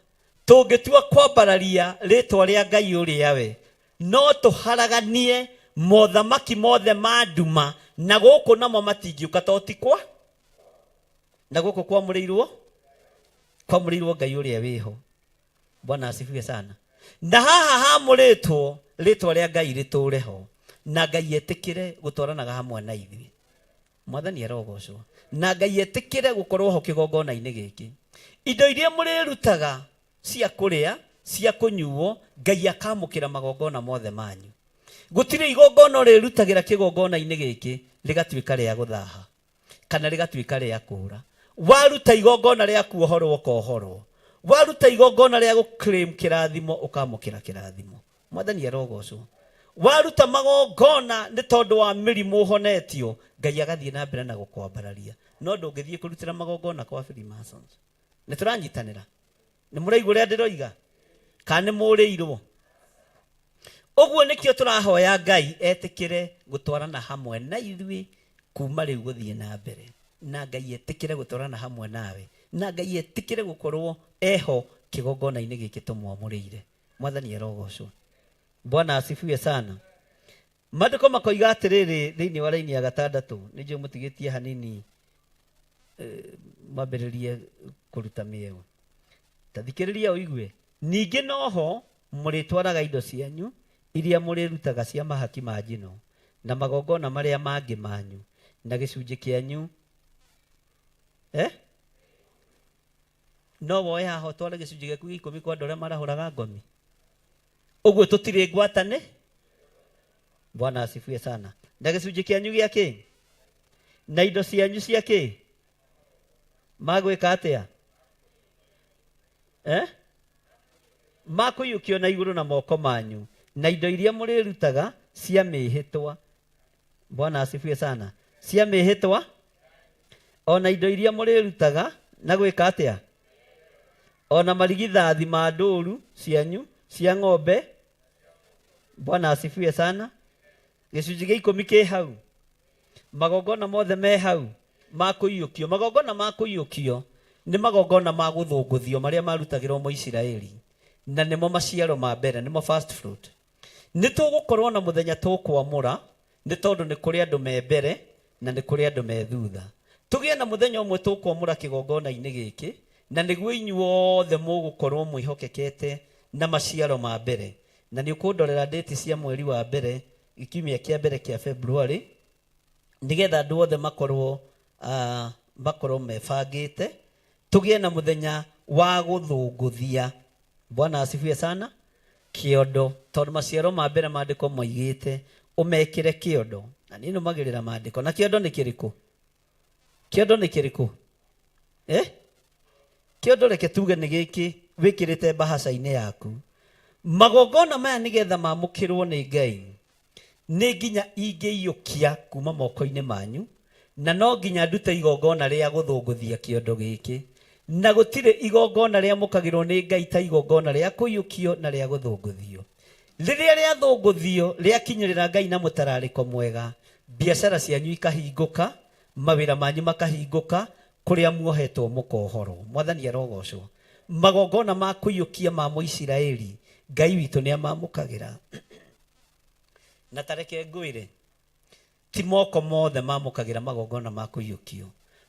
tũngĩtua kwambararia rĩtwa rĩa Ngai ũrĩa we, no tũharaganie mothamaki mothe ma nduma, na gũkũ namo matingĩũka totikwa, na gũkũ kwamũrĩirwo Ngai ũrĩa wĩho. Bwana asifiwe sana. Na haha hamũrĩtwo rĩtwa rĩa Ngai rĩtũre ho, na Ngai etĩkĩre gũtwaranaga hamwe na ithuĩ. Mwathani arogocwo. Na Ngai etĩkĩre gũkorwo ho kĩgongona-inĩ gĩkĩ. Indo iria mũrĩrutaga cia kũrĩa, cia kũnyuo, Ngai akamũkĩra magongona mothe manyu. Gũtirĩ igongona ũrĩrutagĩra kĩgongona-inĩ gĩkĩ rĩgatuĩka rĩa gũthaha kana rĩgatuĩka rĩa kũũra. Waruta igongona rĩa kuohorwo ũkohorwo. Waruta igongona rĩa gũclaim kĩrathimo ũkamũkĩra kĩrathimo. Mwathani arogocwo. Waruta magongona nĩ tondũ wa mĩrimũ ũhonetio, Ngai agathiĩ na mbere na gũkwambararia. No ndũngĩthiĩ kũrutĩra magongona kwa Freemasons. Nĩ tũranyitanĩra? Nĩ mũraigua ũrĩa ndĩroiga? Kana nĩ mũrĩirwo? Ũguo nĩkĩo tũrahoya Ngai etĩkĩre gũtwarana hamwe na ithuĩ kuma rĩu gũthiĩ na mbere. Na Ngai etĩkĩre gũtwarana hamwe nawe. Na Ngai etĩkĩre gũkorwo eho kĩgongona-inĩ gĩkĩ tũmwamũrĩire. Mwathani arogocwo. Bwana asifiwe sana. Maandĩko makoiga atĩrĩrĩ thĩinĩ wa raini ya 6, nĩnjũĩ mũtigĩtie hanini mambĩrĩrie kũruta mĩeo. Tathikĩrĩria ũigue. Ningĩ noho mũrĩtwaraga indo cianyu iria mũrĩrutaga cia mahaki ma njino na magongona marĩa mangĩ manyu na gĩcunjĩ kĩanyu. No woe haha ũtware gĩcunjĩ gĩaku gĩa 10 kwa andũ arĩa marahũraga ngomi? Ũguo tũtirĩ ngwatanĩ? Bwana asifiwe sana. Na gĩcunjĩ kĩanyu gĩa kĩ? Na indo cianyu cia kĩ? Magwĩka atĩa? Makũiyũkio na igũrũ na moko manyu na indo iria mũrĩrutaga cia mĩhĩtwa. Bwana asifiwe sana. Cia mĩhĩtwa ona indo iria mũrĩrutaga na gwĩka atĩa? Ona marigithathi ma ndũũru cianyu cia ng'ombe. Bwana asifiwe sana. Gĩcunjĩ gĩa 10 kĩ hau. Magongona mothe me hau makũiyũkio. Magongona makũiyũkio nĩ magongona ma gũthũngũthio marĩa marutagĩrwo Mũisiraeli, na nĩmo maciaro ma mbere, nĩmo first fruit. Nĩ tũgũkorwo na mũthenya tũkwamũra, nĩ tondũ nĩ kũrĩ andũ me mbere na nĩ kũrĩ andũ me thutha. Tũgĩe na mũthenya ũmwe tũkwamũra kĩgongona-inĩ gĩkĩ, na nĩguo inyuothe mũgũkorwo mwĩhokekete na maciaro ma mbere. Na nĩ ũkũndorera date cia mweri wa mbere, kiumia kĩa mbere kĩa February, nĩgetha andũ othe makorwo mebangĩte. Tũgĩe na mũthenya wa gũthũngũthia. Bwana asifiwe sana. Kĩondo, tondũ maciaro ma mbere maandĩko moigĩte ũmekĩre kĩondo. Na niĩ nũmagĩrĩra maandĩko. Na kĩondo nĩ kĩrĩkũ? Kĩondo nĩ kĩrĩkũ? Kĩondo reke tuge nĩ gĩkĩ wĩkĩrĩte bahaca-inĩ yaku. Magongona maya nĩgetha mamũkĩrwo nĩ Ngai, nĩ nginya ingĩiyũkia kuma moko-inĩ manyu, na no nginya ndute igongona rĩa gũthũngũthia kĩondo gĩkĩ. Na gũtirĩ igongona rĩa mũkagĩrwo nĩ Ngai ta igongona rĩa kũiyũkio na rĩa gũthũngũthio. Rĩrĩa rĩa thũngũthio rĩakinyĩrĩra Ngai na mũtararĩko mwega, biacara cianyu ikahingũka, mawĩra manyu makahingũka, kũrĩa muohetwo mũkohorwo. Mwathani arogocwo. Magongona ma kũiyũkia ma Mũisiraeli Ngai witũ nĩ amamũkagĩra. Na tareke ngwĩre, ti moko mothe mamũkagĩra magongona ma kũiyũkio.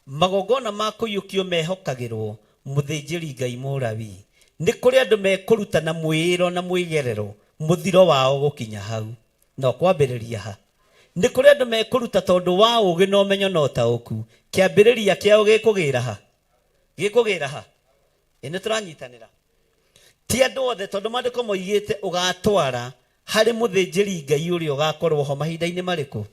Magongona ma kũiyũkio mehokagĩrwo mũthĩnjĩri Ngai Mũlawii. Nĩ kũrĩ andũ mekũruta na mwĩĩro na mwĩgerero muthiro wao gukinya hau no kwambiriria ha ni kuri andu mekuruta tondu wa ugi no menyo no tauku kiambiriria kiao gikugira ha ine turanyitanira ti andu othe tondu mandiko moigite ugatwara hari muthinjiri ngai uri ugakorwo ho mahinda-ini mariku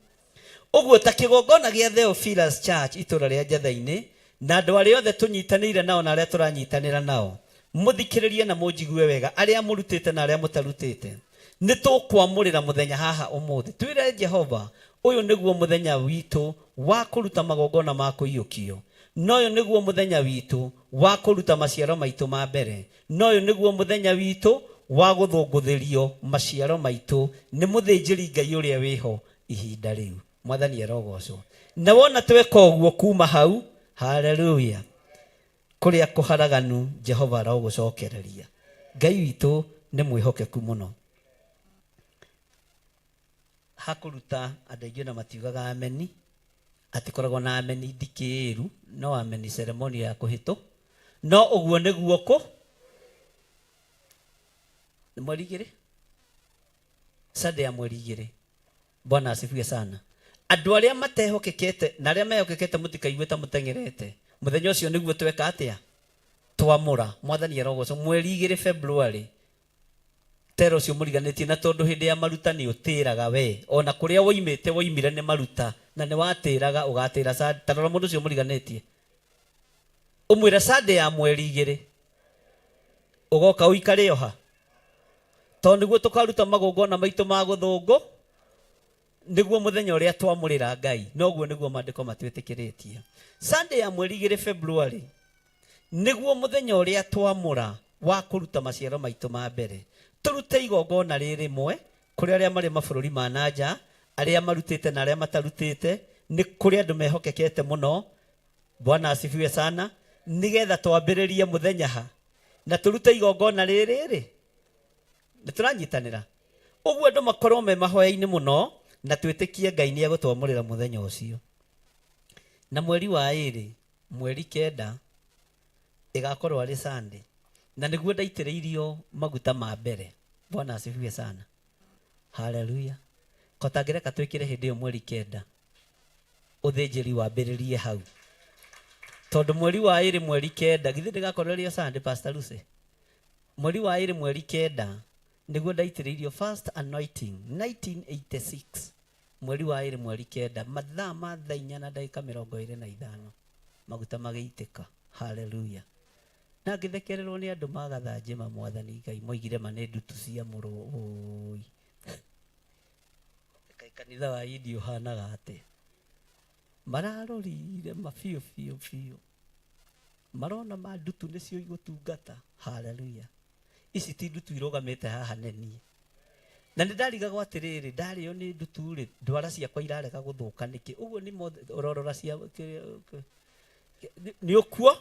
uguo ta kigongona gia Theophilus Church itura ria Njathaini na andu aria othe tunyitanire nao na aria turanyitanira nao muthikiririe na munjigue wega aria murutite na aria mutarutite ni tukwamurira muthenya haha umuthi twire Jehova uyu niguo muthenya witu wa kuruta magongona ma kuiyukio noyo niguo muthenya witu wa kuruta maciaro maitu ma mbere noyo niguo muthenya witu wa guthunguthirio maciaro maitu ni muthinjiri ngai uria wiho ihinda riu mwathani arogocwo na wona tweka uguo kuma hau haleluya kuria kuharaganu Jehova arogucokereria ngai witu ni mwihokeku muno hakuruta andu aingi na matiugaga ameni atikoragwo na ameni ndikiru no ameni ceremony ya kuhitu no uguo niguo ku ni mweri igiri Sunday ya mweri igiri Bwana asifiwe sana andu aria matehokekete na aria mehokekete mutikaigue ta mutengerete muthenya ucio niguo tweka atia twamura mwathani arogocwo mweri igiri February tero ucio muriganitie na tondu hindi ya maruta ni utiraga we ona kuria woimire ni maruta na ni watiraga ugatira Sunday tarora mundu ucio muriganitie umwira Sunday ya mweri igiri ugoka uikare oha tondu niguo tukaruta magongona maitu ma guthungu niguo muthenya uria twamurira ngai noguo niguo mandiko matwitikiretie Sunday ya mweri igiri February niguo muthenya uria twamura wa kuruta maciaro maitu ma mbere turute igongona rimwe kuri aria mari mabururi ma nanja aria marutite na aria matarutite ni kuri andu mehokekete muno Bwana asifiwe sana nigetha twambiririe muthenya ha na turute igongona riri nituranyitanira uguo andu makorwo me mahoya-ini muno na twitikie ngai ni agutwamurira muthenya ucio na mweri wa iri mweri kenda igakorwo ari Sunday na niguo ndaitiriirio maguta ma mbere Bwana asifiwe sana haleluya kotangireka twikire hindi yo mweri kenda uthinjiri wambiririe hau tondu mweri wa iri mweri kenda githi ndigakorwo rio Sunday Pastor Lucy mweri wa iri mweri kenda niguo ndaitiriirio first anointing 1986 mweri wa iri mweri kenda mathaa ma thaa 4 na ndagika 25 maguta mageitika haleluya na ngithekererwo ni andu magathanjĩ ma mwathani ngai moigire ma nĩ ndutu cia mũrũi kanitha wa Idi uhanaga ate mararorire mabiũ biũ marona ma ndutu nĩcio igũtungata haleluya ici ti ndutu irugamite haha nenie na nĩndarigagwo atĩrĩrĩ ndarĩo nĩ ndutu rĩ ndwara ciakwa irarega gũthũka nĩkĩ ũguo nĩ ũrorora cia nĩ ũkuo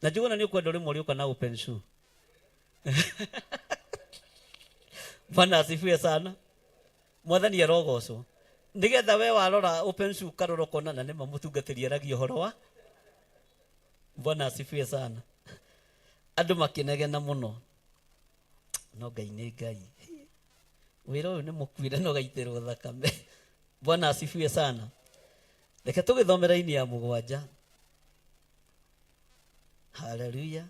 na njuguna ni ukwenda rimwe riuka na open shoe Bwana asifiwe sana mwathani arogocwo nigetha we warora open shoe karoro kona na nima mutungatiri aragi uhoro wa Bwana asifiwe sana andu makinegena muno no ngai ni ngai wira uyu ni mukwire no gaitirwo thakame Bwana asifiwe sana reke tugithomera ini ya mugwanja haleluya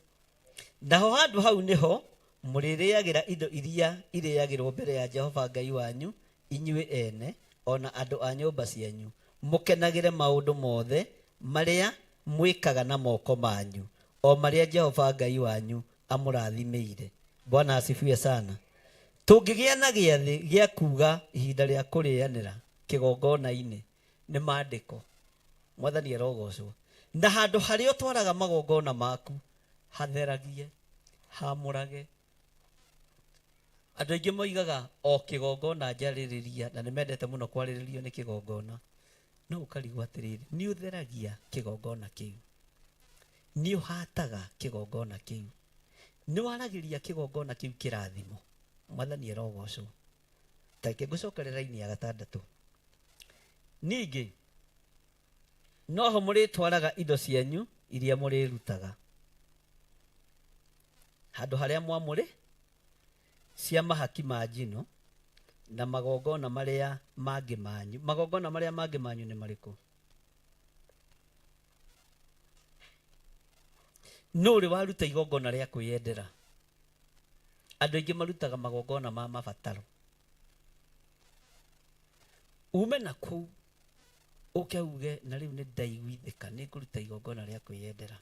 naho handu hau niho muririagira indo iria iriagirwo mbere ya Jehova Ngai wanyu inyue ene ona andu a nyumba cianyu mukenagire maundu mothe maria mwikaga na moko manyu o maria Jehova Ngai wanyu amurathimire Bwana asifiwe sana tungigia na giathi gia kuga ihinda ria kurianira kigongona-ini ni mandiko mwathani arogocwo na handu haria utwaraga magongona maku hatheragie hamurage andu aingi moigaga o kigongona njaririria na nimendete muno kwariririo ni kigongona no ukarigwo atiriri ni utheragia kigongona kiu ni uhataga kigongona kiu ni waragiria kigongona kiu kirathimo mwathani arogocwo take gucokerera ini ya gatandatu ningi noho muritwaraga indo cianyu iria murirutaga handu haria mwamuri cia mahaki ma njino na magongona maria mangĩ manyu. Magongona maria mangĩ manyu nĩ marĩkũ? No rĩ waruta igongona rĩa kwĩyendera? Andũ aingĩ marutaga magongona ma mabataro. Ume na kũu ũke uge na rĩu nĩ ndaiguithĩka nĩ ngũruta igongona rĩa kwĩyendera,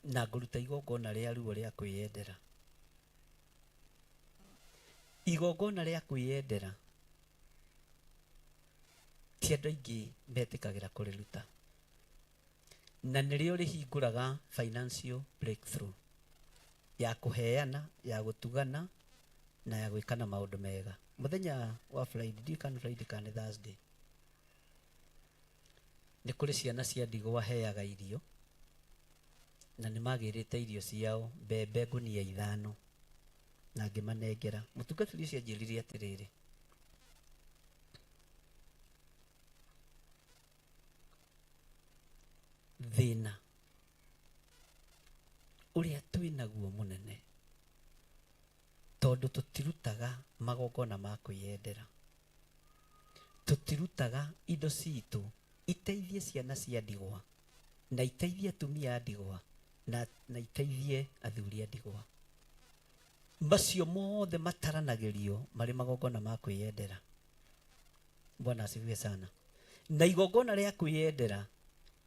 na ngũruta igongona rĩa ruo rĩa kwĩyendera. Igongona rĩa kwĩyendera ti andũ aingĩ metĩkagĩra kũrĩruta, na nĩrĩo rĩhingũraga financial breakthrough ya kũheana, ya gũtugana na ya gwĩkana maũndũ mega. Mũthenya wa Friday, ndiũĩ kana Friday kana Thursday, nĩ kũrĩ ciana cia ndigwa heaga irio na nĩ magĩrĩte irio ciao mbembe ngunia 5 na ngĩmanengera. Mũtungatĩri ũcio anjĩrire atĩrĩrĩ, thĩna ũrĩa twĩnaguo mũnene tondũ tũtirutaga magongona ma kwĩyendera, tũtirutaga indo citũ iteithie ciana cia ndigwa na iteithie atumia a ndigwa na iteithie athuri a ndigwa. Macio mothe mataranagĩrio marĩ magongona ma kwĩyendera. Bwana asifiwe sana. Na igongona rĩa kwĩyendera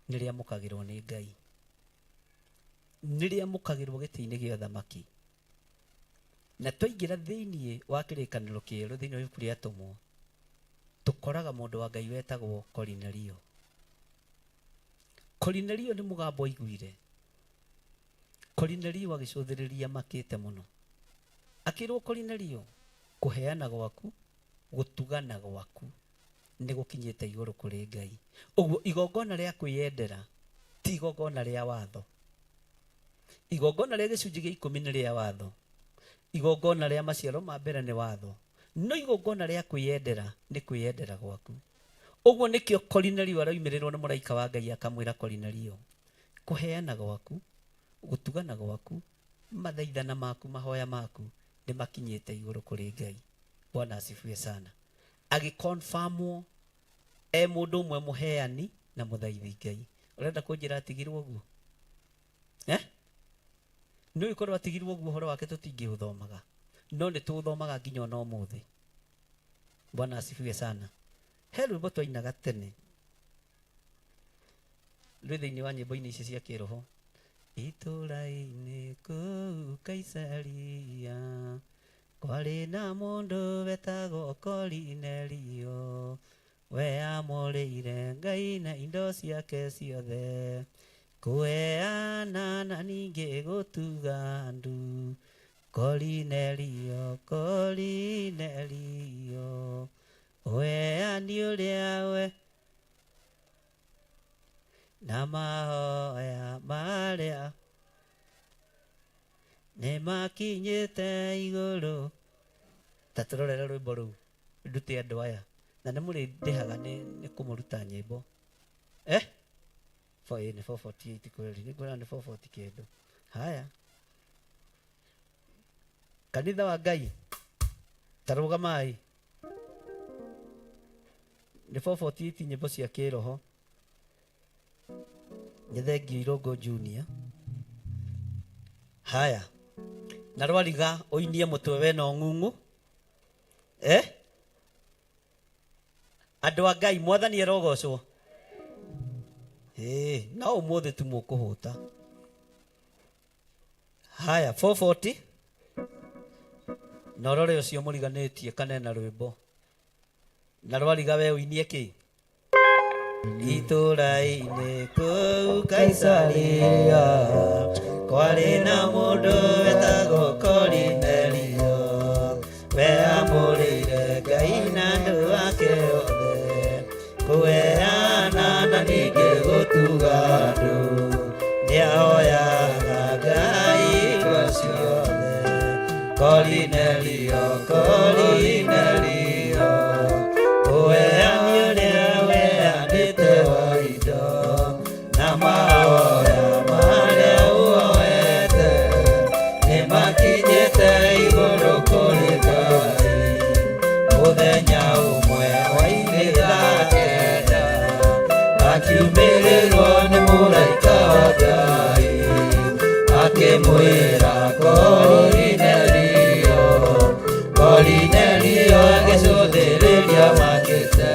nĩ rĩamũkagĩrwo nĩ Ngai, nĩ rĩamũkagĩrwo gĩtĩ-inĩ gĩa ũthamaki. Na twaingĩra thĩinĩ wa kĩrĩkanĩro kĩerũ thĩinĩ wa ibuku rĩa Atũmwo, tũkoraga mũndũ wa Ngai wetagwo Korinelio. Korinelio nĩ mũgambo aiguire. Korinelio agĩcũthĩrĩria makĩte mũno, akĩrwo Korinelio, kũheana gwaku, gũtugana gwaku nĩ gũkinyĩte igũrũ kũrĩ Ngai. Ũguo igongona rĩa kwĩyendera ti igongona rĩa watho. Igongona rĩa gĩcunjĩ gĩa 10 nĩ rĩa watho. Igongona rĩa maciaro ma mbere nĩ watho. No igongona rĩa kwĩyendera nĩ kwĩyendera gwaku. Ũguo nĩkĩo Korinelio araumĩrĩrwo nĩ mũraika wa Ngai akamwĩra Korinelio, kũheana gwaku, gũtugana gwaku, mathaithana maku, mahoya maku nĩ makinyĩte igũrũ kũrĩ Ngai. Bwana asifiwe sana. Agĩconfirmwo mũndũ ũmwe mũheani na mũthaithi Ngai. Ũrenda kũnjĩra atigirwo ũguo? Nĩ ũkorwo atigirwo ũguo, ũhoro wake tũtingĩũthomaga, no nĩ tũũthomaga nginya ona ũmũthĩ. Bwana asifiwe sana. He rwĩmbo twainaga tene rwĩ thĩinĩ wa nyĩmbo-inĩ ici cia kĩroho. Itũũra-inĩ kũu Kaisaria kwarĩ na mũndũ wetagwo Korinelio, we amũrĩire Ngai na indo ciake ciothe, kũheana na ningĩ gũtuga andu. Korinelio, Korinelio, ũheani ũrĩa we na mahoya marĩa nĩ makinyĩte igũrũ. Ta tũrorere rwĩmbo rũu ndute andũ aya na nĩ mũrĩndĩhaga nĩ kũmũruta nyĩmbo. Nĩ 448 kweli, nĩ kwĩra nĩ 440 kĩndũ. Haya, kanitha wa Ngai tarũgamai. Nĩ 448 nyĩmbo cia kĩroho. Nĩ thengio Irũngũ Junior. Haya, na rwariga ũinie mũtwe wena ng'ung'u. Andũ a Ngai, Mwathani arogocwo. Na ũmũthĩ tu mũkũhũta. Haya, 440 na ũrore ũcio mũriganĩtie kanena rwĩmbo. Na rwariga we ũinie kĩ? Itũũra-inĩ kũu Kaisaria kwarĩ na mũndũ wetagwo Korinelio, we amũrĩire Ngai na andũ ake othe, kũheana na ningĩ gũtuga andũ, nĩahoyaga Ngai indo ciothe. Korinelio, Korinelio, ũheani ũrĩa weanĩte wa indo na mahoya marĩa uoete nĩ makinyĩte akiumĩrĩrwo nĩ mũraika wa Ngai akĩmwĩra Korinelio, Korinelio agĩcũthĩrĩria makĩte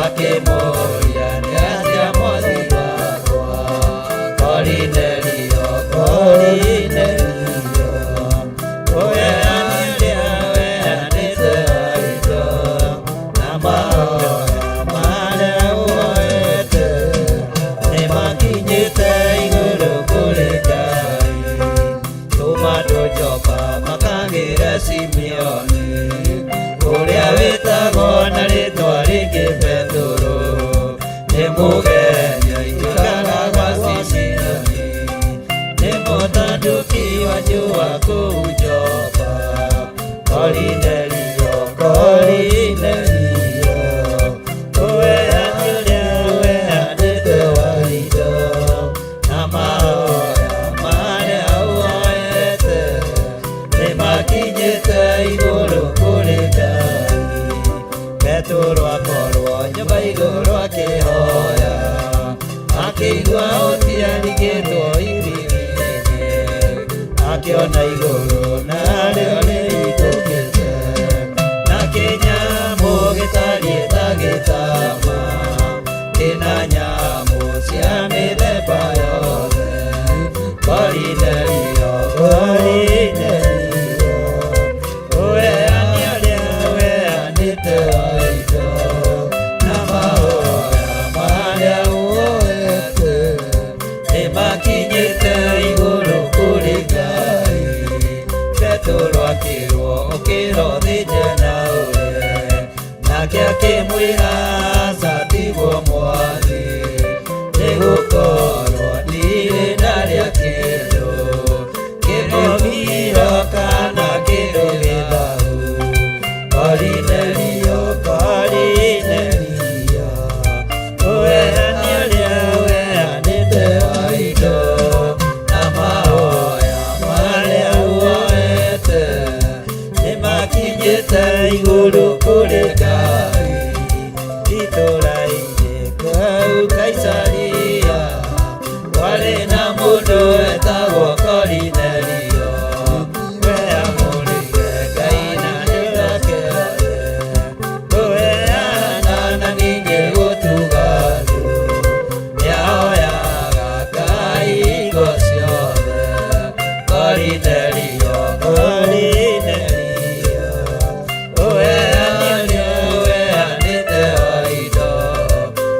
akĩmũria nĩ atĩa mwathi wakwa. Korinelio, Korinelio, ũheani ũrĩa ũheanĩte indo na mahoya marĩa ũhoete nĩ makinyĩte igũrũ kũrĩ Ngai. Tũma andũ Jopa makagĩre Simeoni ũrĩa wĩtagwo na rĩĩtwa rĩngĩ Pethũrũ, nĩ mũgeni aikaraga gwa Simeoni, nĩ mũtanduki wa njũa kũu Jopa. Korinelio, Korinelio, ũheani ũrĩa ũheanĩte wa indo na mahoya marĩa ũhoete nĩ makinyĩte igũrũ kũrĩ Ngai. Pethũrũ akorwo nyũmba igũrũ akĩhoya, akĩigua ũtiarigĩtwo irimi-inĩ, akĩona igũrũ narĩo rĩikũkĩte na kĩnyamũ gĩtariĩ ta gĩtama, kĩna nyamũ cia mĩthemba yothe. Korinelio, Korinelio, ũheani ũrĩa ũheanĩte wa indo na mahoya marĩa ũhoete nĩ makinyĩte igũrũ kũrĩ Ngai. Pethũrũ akĩrwo ũkĩra ũthĩnje na ũrĩe, nake akĩmwĩra aca tigwo mwathi, nĩgũkorwo ndirĩ ndarĩa kĩndũ kĩmomiro kana kĩndũ gĩthahu. Korinelio, Korinelio, ũheani ũrĩa ũheanĩte wa indo na mahoya marĩa ũhoete nĩ makinyĩte igũrũ kũrĩ Ngai. Itũũra-inĩ kũu Kaisaria kwarĩ na mũndũ wetagwo Korinelio, we amũrĩire Ngai na njĩra ciothe, kũheana na ningĩ gũtuga andũ, nĩahoyaga Ngai hingo ciothe. Korinelio, Korinelio, ũheani ũrĩa ũheanĩte wa indo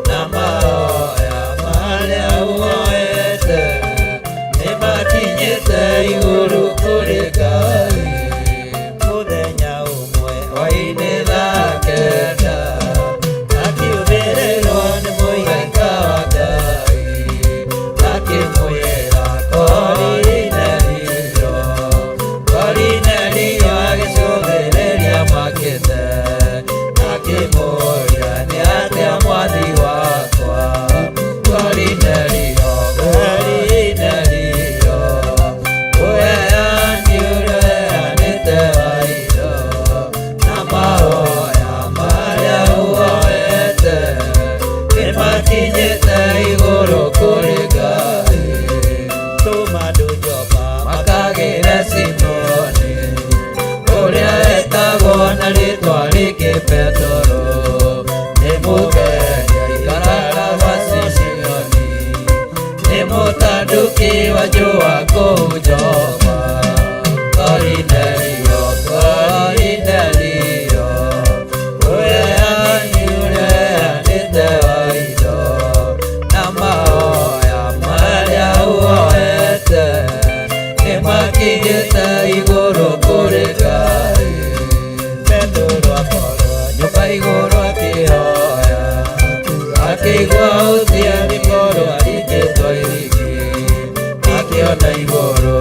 na mahoya marĩa ũhoete nĩ makinyĩte igũrũ kũrĩ Ngai. Mũthenya ũmwe hwaĩ-inĩ thaa kenda akiumĩrĩrwo nĩ mũraika wa Ngai akĩmwĩra Korinelio, Korinelio agĩcũthĩrĩria makĩte akĩmũria nĩ atĩa mwathi wakwa. Korinelio, Korinelio, ũheani ũrĩa ũheanĩte wa indo na mahoya marĩa ũhoete nĩ makinyĩte igũrũ kũrĩ Ngai. Tũma andũ Jopa makagĩre Simeoni ũrĩa wĩtagwo na rĩĩtwa rĩngĩ Pethũrũ, nĩ mũgeni aikaraga gwa Simeoni, nĩ mũtanduki wa njũa kũu Jopa. Korinelio, Korinelio, ũheani ũrĩa ũheanĩte wa indo na mahoya marĩa ũhoete nĩ makinyĩte igũrũ kũrĩ Ngai. Pethũrũ akorwo nyũmba igũrũ akĩhoya, akĩigua ũtiarĩ korwo aringĩtwo irigi, akĩona igũrũ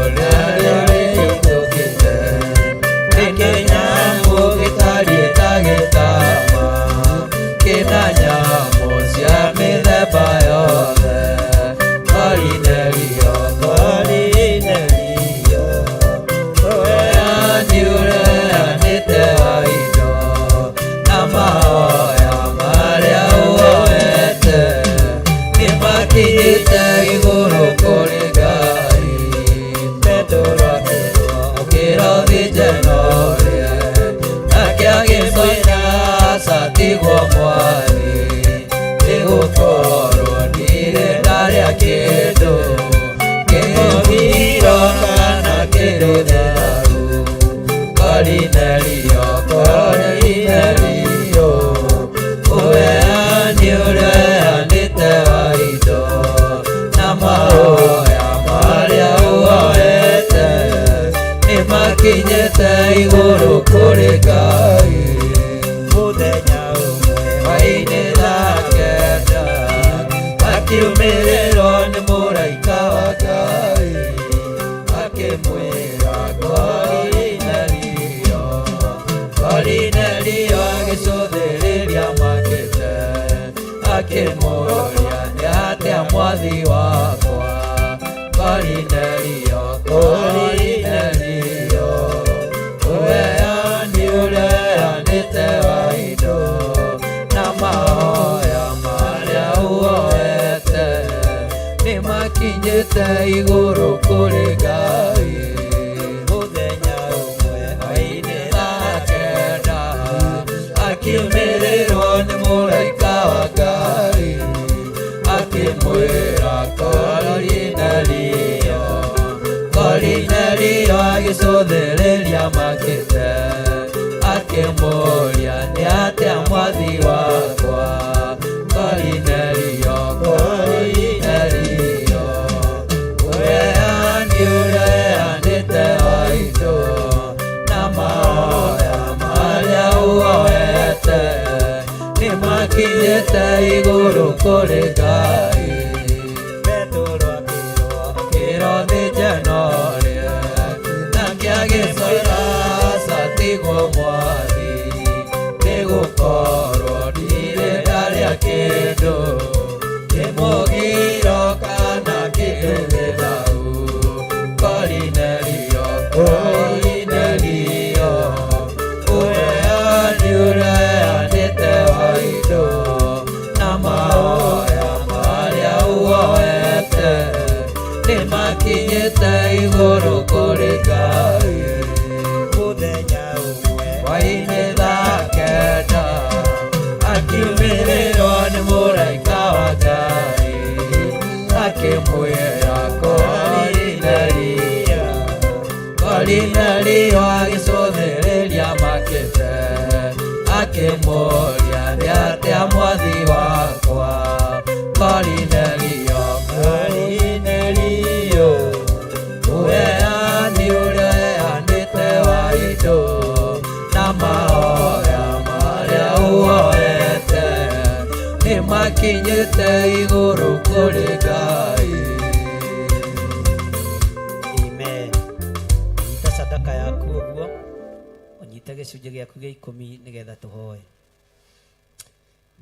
nĩgũkorwo ndirĩ ndarĩa kĩndũ kĩmũgiro kana kĩndũ thĩnaru. Kornelio, Kornelio, ũheani ũreanĩte wa indo na mahoya marĩa ũhoete nĩmakinyĩte igũrũ kũrĩ Ngai. Mũthenya ũmwe hwaĩ-inĩ thaa kenda akiumĩrĩrwo nĩ mũraika wa Ngai akĩmwĩra Kornelio. Kornelio agĩcũthĩrĩria makĩte akĩmũria nĩ atĩa mwathi wakwa. Kornelio, Kornelio, ũheani ũreanĩte wa indo na mahoya marĩa ũhoete nĩmakinyĩte igũrũ kũrĩ Ngai. Mũthenya ũmwe hwaĩ-inĩ thaa kenda akiumĩrĩrwo nĩ mũraika wa Ngai akĩmwĩra Kornelio. Kornelio agĩcũthĩrĩria makĩte akĩmũria nĩ atĩa mwathi wakwa. Kornelio, Kornelio, ũheani ũreanĩte wa indo na mahoya marĩa ũhoete nĩmakinyĩte igũrũ kũrĩ Ngai. Petero akĩrothi njenoria nake agĩcora atigwo mwathi nĩgũkorwo ndirĩ ndarĩa kĩndũ kĩmũgiro kana kĩndũ thĩnaru. Kornelio, Kornelio, ũheani ũreanĩte wa indo na mahoya marĩa ũhoete nĩmakinyĩte igũrũ kũrĩ Ngai. Mũthenya ũmwe hwaĩ-inĩ thaa kenda akiumĩrĩrwo nĩ mũraika wa Ngai akĩmwĩra Kornelio. Kornelio agĩcũthĩrĩria makĩte akĩmũria nĩ atĩa mwathi wakwa. Kornelio, Kornelio, ũheani ũreanĩte wa indo na mahoya marĩa ũhoete nĩmakinyĩte igũrũ kũrĩ Ngai. Amen. Nyita sadaka yaku ũguo, ũnyite gĩcunjĩ gĩaku gĩa 10 nĩgetha tũhoe.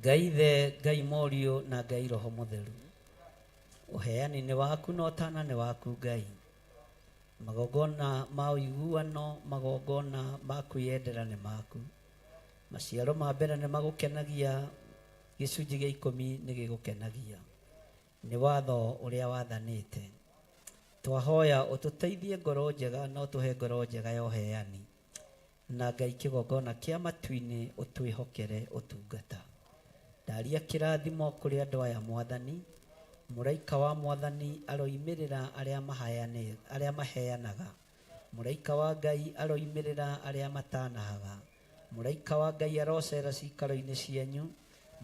Ngai Ithe, Ngai Mũriũ na Ngai Roho Mũtheru, ũheani nĩ waku na ũtana nĩ waku Ngai. Magongona ma ũiguano, magongona ma kwĩyendera nĩ maku. Maciaro ma mbere nĩ magũkenagia, gĩcunjĩ gĩa 10 nĩ gĩgũkenagia. Nĩ watho ũrĩa wathanĩte. Twahoya ũtũteithie ngoro njega na ũtũhe ngoro njega ya ũheani. Na Ngai kĩgongona kĩa matu-inĩ ũtwĩhokere ũtungata. Ndaria kĩrathimo kũrĩ andũ aya Mwathani. Mũraika wa Mwathani aroimĩrĩra arĩa maheanaga. Mũraika wa Ngai aroimĩrĩra arĩa matanahaga. Mũraika wa Ngai arocera cikaro-inĩ cianyu.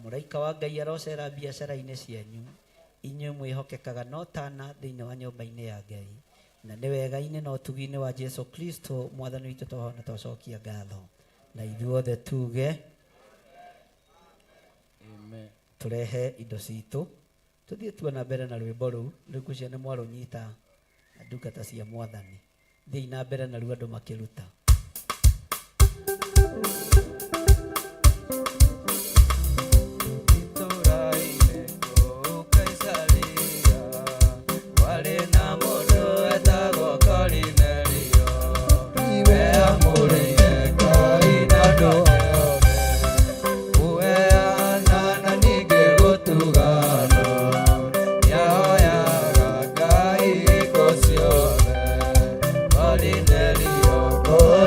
Mũraika wa Ngai arocera biacara-inĩ cianyu. Inyuĩ mwĩhokekaga na ũtana thĩinĩ wa nyũmba-inĩ ya Ngai. Na nĩ wega-inĩ na ũtugi-inĩ wa Jesu Kristo Mwathani witũ tũhoya na twacokia ngatho. Na ithuothe tuge amen. Turehe indo citũ. Tuthiĩ tuona mbere na rwĩmbo rũu. Rĩu kucia nĩ mwarũnyita ndungata cia Mwathani. Thiĩ na mbere na rũu andũ makĩruta. Oh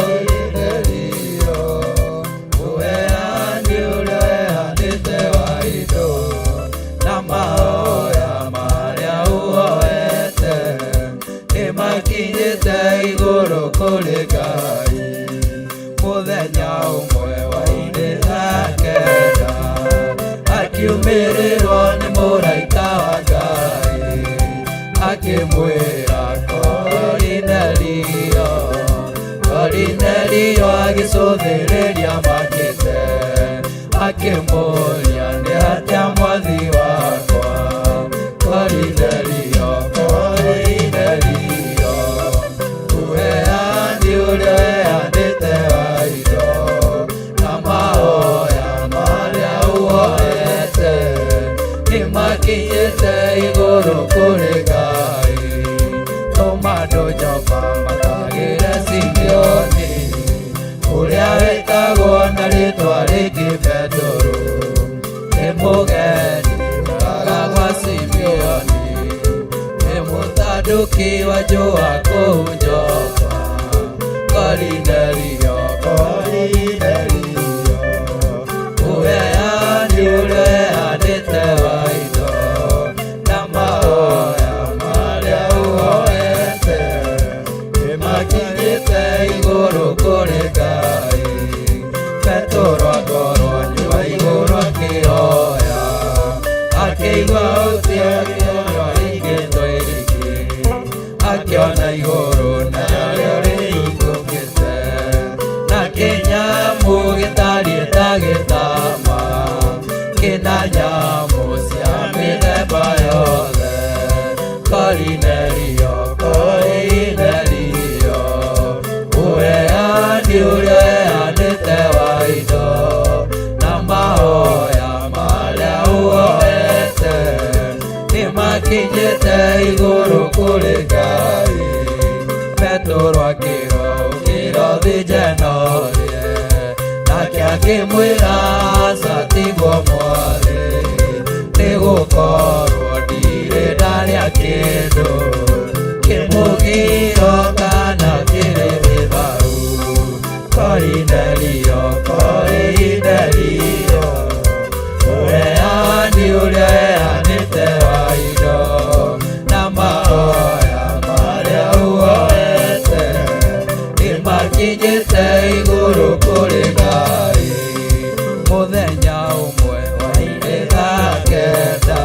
nĩmakinyĩte igũrũ kũrĩ Ngai. Tũma andũ Jopa matagĩre Simeoni, ũrĩa wĩtagwo na rĩtwa rĩngĩ Petero, nĩ mũgeni wega gwa Simeoni, nĩ mũtandũki wa njũa kũu Jopa. Kornelio, Kornelio, ũheani ũrĩa ũheanĩte wa indo na mahoya marĩa ũhoete, nĩmakinyĩte igũrũ kũrĩ Ngai. Petero akorwo nyũmba igũrũ akĩhoya, akĩigua ũtio akĩona ingĩndo irĩkĩ, akĩona igũrũ narĩo rĩhingũkĩte, na kĩnyamũ gĩtariĩ ta gĩtama, kĩna nyamũ cia mĩthemba yothe. Kornelio, Kornelio, ũheani ũrĩa ũheanĩte wa indo na mahoya marĩa ũhoete, nĩmakinyĩte igũrũ kũrĩ Ngai. Petero akĩrwo thĩnjanorie, nake akĩmwĩra aca tiguo mwarĩ, nĩgũkorwo ndirĩ ndarĩa kĩndũ kĩmũgiro kana kĩrĩ gĩtharu. Kornelio, Kornelio, ũheani ũrĩa ũheanĩte wa indo na mahoya marĩa ũhoete, nĩmakinyĩte igũrũ kũrĩ Ngai. Mũthenya ũmwe wa kenda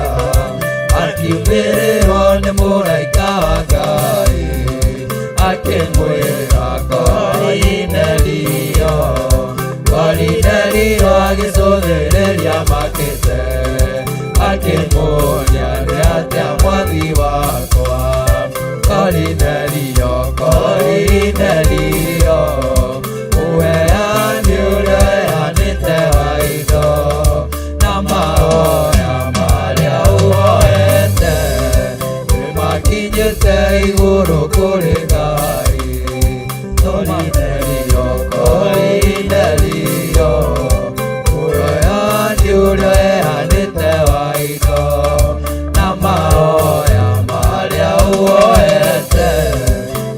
akiumĩrĩrwo nĩ mũraika wa Ngai, akĩmwĩra Kornelio. Kornelio agĩcũthĩrĩria makĩte, akĩmũria nĩ atĩa mwathi wakwa. Kornelio, Kornelio, ũheani ũrĩa ũheanĩte wa indo na mahoya marĩa ũhoete, nĩmakinyĩte igũrũ kũrĩ Ngai. Kornelio, Kornelio, ũheani ũrĩa ũheanĩte wa indo na mahoya marĩa ũhoete,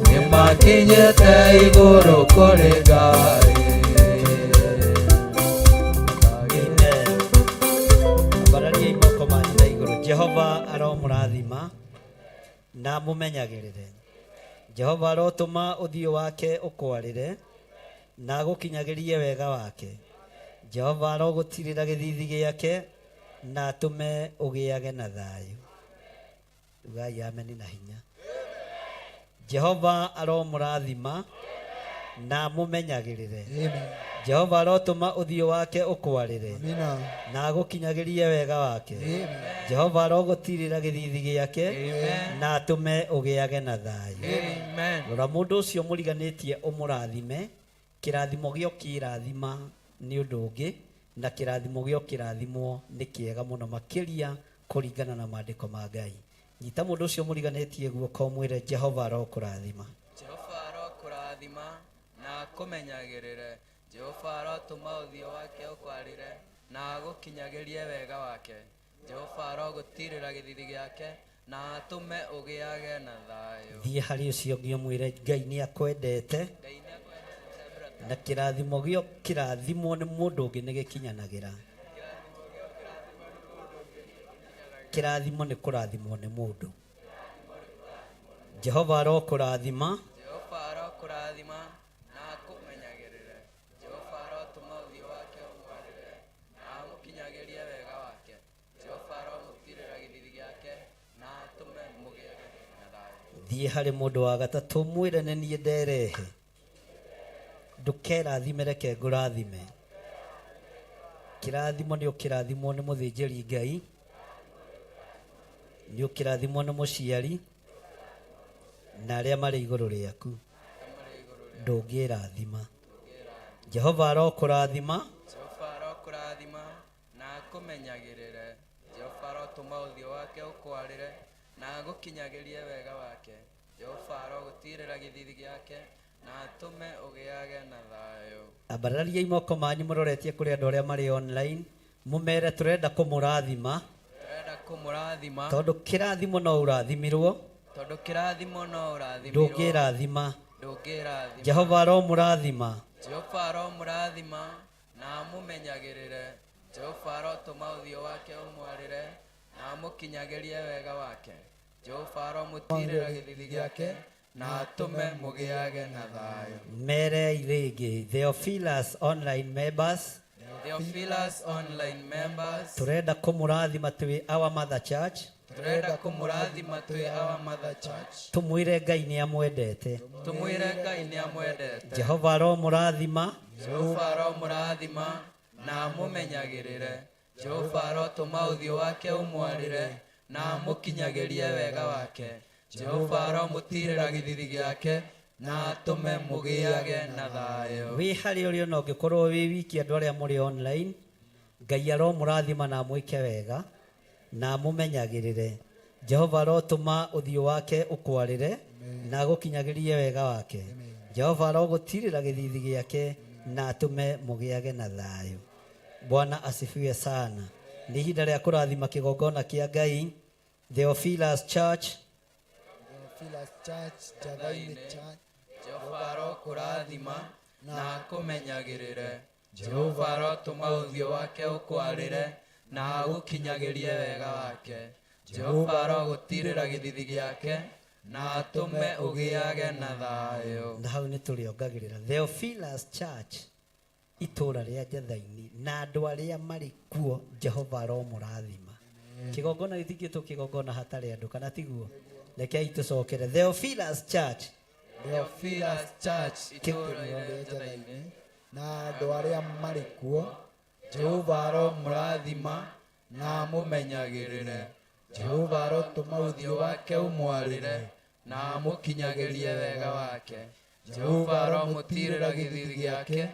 nĩmakinyĩte igũrũ kũrĩ Ngai. Ambararia imoko manyu na igũrũ. Jehova aromũrathima na mũmenyagĩrĩre. Jehova arotũma ũthiũ wake ũkwarĩre na agũkinyagĩrie wega wake. Jehova arogũtirĩra gĩthithi gĩake na atũme ũgĩage na thayũ. Ugai ameni na hinya. Jehova aromũrathima na mũmenyagĩrĩre. Jehova arotũma ũthiũ wake ũkwarĩre na agũkinyagĩrie wega wake. Jehova arogũtirĩra gĩthithi gĩake na atũme ũgĩage na thayũ. Rora mũndũ ũcio mũriganĩtie ũmũrathime, kĩrathimo gĩo kĩrathima nĩ ũndũ ũngĩ, na kĩrathimo gĩo kĩrathimwo nĩ kĩega mũno makĩria kũringana na maandĩko ma Ngai. Nyita mũndũ ũcio mũriganĩtie guoko ũmwĩre Jehova arokũrathima. Jehova arokũrathima na akũmenyagĩrĩre. Jehova arotũma ũthiũ wake ũkwarĩre na agũkinyagĩrie wega wake. Jehova arogũtirĩra gĩthithi gĩake na atũme ũgĩage na thayũ. Thiĩ harĩ ũcio ũngĩ ũmwĩre Ngai nĩ akwendete na kĩrathimo gĩo kĩrathimwo nĩ mũndũ ũngĩ nĩ gĩkinyanagĩra. Kĩrathimo nĩ kũrathimwo nĩ mũndũ. Jehova arokũrathima. Jehova arokũrathima na akũmenyagĩrĩre. Jehova arotũma ũthiũ wake ũkwarĩre na amũkinyagĩrie wega wake. Jehova aromũtirĩra gĩthithi gĩake na atũme mũgĩage na thayũ. Thiĩ harĩ mũndũ wa gatatũ mwĩre nĩ niĩ nderehe. Ndũkerathime reke ngũrathime. Kĩrathimo nĩ ũkĩrathimwo nĩ mũthĩnjĩri Ngai, nĩ ũkĩrathimwo nĩ mũciari na arĩa marĩ igũrũ rĩaku. Ndũngĩrathima. Jehova arokũrathima. Jehova arokũrathima na akũmenyagĩrĩre. Jehova arotuma uthio wake ukwarire na agukinyagirie wega wake Jehova arogutirira githithi giake na atume ugiage na thayo. Ambararia imoko manyu muroretie kuri andu aria mari online mumere turenda kumurathima tondu kirathimo no urathimirwo ndungirathima Jehova aromurathima na mumenyagirire Jehova arotuma uthio wake umwarire na amukinyagirie wega wake Jehova aromutirira githithi giake na atume mugiage na thayo. mere irigi Theophilus online members turenda kumurathima twi our mother church tumwire Ngai ni amwendete Jehova aromurathima na amumenyagirire Jehova arotuma uthio wake umwarire na amukinyagirie wega wake Jehova aromutirira githithi giake na atume mugiage na thayo. wi hari uri no ngikorwo wi wiki andu aria muri online Ngai aromurathima na mwike wega na mumenyagirire Jehova arotuma uthio wake ukwarire na agukinyagirie wega wake Jehova arogutirira githithi giake na atume mugiage na thayo. Bwana asifiwe sana. Ni ihinda ria kurathima kigongona kia Ngai. Theophilus Church Jagaine Church Jehova arokurathima na akumenyagirire Jehova arotuma uthio wake ukwarire na agukinyagirie wega wake Jehova arogutirira githithi giake na atume ugiage na thayo. na hau ni turiongagirira Theophilus Church itura ria Njathaini na andu aria mari kuo Jehova aromurathima. Kigongona githikitwo kigongona hatari andu kana tiguo rekei tucokere Theophilus Church itura ria Njathaini na andu aria mari kuo Jehova aromurathima na amumenyagirire Jehova arotuma uthio wake umwarire na amukinyagirie wega wake Jehova aromutirira githithi giake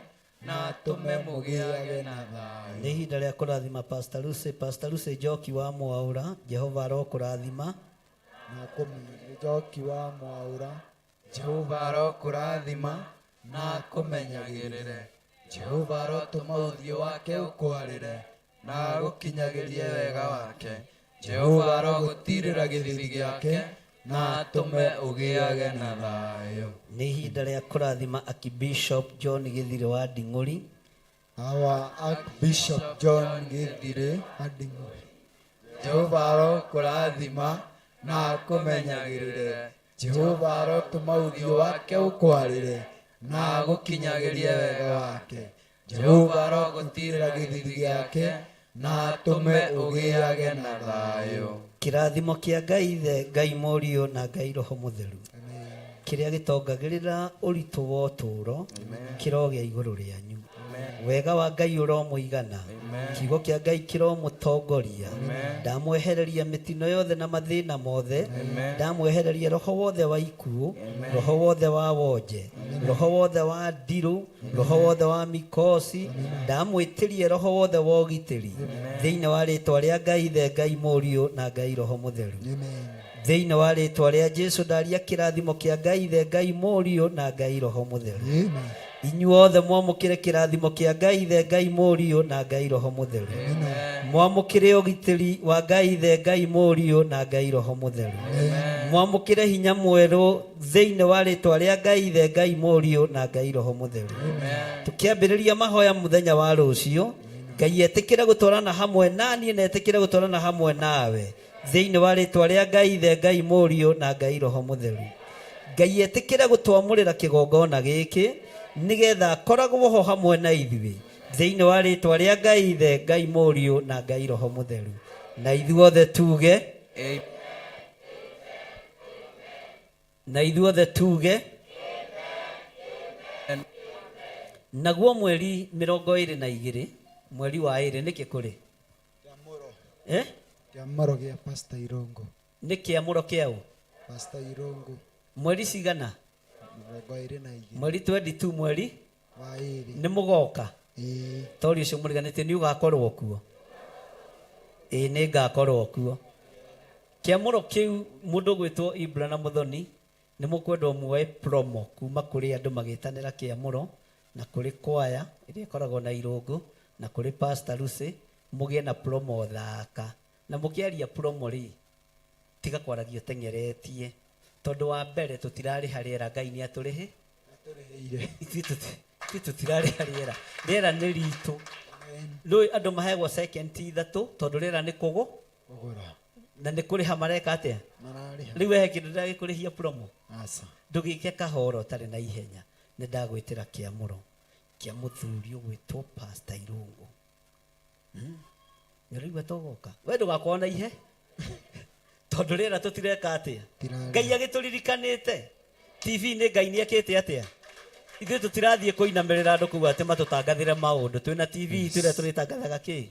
na atume mugiage na thayo. ni ihinda ria kurathima Pastor Lucy Njoki wa Mwaura Jehova arokurathima na Njoki wa Mwaura Jehova arokurathima na akumenyagirire Jehova arotuma uthio wake ukwarire na agukinyagirie wega wake Jehova arogutirira githithi giake na atume ugiage na thayo. ni ihinda ria kurathima Archbishop John Githire wa Nding'uri our Archbishop John Githire wa Nding'uri Jehova arokurathima na akumenyagirire Jehova arotuma uthio wake ukwarire na agukinyagirie wega wake Jehova arogutirira githithi giake na atume ugiage na thayo. kirathimo kia Ngai Ithe Ngai Mũriũ na Ngai Roho Mũtheru kiria gitongagirira uritu wa uturo kirogia iguru rianyu wega wa Ngai uromuigana kiugo kia Ngai kiromutongoria ndamwehereria mitino yothe na mathina mothe ndamwehereria roho wothe wa ikuũ roho wothe wa wonje roho wothe wa ndiru roho wothe wa mikosi ndamwitirie roho wothe wa ugitiri thiini wa ritwa ria Ngai Ithe Ngai Mũriũ na Ngai Roho Mũtheru thiini wa ritwa ria Jesu ndaria kirathimo kia Ngai Ithe Ngai Mũriũ na Ngai Roho Mũtheru inyuothe mwamukire kirathimo kia Ngai Ithe Ngai Mũriũ na Ngai Roho Mũtheru mwamukire ugitiri wa Ngai Ithe Ngai Mũriũ na Ngai Roho Mũtheru mwamukire hinya mweru thiini wa ritwa ria Ngai Ithe Ngai Mũriũ na Ngai Roho Mũtheru tukiambiriria mahoya muthenya wa rucio Ngai etikire gutwarana hamwe nani na etikire gutwarana hamwe nawe thiini wa ritwa ria Ngai Ithe Ngai Mũriũ na Ngai Roho Mũtheru Ngai etikire gutwamurira kigongona giki nigetha akoragwo ho hamwe na ithuĩ thiini wa ritwa ria Ngai Ithe Ngai Mũriũ na Ngai Roho Mũtheru na ithuothe tuge naguo mweri 22 mweri wa 2 niki kuri kiamuro gia Pastor Irongo ni kiamuro kiau Pastor Irongo mweri cigana 22 mweri 22 mweri wa 2 ni mugoka ii tori ucio muriganite ni ugakorwo kuo nĩ ngakorwo kuo. Kĩamũro kĩu mũndũ gwĩtwo Ibra na Mũthoni nĩ mũkwendwo muoe promo kuma kũrĩ andũ magĩtanĩra kĩamũro na kũrĩ kwaya ĩrĩa ĩkoragwo na irũngũ na kũrĩ Pastor Lucy, mũgĩe na promo thaka. Na mũkĩaria promo rĩ, tiga kwaragia ũteng'eretie, tondũ wa mbere tũtirarĩha rĩera, Ngai nĩ atũrĩhe ithuĩ tũtirarĩha rĩera, rĩera nĩ ritũ. Rĩu andũ maheagwo second ithatũ tondũ rĩera nĩ kũgũra na nĩ kũrĩha mareka atĩa. Rĩu wehe kĩndũ ndagĩkũrĩhia promo, ndũgĩke kahoro ũtarĩ na ihenya. Nĩ ndagwĩtĩra kĩamũro kĩa mũthuri ũgwĩtwo Pastor Irũngũ. Nĩũraigua togoka, we ndũgakorwo na ihe tondũ rĩera tũtireka atĩa. Ngai agĩtũririkanĩte TV-inĩ, Ngai nĩekĩte atĩa. Ithuĩ tũtirathiĩ kũinamĩrĩra andũ kuga atĩ matũtangathĩre maũndũ. Twĩna TV tũrĩa tũrĩtangathaga kĩ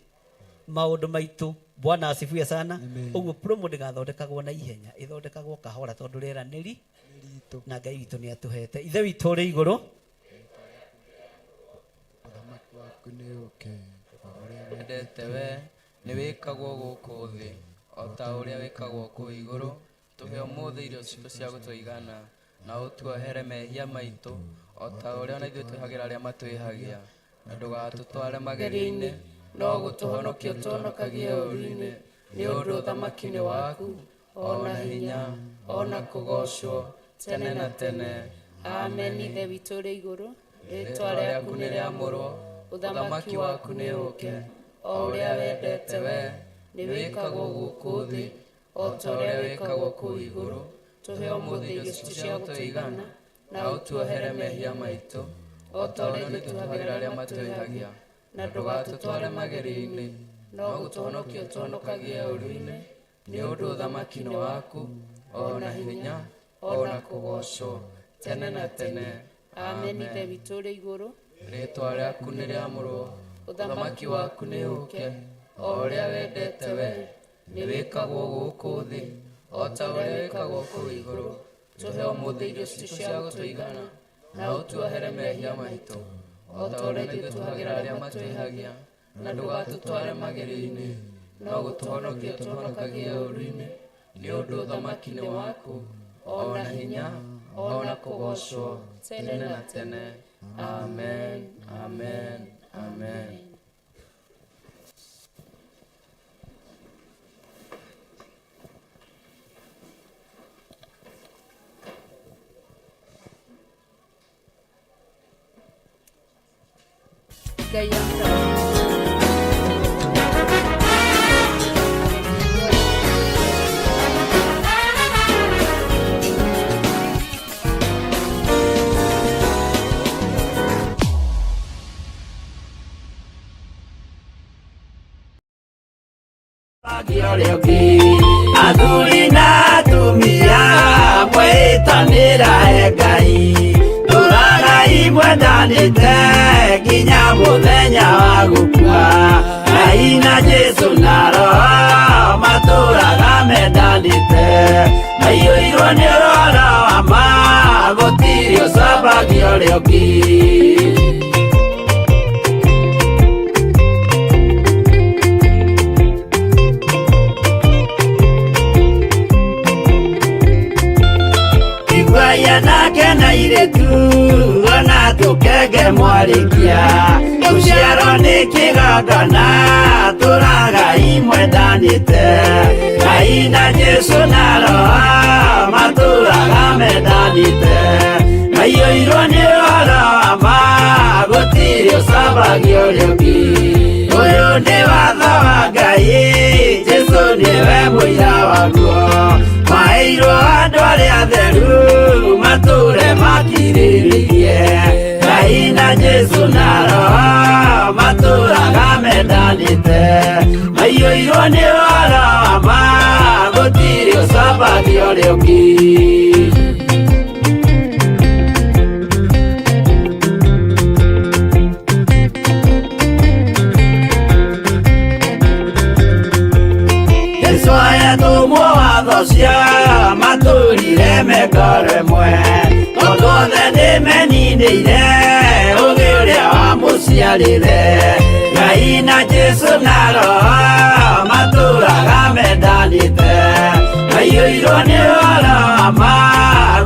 maũndũ maitũ. Bwana asifiwe sana. Ũguo promo ndĩgathondekagwo na ihenya, ĩthondekagwo kahora tondũ rĩera nĩ ritũ na Ngai witũ nĩ atũhete. Ithe witũ ũrĩ igũrũ, ũthamaki waku nĩ ũke, wendete we nĩ wĩkagwo gũkũ thĩ o ta ũrĩa wĩkagwo kũu igũrũ. Tũhe ũmũthĩ irio citũ cia gũtũigana, na ũtuohere mehia maitũ o ta ũrĩa ona ithuĩ twĩhagĩra arĩa matwĩhagia, na ndũgatũtware magerio-inĩ, no gũtũhonokia ũtũhonokagie ũũru-inĩ, nĩ ũndũ ũthamaki nĩ waku, ona hinya, ona kũgocwo tene na tene. Amen. Ithe witũ ũrĩ igũrũ, rĩĩtwa rĩaku nĩ rĩamũrwo, ũthamaki waku nĩ ũke, o ũrĩa wendete we nĩ wĩkagwo gũkũ thĩ o ta ũrĩa wĩkagwo kũu igũrũ. Tũhe ũmũthĩ irio citũ cia gũtũigana, na ũtuohere mehia maitũ o ta ũrĩa twĩhagĩra arĩa matwĩhagia, na ndũgatũtware magerio-inĩ, no gũtũhonokia ũtũhonokagie ũũru-inĩ, nĩ ũndũ ũthamaki nĩ waku, ona hinya, ona kũgocwo tene na tene. Amen. Ithe witũ ũrĩ igũrũ, rĩĩtwa rĩaku nĩ rĩamũrwo, ũthamaki waku nĩ ũke, o ũrĩa wendete we nĩ wĩkagwo gũkũ thĩ o ta ũrĩa wĩkagwo kũu igũrũ. Tũhe ũmũthĩ irio citũ cia gũtũigana, na ũtuohere mehia maitũ o ta ũrĩa ithuĩ twĩhagĩra arĩa matwĩhagia, na ndũgatũtware magerio-inĩ, no gũtũhonokia ũtũhonokagie ũũru-inĩ, nĩ ũndũ ũthamaki nĩ waku, ona hinya, ona kũgocwo tene na tene. Amen, amen, amen. Ngai amũrathime. Athuri na atumia mwĩtanĩra he Ngai, tũragai mwendanĩte nginya mũthenya wa gũkua. Ngai na Jesũ na Roho matũraga mendanĩte, maiyũirwo nĩ ũhoro wa ma, gũtirĩ ũcambagia ũrĩa ũngĩ. Nake na iretu ona tũkenge mwarĩkia, tũciarwo nĩ kĩgongona tũragai mwendanĩte. Ngai na Jesũ na Roho matũraga mendanĩte, maiyũirwo nĩ ũhoro wa ma, gũtirĩ ũcambagia ũrĩa ũngĩ. Ũyũ nĩ watho wa Ngai, Jesũ nĩwe mũira waguo, maheirwo andũ arĩa atheru matũre makirĩrĩirie. Ngai na Jesũ na Roho matũraga mendanĩte, maiyũirwo nĩ ũhoro wa ma, gũtirĩ ũcambagia ũrĩa ũngĩ. Cia matũrire mekoro ĩmwe, tondũ othe nĩmeninĩire ũgĩ ũrĩa wa mũciĩ. ciarire Ngai na Jesu na Roho matũraga mendanĩte maiyũirwo nĩ ũhoro ma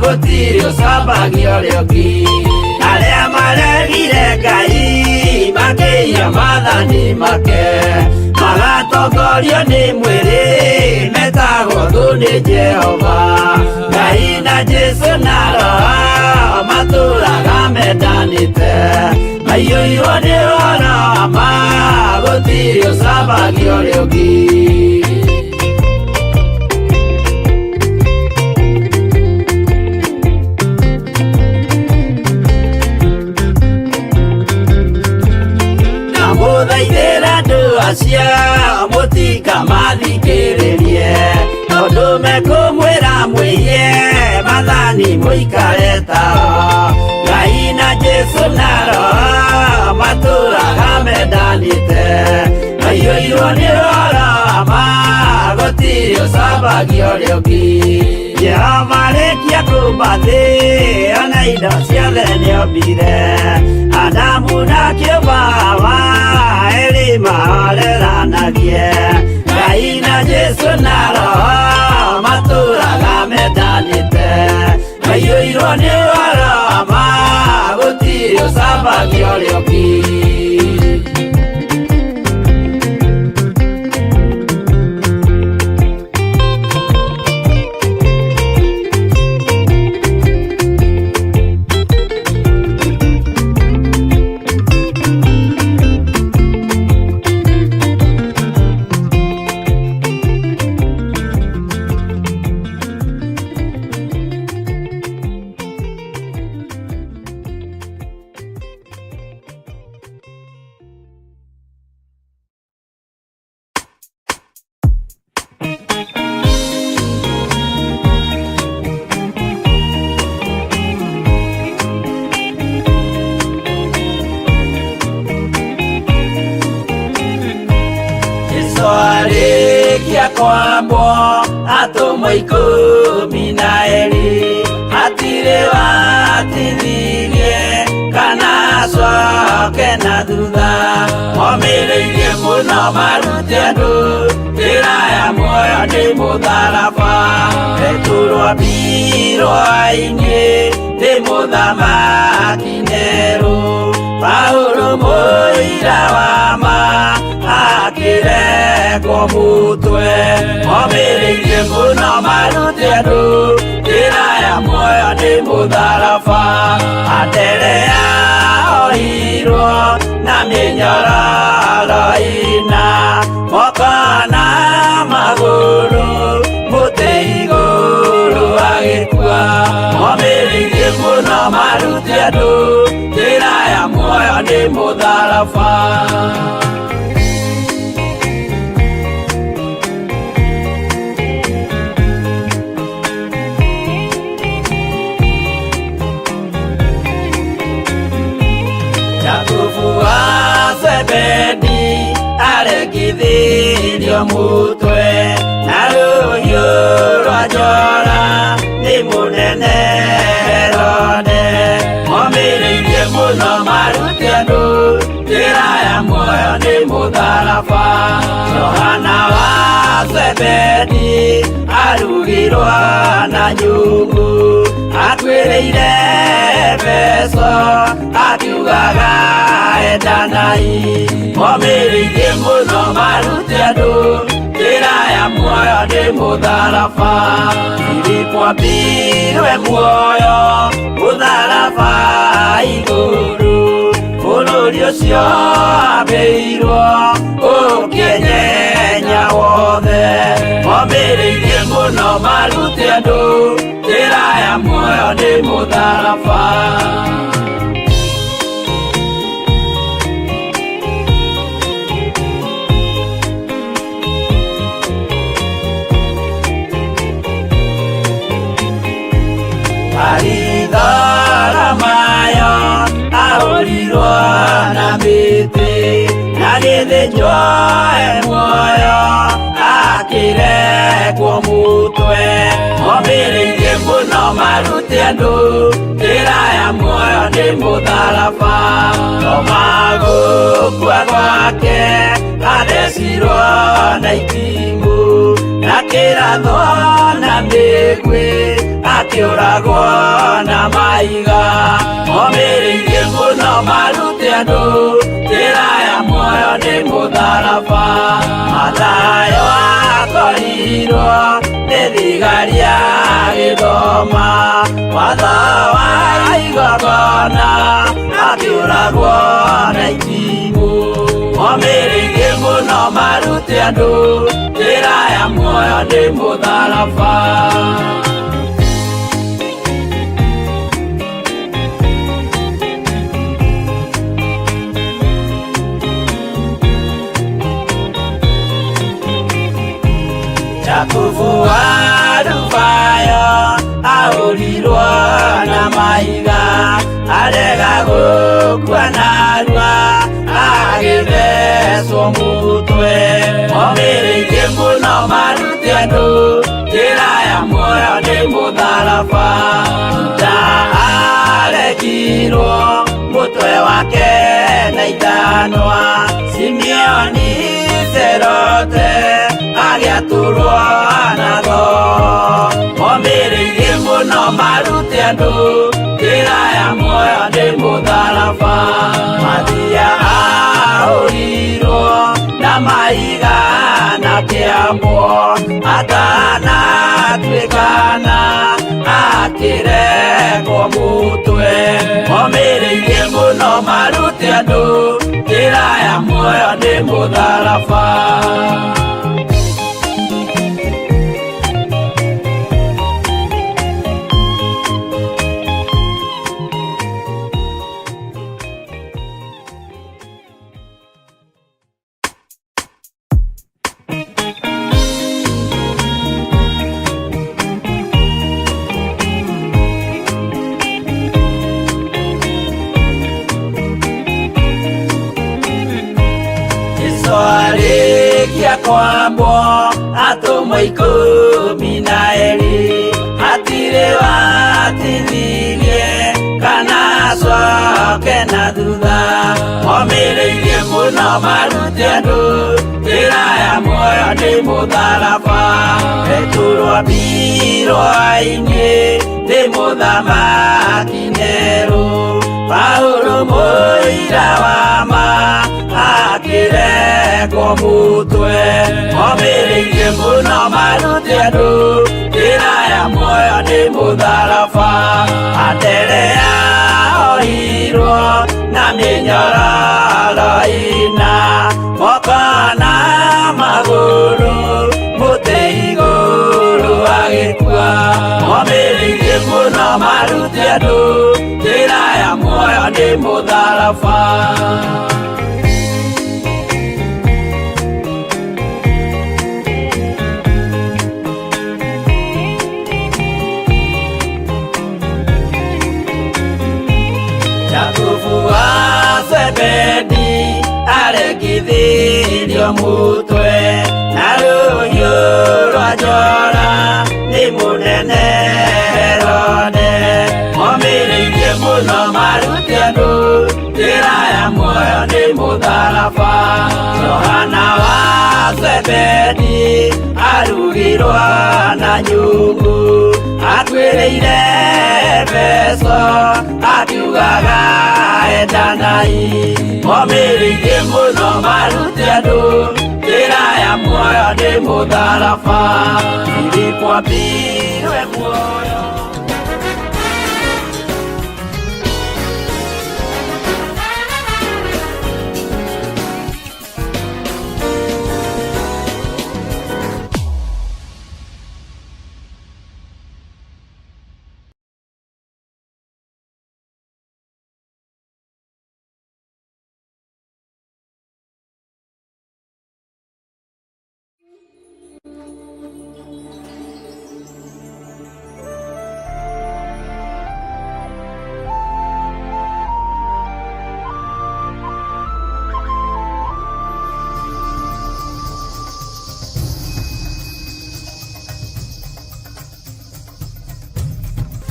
gũtirĩ ũcambagio ũrĩa ũngĩ arĩa maregire Ngai makĩiya maathani make magatongorio nĩ mwĩrĩ metagwo thũ nĩ Jehova Ngai na Jesu na Roho matũraga mendanĩte maiyũirwo nĩ ũhoro ma gũtirĩ ũcambagio ũrĩa ũngĩ Mũthaithĩra andũ acio mũtikamathikĩrĩrie tondũ mekũmwĩra mwĩhie maathani mũikare tao Ngai na Jesu na Roho matũraga mendanĩte maiyũirwo nĩ ũhoro ma gũtirĩ ũcambagio ũrĩa ũngĩ Jehova rĩkia kũmba thĩ ona indo ciothe nĩombire Adamu na kĩũmba Hawa erĩ mahoreranagie Ngai na Jesu na Roho matũraga mendanĩte maiyũirwo nĩ ũhoro ma gũtirĩ ũcambagio ũrĩa ũngĩ kwambwo atũmwo 12 hatirĩ watithirie kana acoke na thutha momĩrĩirie mũno marute andũ njĩra ya muoyo nĩ mũtharaba rĩturwo mbirwa-inĩ nĩ mũthamaki Nero Paulo mũira wa ma akĩrengwo mũtwe momĩrĩirie mũno marute andũ njĩra ya muoyo nĩ mũtharaba Anderea oirwo na mĩnyororo ina moko na magũrũ mũtĩ igũrũ agĩkua momĩrĩirie mũno marute andũ njĩra ya muoyo nĩ mũtharaba Zebedi aregithirio mũtwe na rũhiũ rwa njora nĩ mũnene Herode momĩrĩirie mũno marute andũ njĩra ya muoyo nĩ mũtharaba Johana wa Zebedi arugirwo na nyũngũ atuĩrĩire Efeso akiugaga endanai momĩrĩirie mũno marute andũ njĩra ya muoyo nĩ mũtharaba Filipo ambirwe muoyo mũtharaba igũrũ bũrũri ũcio ambĩirwo ũkĩnyenya wothe momĩrĩirie mũno marute andũ njĩra ya muoyo nĩ mũtharaba Aritharamayo ahũrirwo na mĩtĩ na gĩthĩnjwo muoyo akĩrengwo mũtwe momĩrĩirie mũno marute andũ njĩra ya muoyo nĩ mũtharaba omagũkua gwake athecirwo na itimũ na kĩratho na mĩguĩ akĩũragwo na maiga momĩrĩirie mũno marute andũ njĩra ya muoyo nĩ mũtharaba Mathayo akorirwo nĩ thigari agĩthoma watho wa igongona akĩũragwo na itimũ momĩrĩirie mũno marute andũ njĩra ya muoyo nĩ mũtharaba Jakubu arubayo ahũrirwo na maiga arega gũkua narua agĩthecwo mũtwe momĩrĩirie mũno marute andũ njĩra ya muoyo nĩ mũtharaba Juda aregirwo mũtwe wake na ithanwa Simeoni Zelote agĩatũrwo nago momĩrĩirie mũno marute andũ njĩra ya muoyo nĩ mũtharaba Mathia ahũrirwo na maiga na kĩambo atanatuĩkana akĩrekwo mũtwe momĩrĩirie mũno marute andũ njĩra ya muoyo nĩ mũtharaba kwambo atũmwo 12 hatirĩ watithirie kana acoke na thutha momĩrĩirie mũno marute andũ njĩra ya muoyo nĩ mũtharaba Peturo mbirwa-inĩ nĩ mũthamaki Nero Paulo mũira wa ma akĩrekwo mũtwe momĩrĩirie mũno marute andũ njĩra ya muoyo nĩ mũtharaba Anderea ohirwo na mĩnyororo ina moko na magũrũ mũtĩ igũrũ agĩkua momĩrĩirie mũno marute andũ njĩra ya muoyo nĩ mũtharaba Jakubu Zebedi aregithirio mũtwe na rũhiũ rwa njora nĩ mũnene Herode momĩrĩirie mũno marute andũ njĩra ya muoyo nĩ mũtharaba Johana wa Zebedi arugirwo na nyũngũ atuĩrĩire Efeso akiugaga endanai momĩrĩirie mũno marute andũ njĩra ya muoyo nĩ mũtharaba Filipo ambirwe muoyo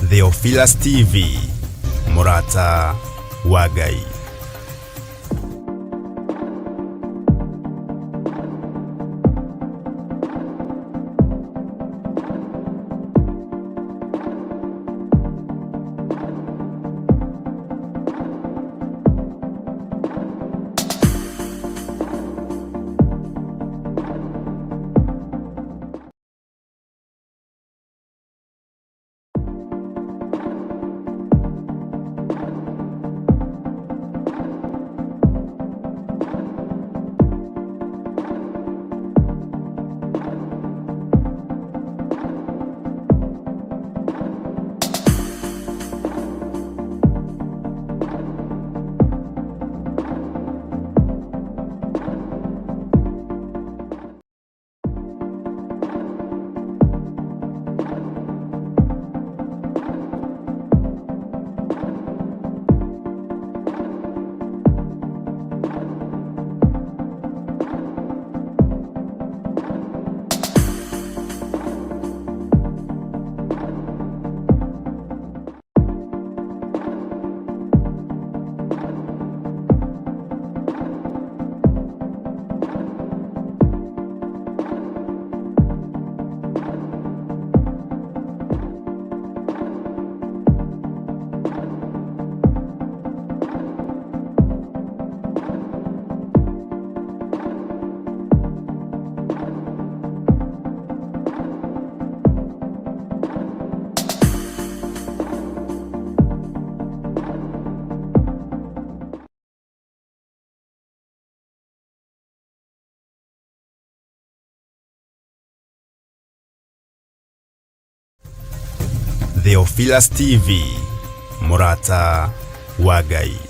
Theophilus TV Murata wa Ngai. Theophilus TV, Murata wa Ngai.